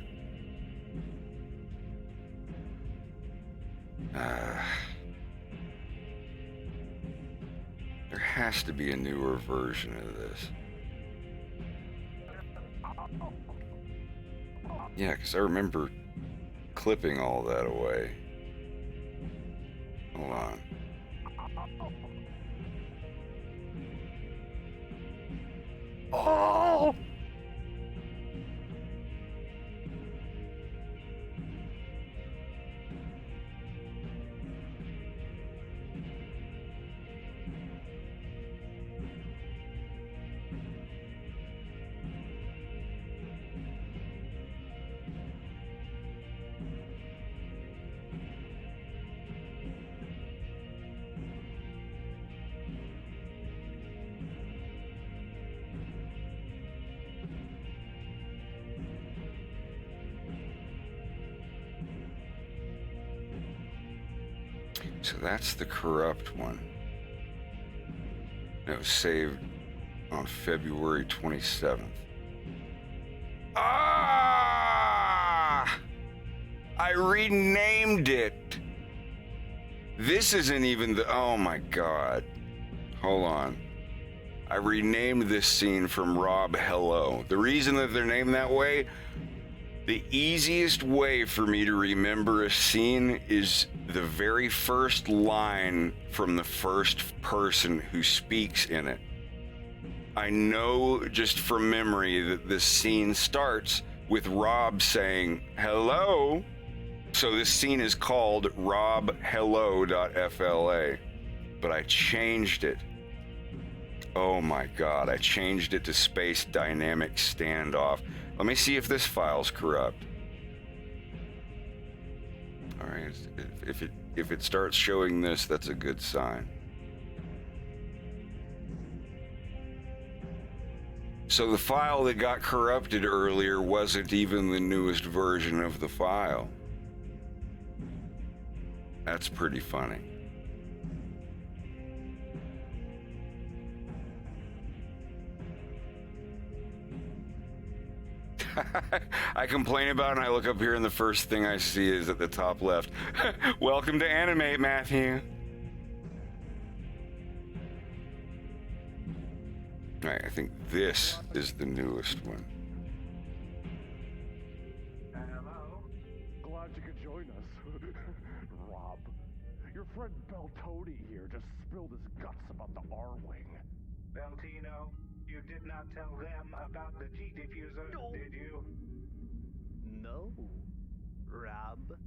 There has to be a newer version of this. Yeah, because I remember clipping all that away. Hold on. Oh! So that's the corrupt one. It was saved on February 27th. Ah! I renamed it. This isn't even the... Oh my God. Hold on. I renamed this scene from Rob Hello. The reason that they're named that way, the easiest way for me to remember a scene is the very first line from the first person who speaks in it. I know just from memory that this scene starts with Rob saying, hello. So this scene is called robhello.fla, but I changed it. Oh my God, I changed it to Space Dynamic Standoff. Let me see if this file's corrupt. All right, if it starts showing this, that's a good sign. So the file that got corrupted earlier wasn't even the newest version of the file. That's pretty funny. I complain about it and I look up here and the first thing I see is at the top left. Welcome to Animate, Matthew. All right, I think this is the newest one. Hello? Glad you could join us. Rob, your friend Beltodi here just spilled his guts about the R-Wing. Beltino, you did not tell them about the G diffuser, did you? No, Rob.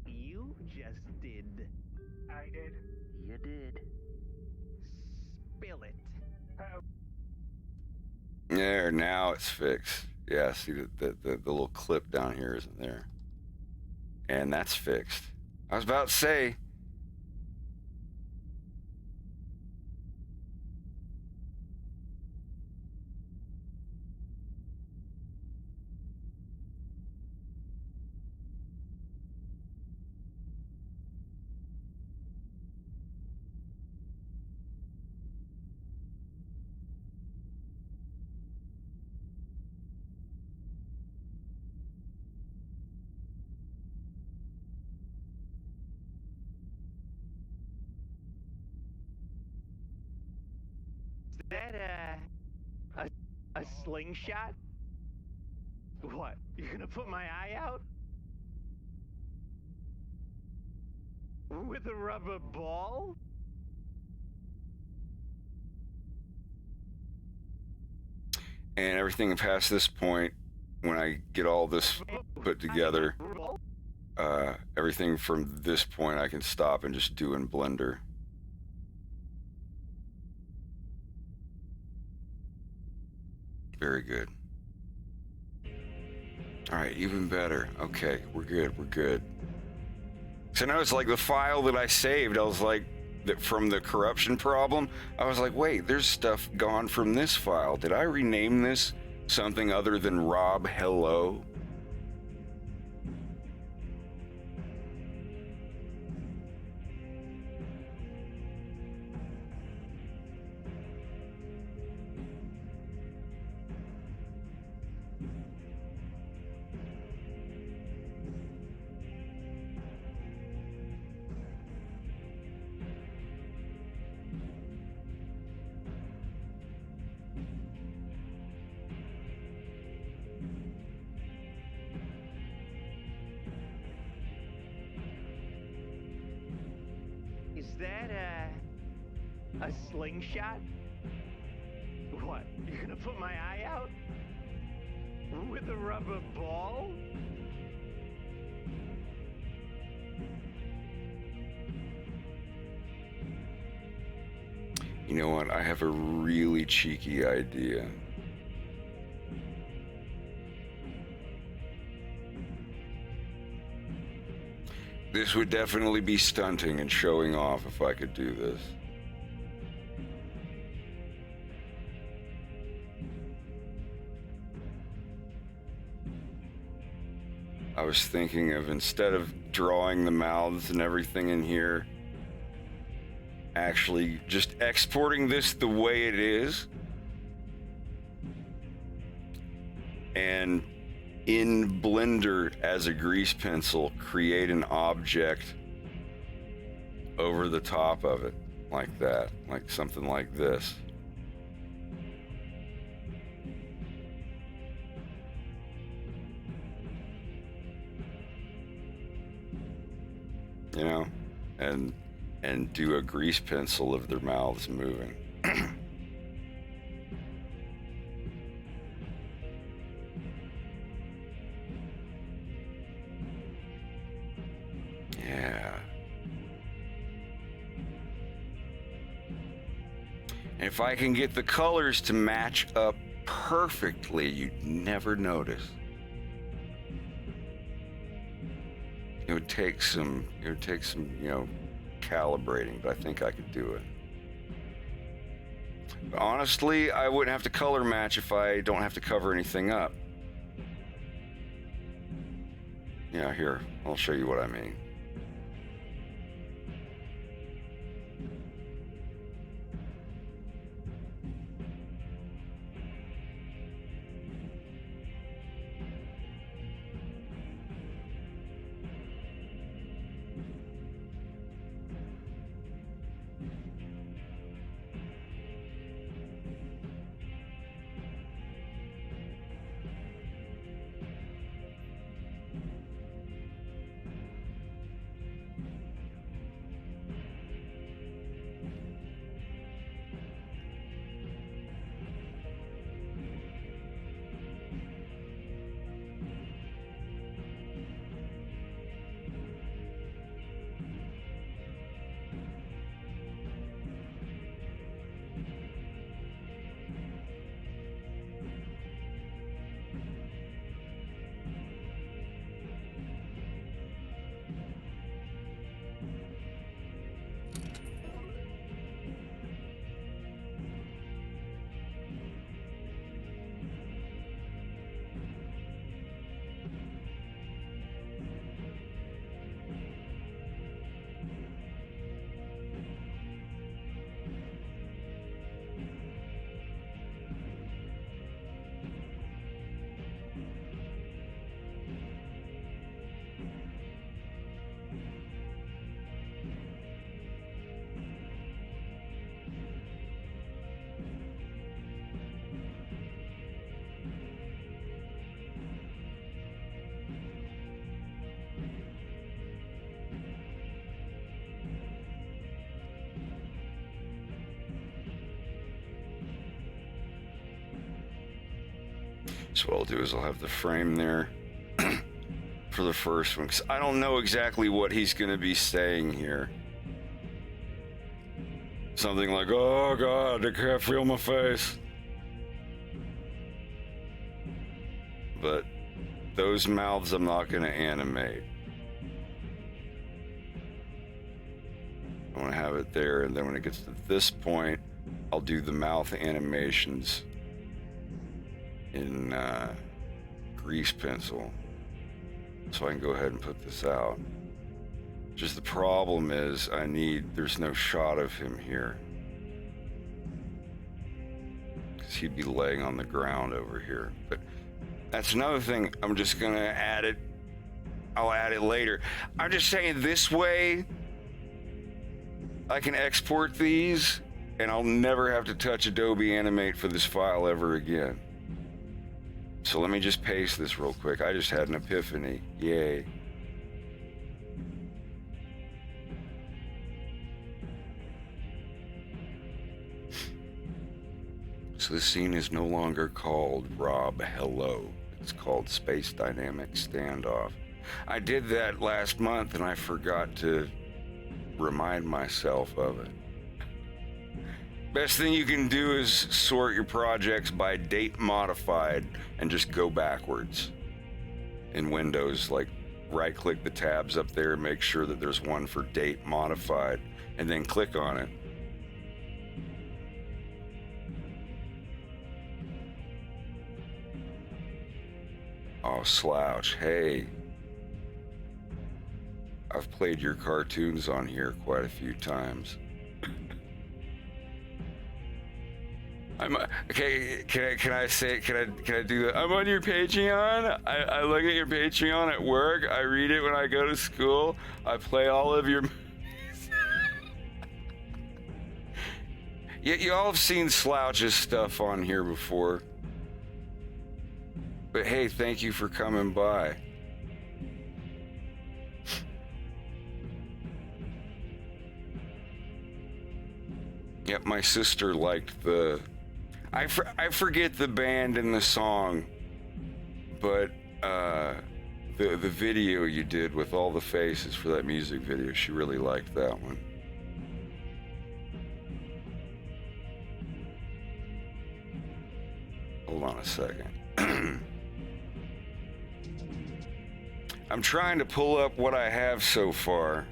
You just did. I did. You did. Spill it. There, now it's fixed. Yeah, see the little clip down here isn't there. And that's fixed. I was about to say. Is that a slingshot? What? You're gonna put my eye out? With a rubber ball? And everything past this point, when I get all this put together, everything from this point I can stop and just do in Blender. Very good. All right, even better. Okay, we're good, we're good. So now it's like the file that I saved, I was like, that from the corruption problem, I was like, wait, there's stuff gone from this file. Did I rename this something other than Rob Hello? that a slingshot? What? You're gonna put my eye out? With a rubber ball? You know what? I have a really cheeky idea. This would definitely be stunting and showing off if I could do this. I was thinking of, instead of drawing the mouths and everything in here, actually just exporting this the way it is, and in Blender as a grease pencil create an object over the top of it, like that, like something like this. You know, and do a grease pencil of their mouths moving. Yeah. And if I can get the colors to match up perfectly, you'd never notice. It would take some, you know, calibrating, but I think I could do it. But honestly, I wouldn't have to color match if I don't have to cover anything up. Yeah, here, I'll show you what I mean. So what I'll do is I'll have the frame there for the first one, because I don't know exactly what he's going to be saying here. Something like, "Oh God, I can't feel my face." But those mouths I'm not going to animate. I want to have it there, and then when it gets to this point, I'll do the mouth animations in grease pencil, so I can go ahead and put this out. Just the problem is there's no shot of him here, because he'd be laying on the ground over here. But that's another thing. I'm just gonna add it. I'll add it later. I'm just saying, this way I can export these and I'll never have to touch Adobe Animate for this file ever again. So let me just paste this real quick. I just had an epiphany. Yay. So this scene is no longer called Rob Hello. It's called Space Dynamic Standoff. I did that last month and I forgot to remind myself of it. Best thing you can do is sort your projects by date modified and just go backwards. In Windows, like right click the tabs up there and make sure that there's one for date modified and then click on it. Oh, Slouch, hey. I've played your cartoons on here quite a few times. Okay. Can I do that? I'm on your Patreon. I look at your Patreon at work. I read it when I go to school. I play all of your. You all have seen Slouch's stuff on here before. But hey, thank you for coming by. Yep, my sister liked the. I forget the band and the song, but the video you did with all the faces for that music video, she really liked that one. Hold on a second. I'm trying to pull up what I have so far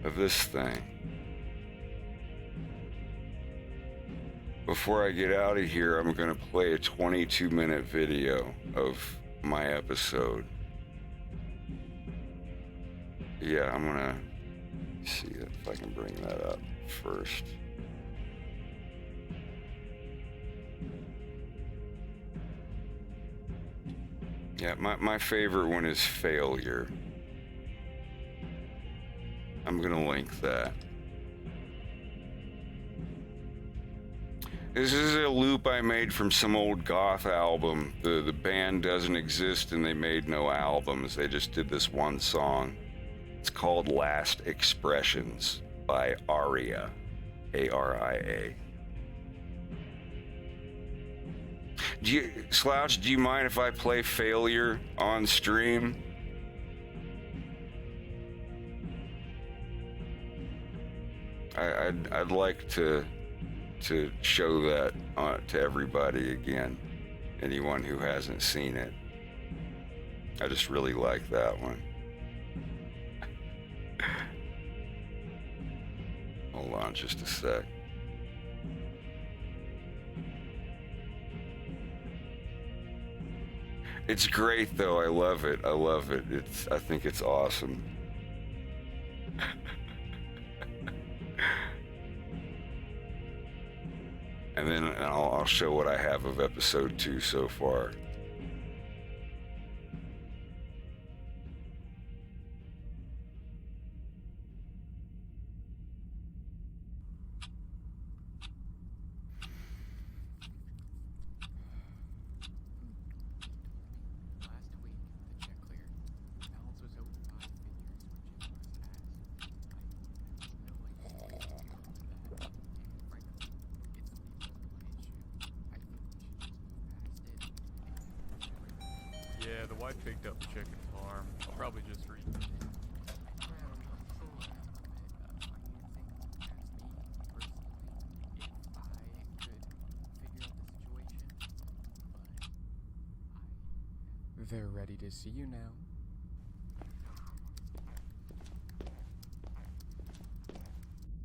of this thing. Before I get out of here, I'm going to play a 22-minute video of my episode. Yeah, I'm going to see if I can bring that up first. Yeah, my favorite one is Failure. I'm going to link that. This is a loop I made from some old goth album. The band doesn't exist and they made no albums. They just did this one song. It's called Last Expressions by Aria. A-R-I-A. Slouch, do you mind if I play Failure on stream? I'd like to show that to everybody again, anyone who hasn't seen it. I just really like that one. Hold on just a sec. It's great though, I love it. I think it's awesome. And then I'll show what I have of episode 2 so far. Yeah, the wife picked up the chicken farm. I'll probably just read. They're ready to see you now.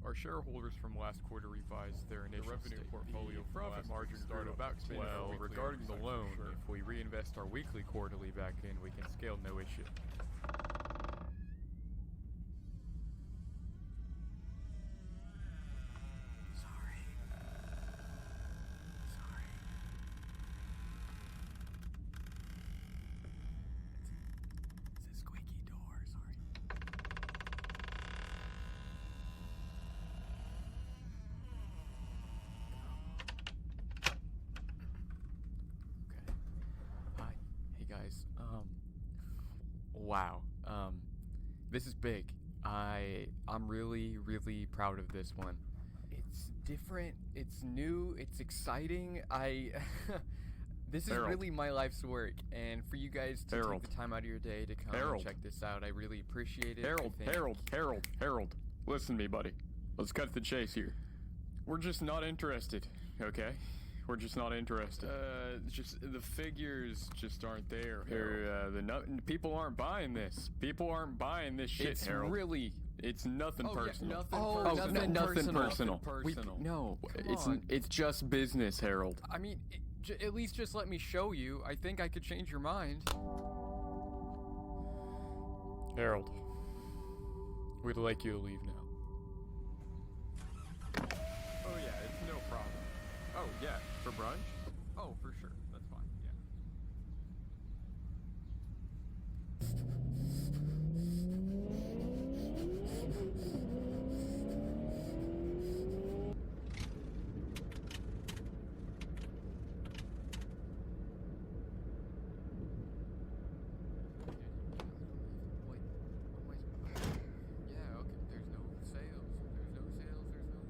Our shareholders from last quarter revised their initial revenue portfolio profit margin started about well. Regarding the loan, if we reinvest our weekly quarterly back in, we can scale no issue. Wow. This is big. I'm really proud of this one. different, it's new, it's exciting. This is Harold. really my life's work, and for you guys to Harold. take the time out of your day to come Harold. and check this out, I really appreciate it. Harold, I think- Harold. Listen to me, buddy. Let's cut to the chase here. We're just not interested, okay? We're just not interested. Just the figures just aren't there. People aren't buying this. People aren't buying this shit, It's Harold. really... It's nothing personal. Nothing personal. No, It's just business, Harold. I mean, at least just let me show you. I think I could change your mind. Harold, we'd like you to leave now. Oh yeah, it's no problem. Oh yeah, for brunch? Oh, for sure. That's fine. Yeah. Yeah, okay, there's no sales. There's no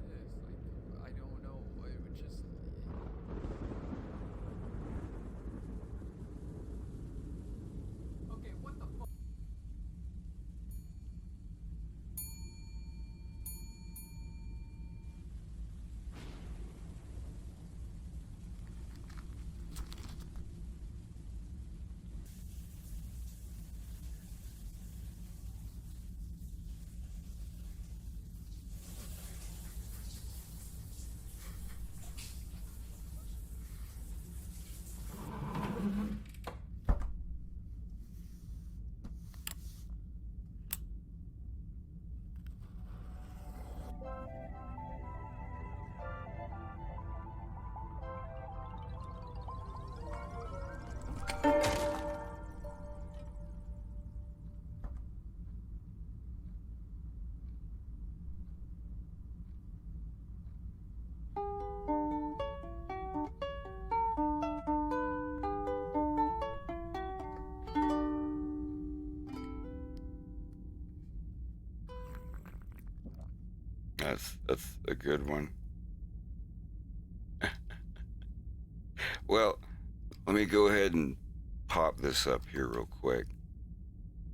this. Like, I don't know. It would just... Okay, what the fuck? That's a good one. Well, let me go ahead and pop this up here real quick.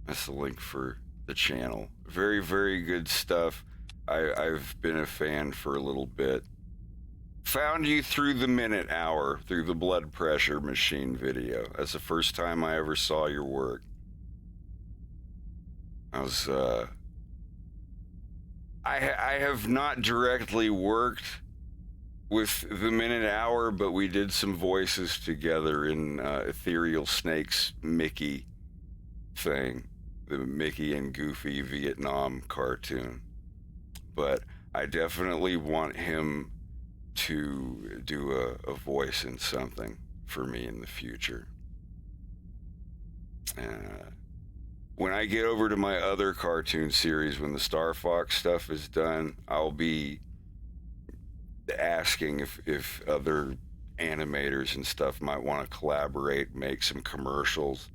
That's the link for the channel. Very, very good stuff. I've been a fan for a little bit. Found you through the minute hour, through the blood pressure machine video. That's the first time I ever saw your work. I have not directly worked with the minute hour, but we did some voices together in Ethereal Snake's Mickey thing, the Mickey and Goofy Vietnam cartoon. But I definitely want him to do a voice in something for me in the future. When I get over to my other cartoon series, when the Star Fox stuff is done, I'll be asking if other animators and stuff might want to collaborate, make some commercials.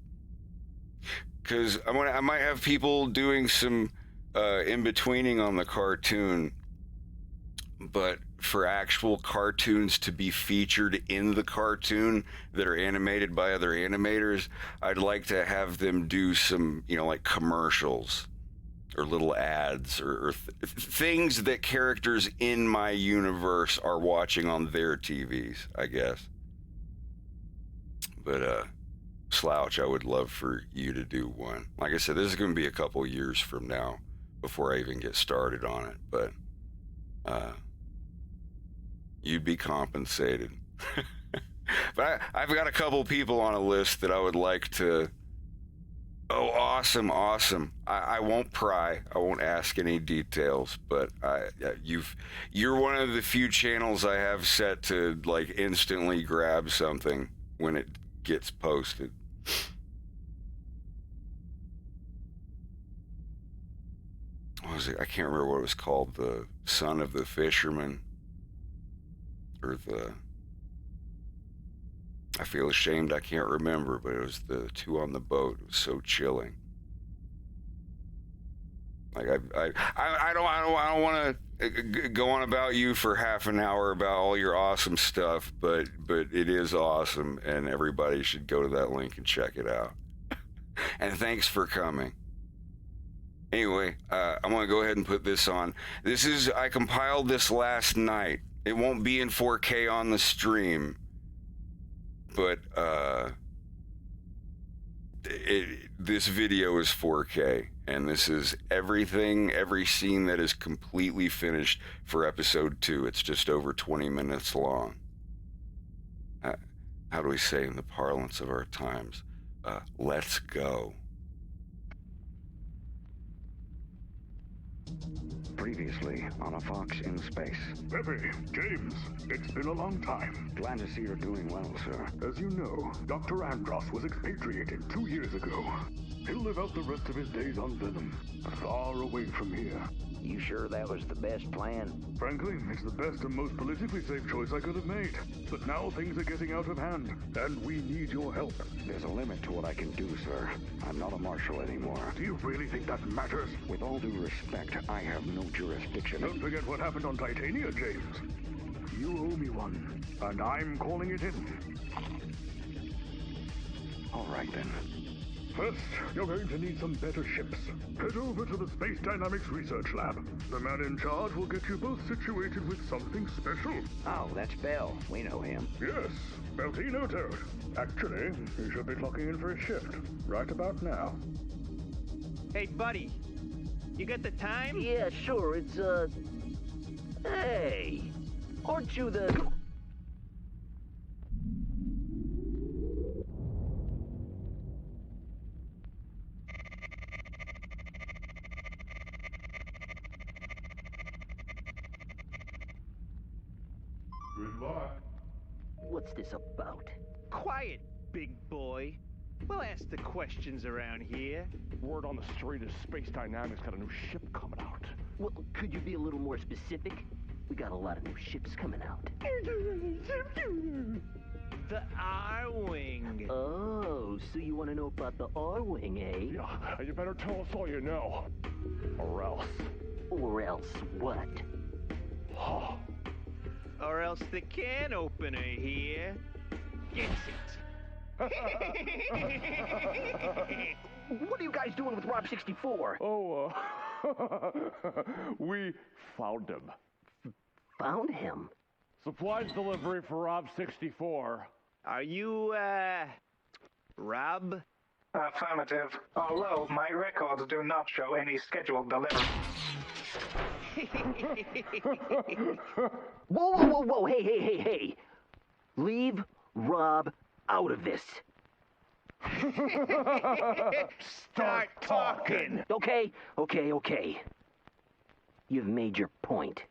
Because I might have people doing some in-betweening on the cartoon, but for actual cartoons to be featured in the cartoon that are animated by other animators, I'd like to have them do some, like commercials or little ads or things that characters in my universe are watching on their TVs, I guess. But Slouch, I would love for you to do one. Like I said, this is going to be a couple years from now before I even get started on it, but you'd be compensated. But I've got a couple people on a list that I would like to. Oh, awesome. I won't pry. I won't ask any details, but you're one of the few channels I have set to like instantly grab something when it gets posted. What was it? I can't remember what it was called. The Son of the Fisherman. Or I feel ashamed I can't remember, but it was the two on the boat. It was so chilling. Like I don't want to go on about you for half an hour about all your awesome stuff, but it is awesome, and everybody should go to that link and check it out. And thanks for coming. Anyway, I'm gonna go ahead and put this on. I compiled this last night. It won't be in 4K on the stream, but this video is 4K, and this is every scene that is completely finished for episode 2. It's just over 20 minutes long. How do we say in the parlance of our times? Let's go. Previously on A Fox in Space. Pepe, James, it's been a long time. Glad to see you're doing well, sir. As you know, Dr. Andros was expatriated 2 years ago. He'll live out the rest of his days on Venom, far away from here. You sure that was the best plan? Frankly, it's the best and most politically safe choice I could have made. But now things are getting out of hand, and we need your help. There's a limit to what I can do, sir. I'm not a marshal anymore. Do you really think that matters? With all due respect, I have no jurisdiction. Don't forget what happened on Titania, James. You owe me one, and I'm calling it in. All right, then. First, you're going to need some better ships. Head over to the Space Dynamics Research Lab. The man in charge will get you both situated with something special. Oh, that's Bell. We know him. Yes, Beltino Toad. Actually, he should be clocking in for his shift right about now. Hey, buddy. You got the time? Yeah, sure. It's, Hey! Aren't you the... Good luck. What's this about? Quiet, big boy. We'll ask the questions around here. Word on the street is Space Dynamics got a new ship coming out. Well, could you be a little more specific? We got a lot of new ships coming out. The R-Wing. Oh, so you want to know about the R-Wing, eh? Yeah, you better tell us all you know. Or else. Or else what? Or else the can opener here gets it. What are you guys doing with Rob 64? Oh, we found him. Found him? Supplies delivery for Rob 64. Are you, Rob? Affirmative. Although my records do not show any scheduled delivery. Whoa, hey. Leave Rob out of this. Start talking. Okay. You've made your point.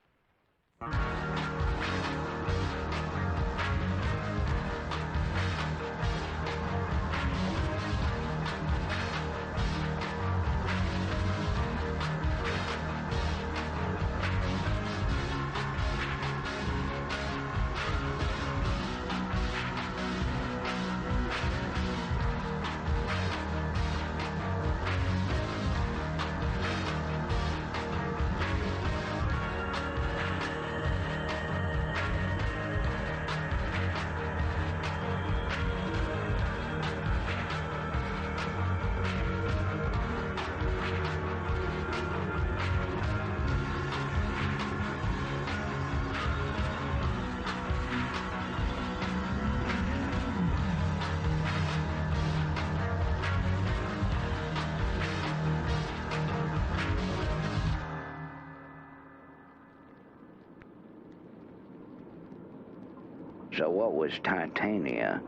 So what was Titania?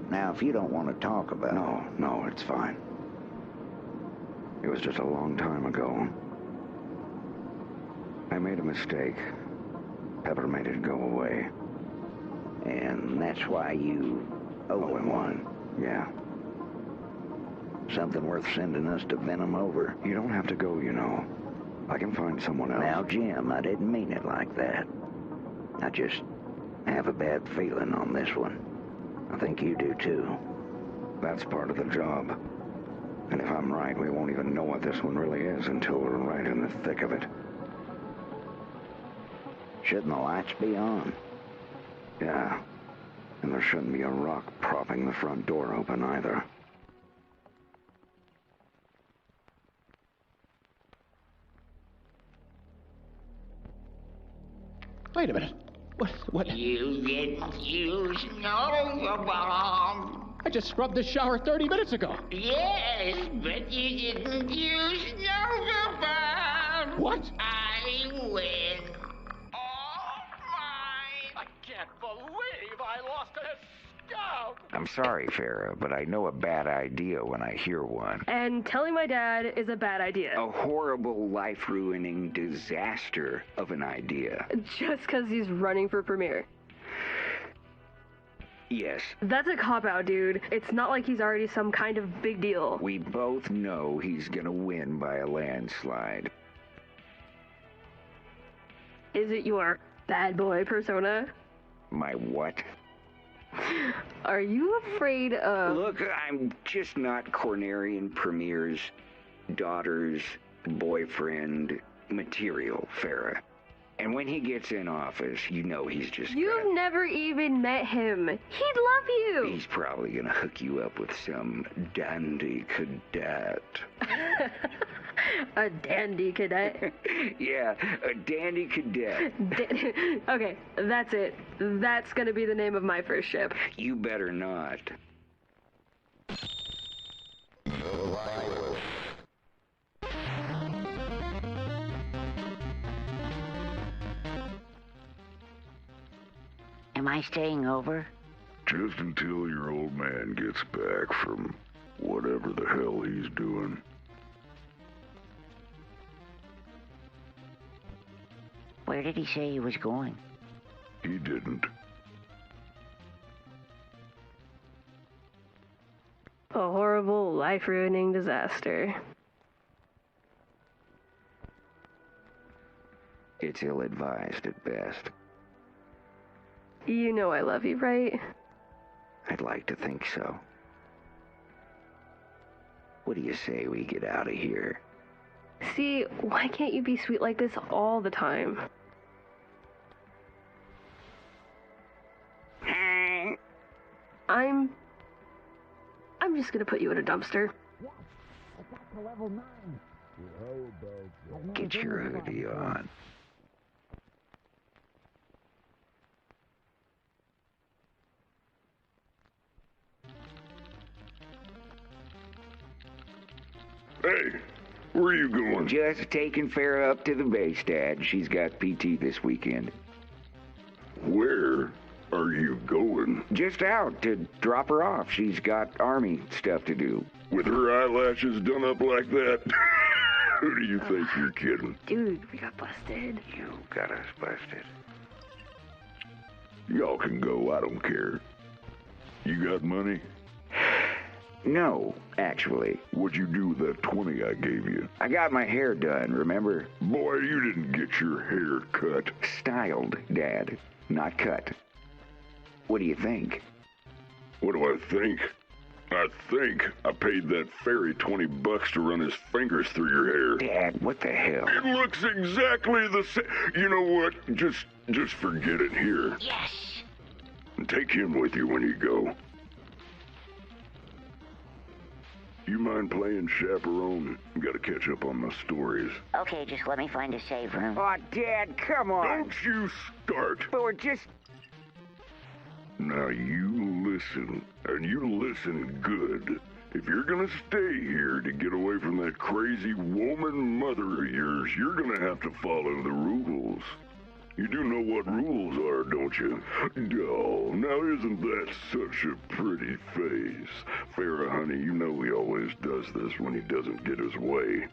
Now, if you don't want to talk about... No, it's fine. It was just a long time ago. I made a mistake. Pepper made it go away. And that's why you owe him one. Yeah. Something worth sending us to Venom over. You don't have to go, you know. I can find someone else. Now, Jim, I didn't mean it like that. I just have a bad feeling on this one. I think you do, too. That's part of the job. And if I'm right, we won't even know what this one really is until we're right in the thick of it. Shouldn't the lights be on? Yeah. And there shouldn't be a rock propping the front door open either. Wait a minute. What? You didn't use no bomb. I just scrubbed the shower 30 minutes ago. Yes, but you didn't use no bomb. What? I win. I can't believe I lost to this scum. I'm sorry, Farah, but I know a bad idea when I hear one. And telling my dad is a bad idea. A horrible, life-ruining disaster of an idea. Just because he's running for premier. Yes. That's a cop-out, dude. It's not like he's already some kind of big deal. We both know he's gonna win by a landslide. Is it your bad boy persona? My what? Are you afraid of... Look, I'm just not Cornerian Premier's daughter's boyfriend material, Farah. And when he gets in office, you know he's just You've never even met him. He'd love you. He's probably gonna hook you up with some dandy cadet. A dandy cadet? Yeah, a dandy cadet. Okay, that's it. That's gonna be the name of my first ship. You better not. Am I staying over? Just until your old man gets back from whatever the hell he's doing. Where did he say he was going? He didn't. A horrible, life-ruining disaster. It's ill-advised at best. You know I love you, right? I'd like to think so. What do you say we get out of here? See, why can't you be sweet like this all the time? I'm just gonna put you in a dumpster. Get your hoodie on. Hey, where are you going? Just taking Farah up to the base, Dad. She's got PT this weekend. Where are you going? Just out to drop her off. She's got Army stuff to do. With her eyelashes done up like that? Who do you think you're kidding? Dude, we got busted. You got us busted. Y'all can go, I don't care. You got money? No, actually. What'd you do with that 20 I gave you? I got my hair done, remember? Boy, you didn't get your hair cut. Styled, Dad, not cut. What do you think? What do I think? I think I paid that fairy $20 to run his fingers through your hair. Dad, what the hell? It looks exactly the same. You know what? Just forget it here. Yes. And take him with you when you go. You mind playing chaperone? Gotta catch up on my stories. Okay, just let me find a safe room. Oh, Dad, come on. Don't you start. But we're just... Now you listen, and you listen good. If you're gonna stay here to get away from that crazy woman mother of yours, you're gonna have to follow the rules. You do know what rules are, don't you? Oh, now isn't that such a pretty face? Farah, honey, you know he always does this when he doesn't get his way.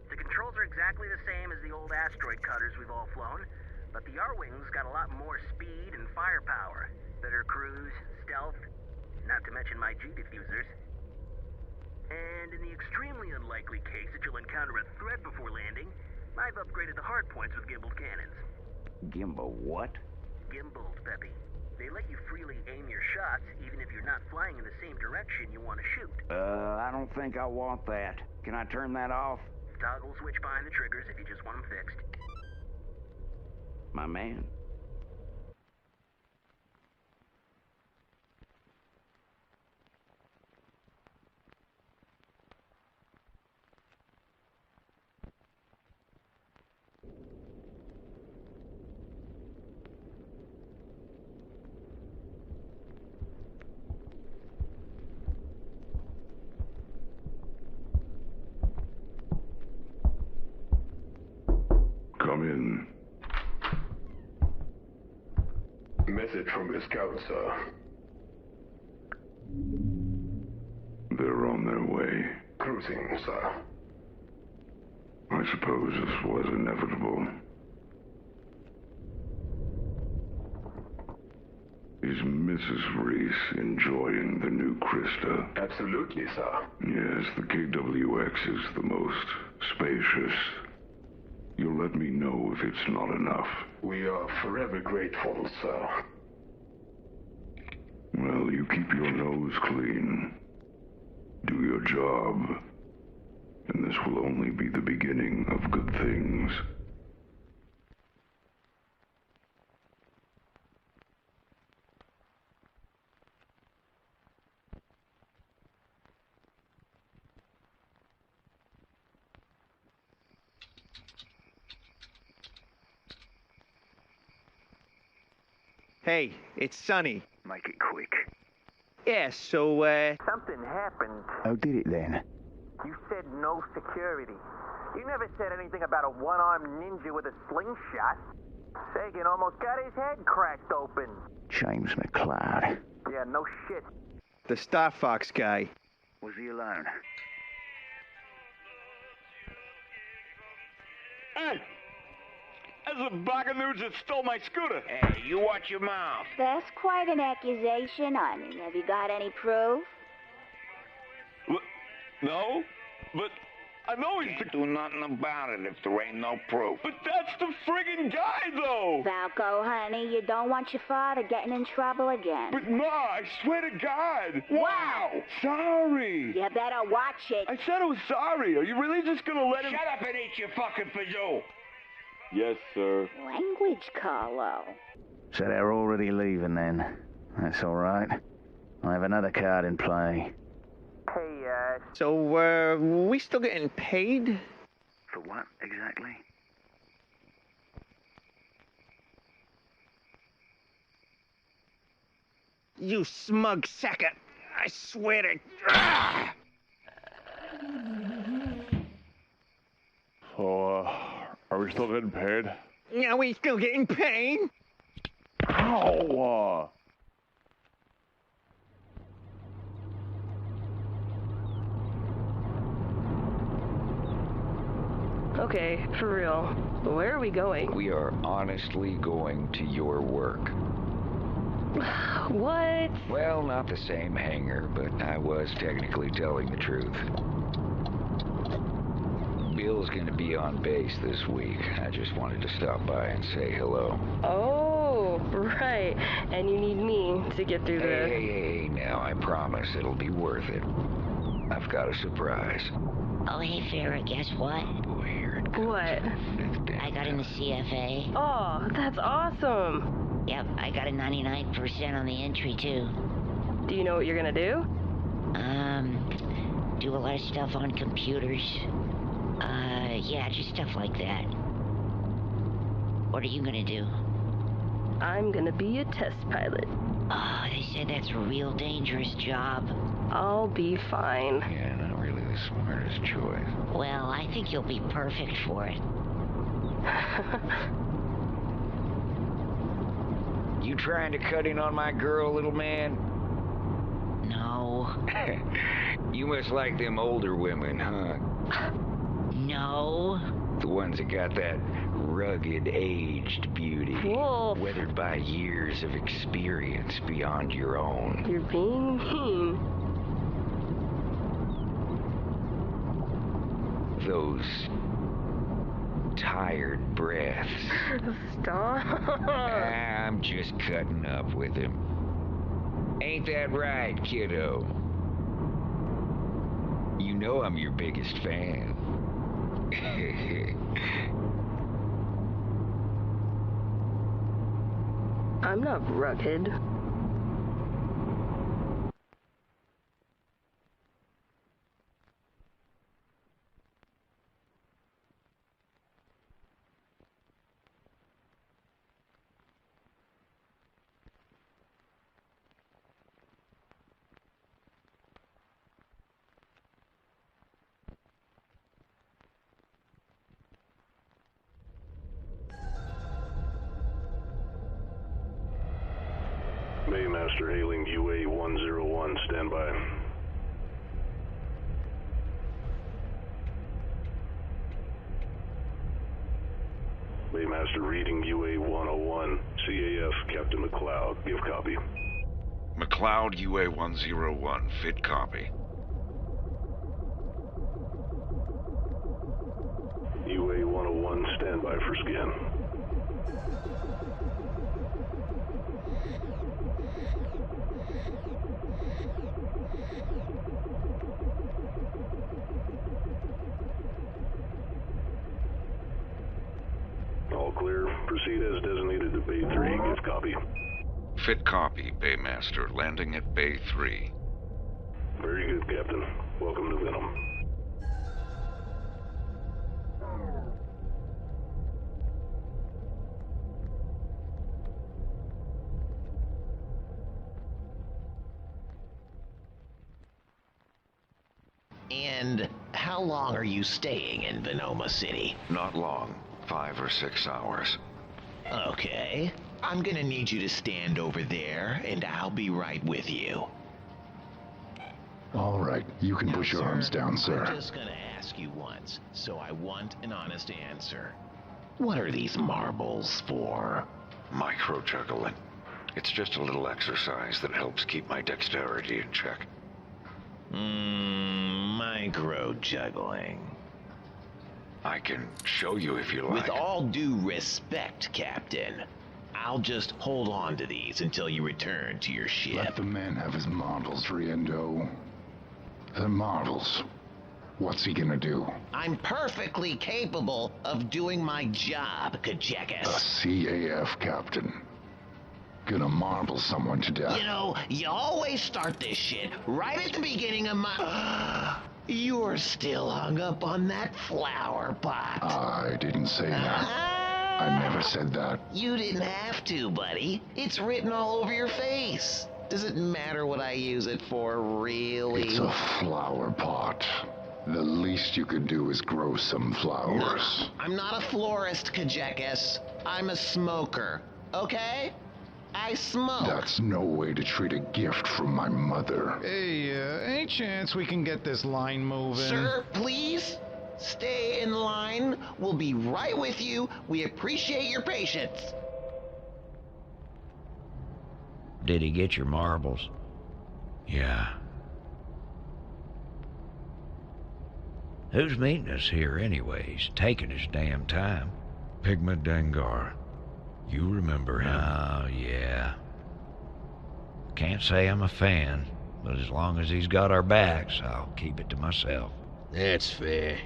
The controls are exactly the same as the old asteroid cutters we've all flown, but the R-Wings got a lot more speed and firepower. Better cruise, stealth, not to mention my G-diffusers. And in the extremely unlikely case that you'll encounter a threat before landing, I've upgraded the hard points with gimbaled cannons. Gimbal what? Gimbals, Peppy. They let you freely aim your shots, even if you're not flying in the same direction you want to shoot. I don't think I want that. Can I turn that off? Toggle switch behind the triggers if you just want them fixed. My man. Come in. Message from the scout, sir. They're on their way. Cruising, sir. I suppose this was inevitable. Is Mrs. Reese enjoying the new Krista? Absolutely, sir. Yes, the KWX is the most spacious. You'll let me know if it's not enough. We are forever grateful, sir. Well, you keep your nose clean. Do your job. And this will only be the beginning of good things. Hey, it's Sonny. Make it quick. Yeah, so, something happened. Oh, did it then? You said no security. You never said anything about a one-armed ninja with a slingshot. Sagan almost got his head cracked open. James McCloud. Yeah, no shit. The Star Fox guy. Was he alone? Hey! That's the Buckaroos that stole my scooter. Hey, you watch your mouth. That's quite an accusation, honey. Have you got any proof? No, but I know he's Can't do nothing about it if there ain't no proof. But that's the friggin' guy, though! Valco, honey, you don't want your father getting in trouble again. But Ma, I swear to God! Wow! Sorry! You better watch it. I said I was sorry. Are you really just gonna let him... Shut up and eat your fucking fazoo! Yes, sir. Language, Carlo. So they're already leaving then. That's all right. I have another card in play. Hey, so, we still getting paid? For what, exactly? You smug sacker. I swear to... So, are we still getting paid? Yeah, we still getting paid? Ow! Okay, for real. Where are we going? We are honestly going to your work. What? Well, not the same hangar, but I was technically telling the truth. Bill's gonna be on base this week. I just wanted to stop by and say hello. Oh, right. And you need me to get through this. Hey, now, I promise it'll be worth it. I've got a surprise. Oh, hey, Farrah, guess what? Oh, boy, here it comes. What? I got in the CFA. Oh, that's awesome. Yep, I got a 99% on the entry, too. Do you know what you're gonna do? Do a lot of stuff on computers. Yeah, just stuff like that. What are you gonna do? I'm gonna be a test pilot. Oh, they said that's a real dangerous job. I'll be fine. Yeah, not really the smartest choice. Well, I think you'll be perfect for it. You trying to cut in on my girl, little man? No. You must like them older women, huh? No. The ones that got that rugged, aged beauty. Wolf. Weathered by years of experience beyond your own. You're being mean. those tired breaths. Stop. I'm just cutting up with him. Ain't that right, kiddo? You know I'm your biggest fan. I'm not rugged. Baymaster hailing UA-101, stand by. Baymaster reading UA-101, CAF, Captain McLeod, give copy. McLeod UA-101, fit copy. UA-101, stand by for scan. All clear. Proceed as designated to Bay 3. Give copy. Fit copy, Baymaster. Landing at Bay 3. Very good, Captain. Welcome to Venom. And how long are you staying in Venoma City? Not long. 5 or 6 hours. Okay. I'm gonna need you to stand over there, and I'll be right with you. All right, you can push your arms down, sir. I'm just gonna ask you once, so I want an honest answer. What are these marbles for? Micro-juggling. It's just a little exercise that helps keep my dexterity in check. Micro-juggling. I can show you if you like. With all due respect, Captain, I'll just hold on to these until you return to your ship. Let the man have his marbles, Riendo. The marbles. What's he gonna do? I'm perfectly capable of doing my job, Kajekas. A CAF captain. Gonna marble someone to death. You know, you always start this shit right at the beginning of my... You're still hung up on that flower pot. I didn't say that. I never said that. You didn't have to, buddy. It's written all over your face. Does it matter what I use it for, really? It's a flower pot. The least you could do is grow some flowers. No, I'm not a florist, Kajekas. I'm a smoker, okay? I smoke. That's no way to treat a gift from my mother. Hey, any chance we can get this line moving? Sir, please? Stay in line. We'll be right with you. We appreciate your patience. Did he get your marbles? Yeah. Who's meeting us here anyways? Taking his damn time. Pigma Dengar. You remember him? Oh, yeah. Can't say I'm a fan, but as long as he's got our backs, I'll keep it to myself. That's fair.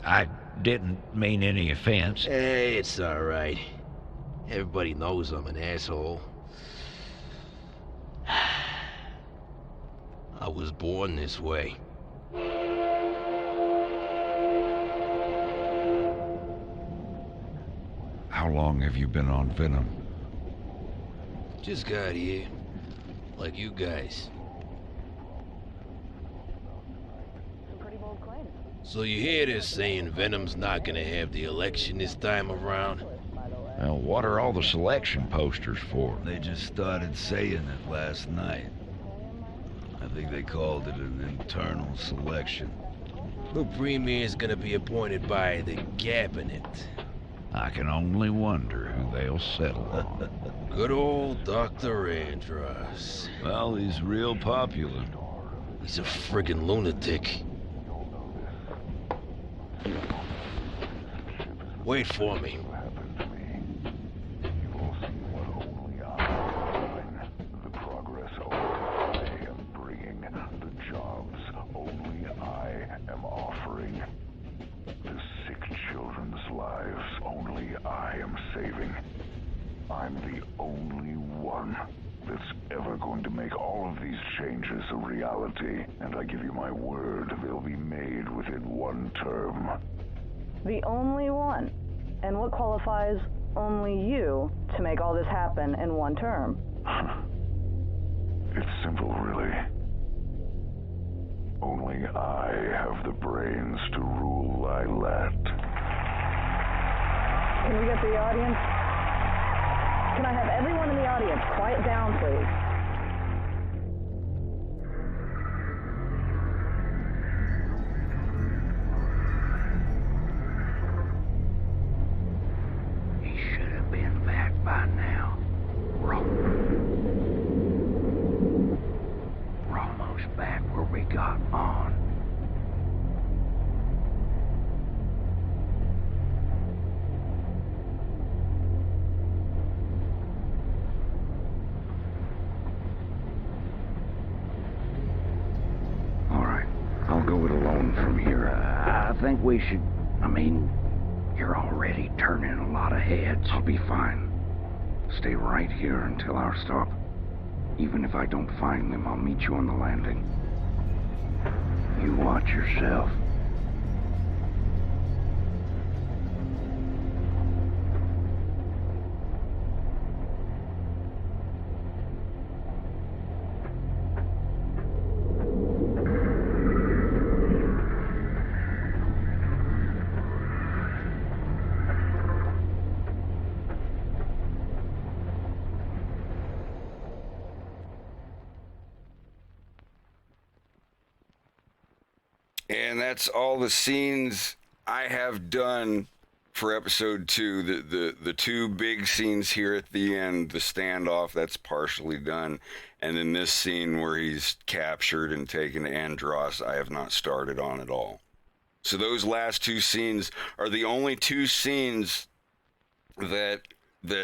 I didn't mean any offense. Hey, it's alright. Everybody knows I'm an asshole. I was born this way. How long have you been on Venom? Just got here. Like you guys. So you hear this saying Venom's not gonna have the election this time around? Well, what are all the selection posters for? They just started saying it last night. I think they called it an internal selection. The premier's gonna be appointed by the cabinet. I can only wonder who they'll settle on. Good old Dr. Andros. Well, he's real popular. He's a friggin' lunatic. Wait for me. The progress only I am bringing. The jobs only I am offering. The sick children's lives only I am saving. I'm the only one that's ever going to make all of these changes a reality. And I give you my word, they'll be made within one term. The only one? And what qualifies only you to make all this happen in one term? It's simple, really. Only I have the brains to rule Lilat. Can we get the audience? Can I have everyone in the audience quiet down, please? He should have been back by now. We're almost back where we got on. All right, I'll go it alone from here. I think we should... you're already turning a lot of heads. I'll be fine. Stay right here until our stop. Even if I don't find them, I'll meet you on the landing. You watch yourself. And that's all the scenes I have done for episode 2. The two big scenes here at the end, the standoff, that's partially done. And then this scene where he's captured and taken to Andros, I have not started on at all. So those last 2 scenes are the only 2 scenes that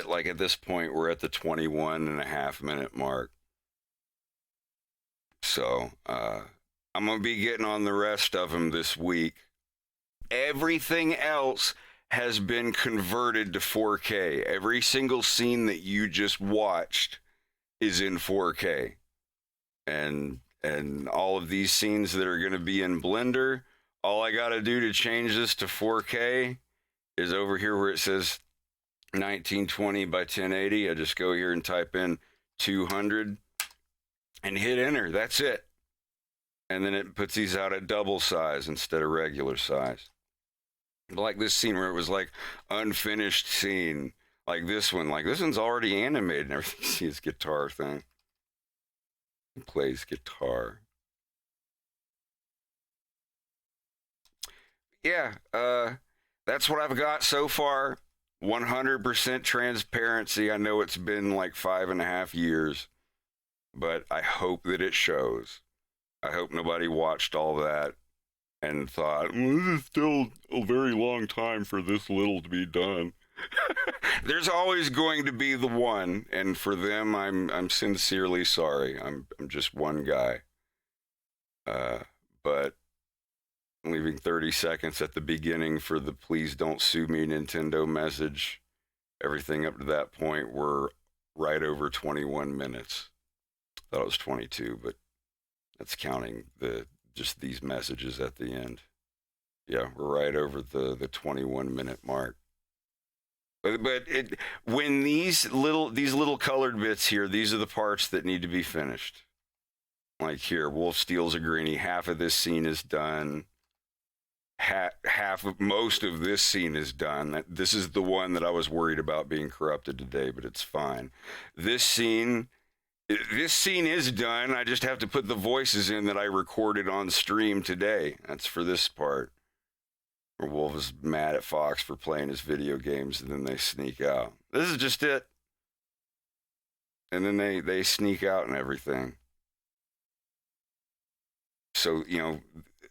like at this point we're at the 21.5-minute mark. So, I'm going to be getting on the rest of them this week. Everything else has been converted to 4K. Every single scene that you just watched is in 4K. And all of these scenes that are going to be in Blender, all I got to do to change this to 4K is over here where it says 1920 by 1080. I just go here and type in 200 and hit enter. That's it. And then it puts these out at double size instead of regular size. Like this scene where it was like unfinished scene. Like this one's already animated and everything. See his guitar thing. He plays guitar. Yeah, that's what I've got so far. 100% transparency. I know it's been like 5.5 years, but I hope that it shows. I hope nobody watched all that and thought, well, this is still a very long time for this little to be done. There's always going to be the one, and for them, I'm sincerely sorry. I'm just one guy. But leaving 30 seconds at the beginning for the please don't sue me Nintendo message. Everything up to that point were right over 21 minutes. Thought it was 22, but that's counting just these messages at the end. Yeah, we're right over the 21-minute mark. But when these little colored bits here, these are the parts that need to be finished. Like here, Wolf steals a greenie. Half of this scene is done. Most of this scene is done. This is the one that I was worried about being corrupted today, but it's fine. This scene is done. I just have to put the voices in that I recorded on stream today. That's for this part. Where Wolf is mad at Fox for playing his video games, and then they sneak out. This is just it. And then they sneak out and everything. So,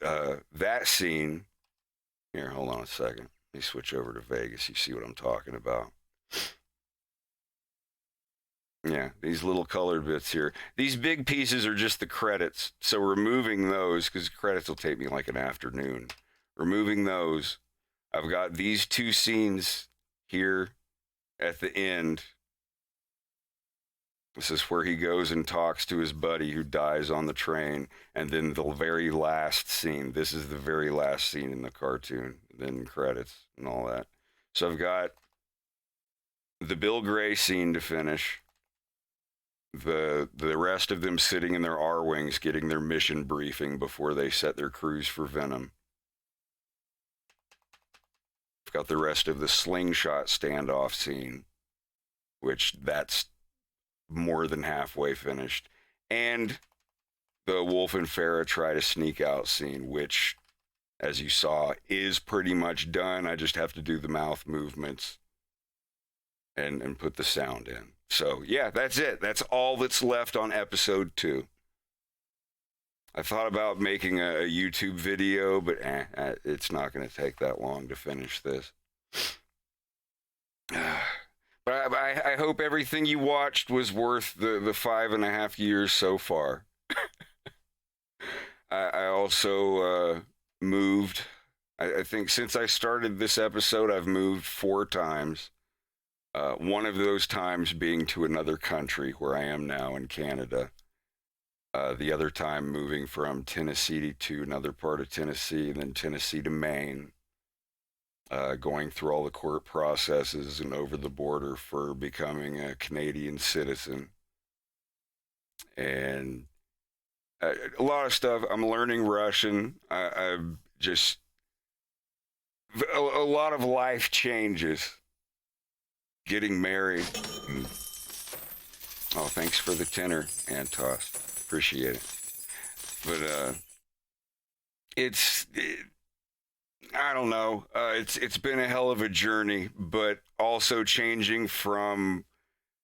that scene, Here, hold on a second. Let me switch over to Vegas. You see what I'm talking about. Yeah, these little colored bits here. These big pieces are just the credits. So removing those, because credits will take me like an afternoon. Removing those, I've got these two scenes here at the end. This is where he goes and talks to his buddy who dies on the train. And then the very last scene. This is the very last scene in the cartoon. Then credits and all that. So I've got the Bill Gray scene to finish. The rest of them sitting in their R-Wings getting their mission briefing before they set their cruise for Venom. I've got the rest of the slingshot standoff scene, which that's more than halfway finished. And the Wolf and Farah try to sneak out scene, which, as you saw, is pretty much done. I just have to do the mouth movements and put the sound in. So, yeah, that's it. That's all that's left on episode 2. I thought about making a YouTube video, but it's not going to take that long to finish this. But I hope everything you watched was worth the 5.5 years so far. I also moved. I think since I started this episode, I've moved 4 times. One of those times being to another country where I am now in Canada. The other time moving from Tennessee to another part of Tennessee, and then Tennessee to Maine. Going through all the court processes and over the border for becoming a Canadian citizen. And a lot of stuff. I'm learning Russian. I'm just... a lot of life changes. Getting married. Oh, thanks for the tenor, Antos. Appreciate it. But I don't know. It's been a hell of a journey, but also changing from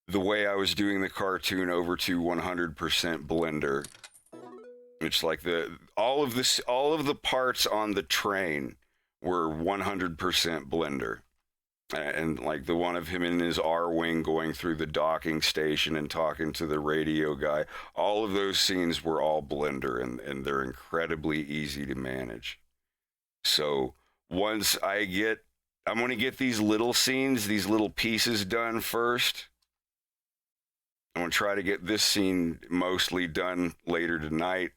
the way I was doing the cartoon over to 100% Blender. It's like all of the parts on the train were 100% Blender. And like the one of him in his R-Wing going through the docking station and talking to the radio guy, all of those scenes were all Blender, and they're incredibly easy to manage. So once I'm going to get these little scenes, these little pieces done first. I'm going to try to get this scene mostly done later tonight.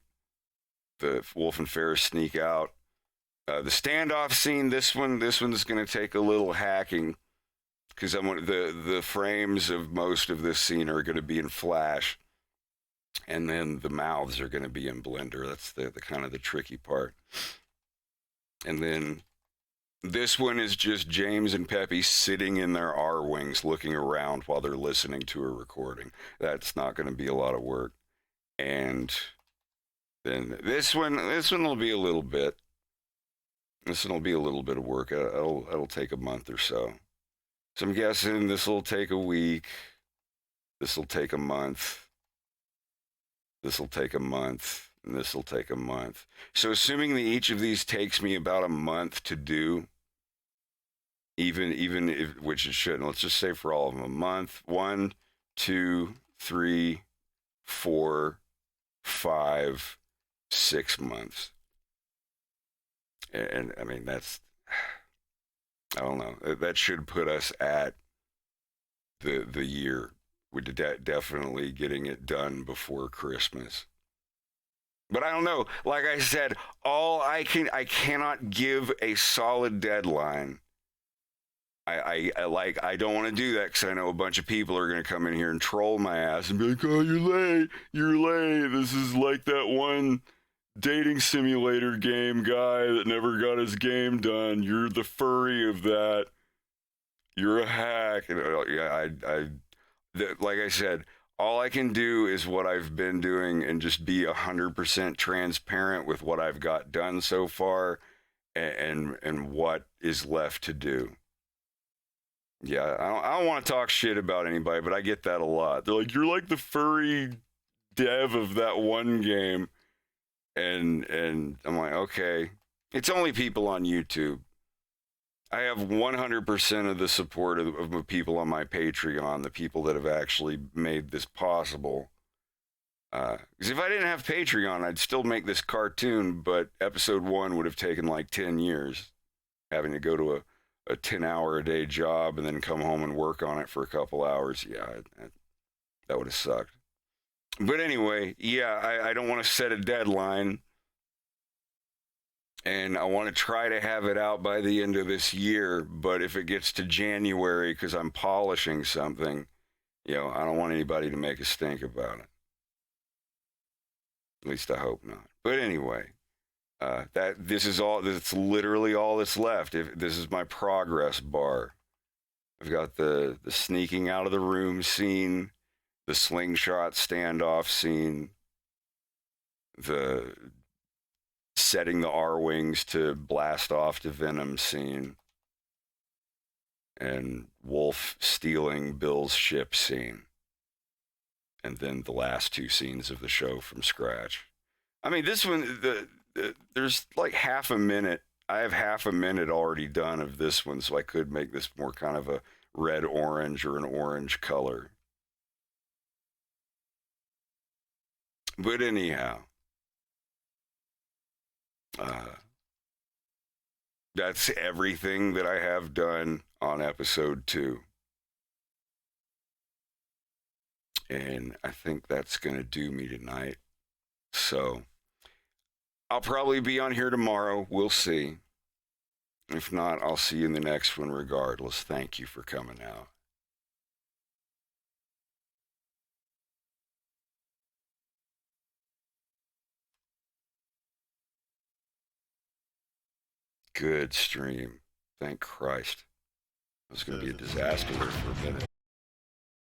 The Wolf and Ferris sneak out. The standoff scene, this one's going to take a little hacking because the frames of most of this scene are going to be in Flash, and then the mouths are going to be in Blender. That's the kind of the tricky part. And then this one is just James and Peppy sitting in their R-Wings looking around while they're listening to a recording. That's not going to be a lot of work. And then this one will be a little bit. This one will be a little bit of work. It'll take a month or so. So I'm guessing this will take a week. This will take a month. This will take a month. And this will take a month. So assuming that each of these takes me about a month to do, even if, which it shouldn't, let's just say for all of them, a month. 1, 2, 3, 4, 5, 6 months. And I mean, that's, I don't know, that should put us at the year. We're definitely getting it done before Christmas. But I don't know. Like I said, I cannot give a solid deadline. I don't want to do that because I know a bunch of people are going to come in here and troll my ass and be like, oh, you're late. This is like that one dating simulator game guy that never got his game done. You're the furry of that. You're a hack. Yeah, like I said, all I can do is what I've been doing and just be 100% transparent with what I've got done so far and what is left to do. Yeah, I don't want to talk shit about anybody, but I get that a lot. They're like, you're like the furry dev of that one game. And I'm like, okay, it's only people on YouTube. I have 100% of the support of the people on my Patreon, the people that have actually made this possible. Because if I didn't have Patreon, I'd still make this cartoon, but episode 1 would have taken like 10 years, having to go to a 10-hour-a-day job and then come home and work on it for a couple hours. Yeah, that would have sucked. But anyway, yeah, I don't want to set a deadline. And I want to try to have it out by the end of this year. But if it gets to January because I'm polishing something, I don't want anybody to make a stink about it. At least I hope not. But anyway, that's literally all that's left. This is my progress bar. I've got the sneaking out of the room scene, the slingshot standoff scene, the setting the R-Wings to blast off to Venom scene, and Wolf stealing Bill's ship scene. And then the last 2 scenes of the show from scratch. I mean, this one, there's like half a minute. I have half a minute already done of this one, so I could make this more kind of a red-orange or an orange color. But anyhow, that's everything that I have done on episode 2. And I think that's going to do me tonight. So I'll probably be on here tomorrow. We'll see. If not, I'll see you in the next one regardless. Thank you for coming out. Good stream. Thank Christ. It was going to be a disaster there for a minute.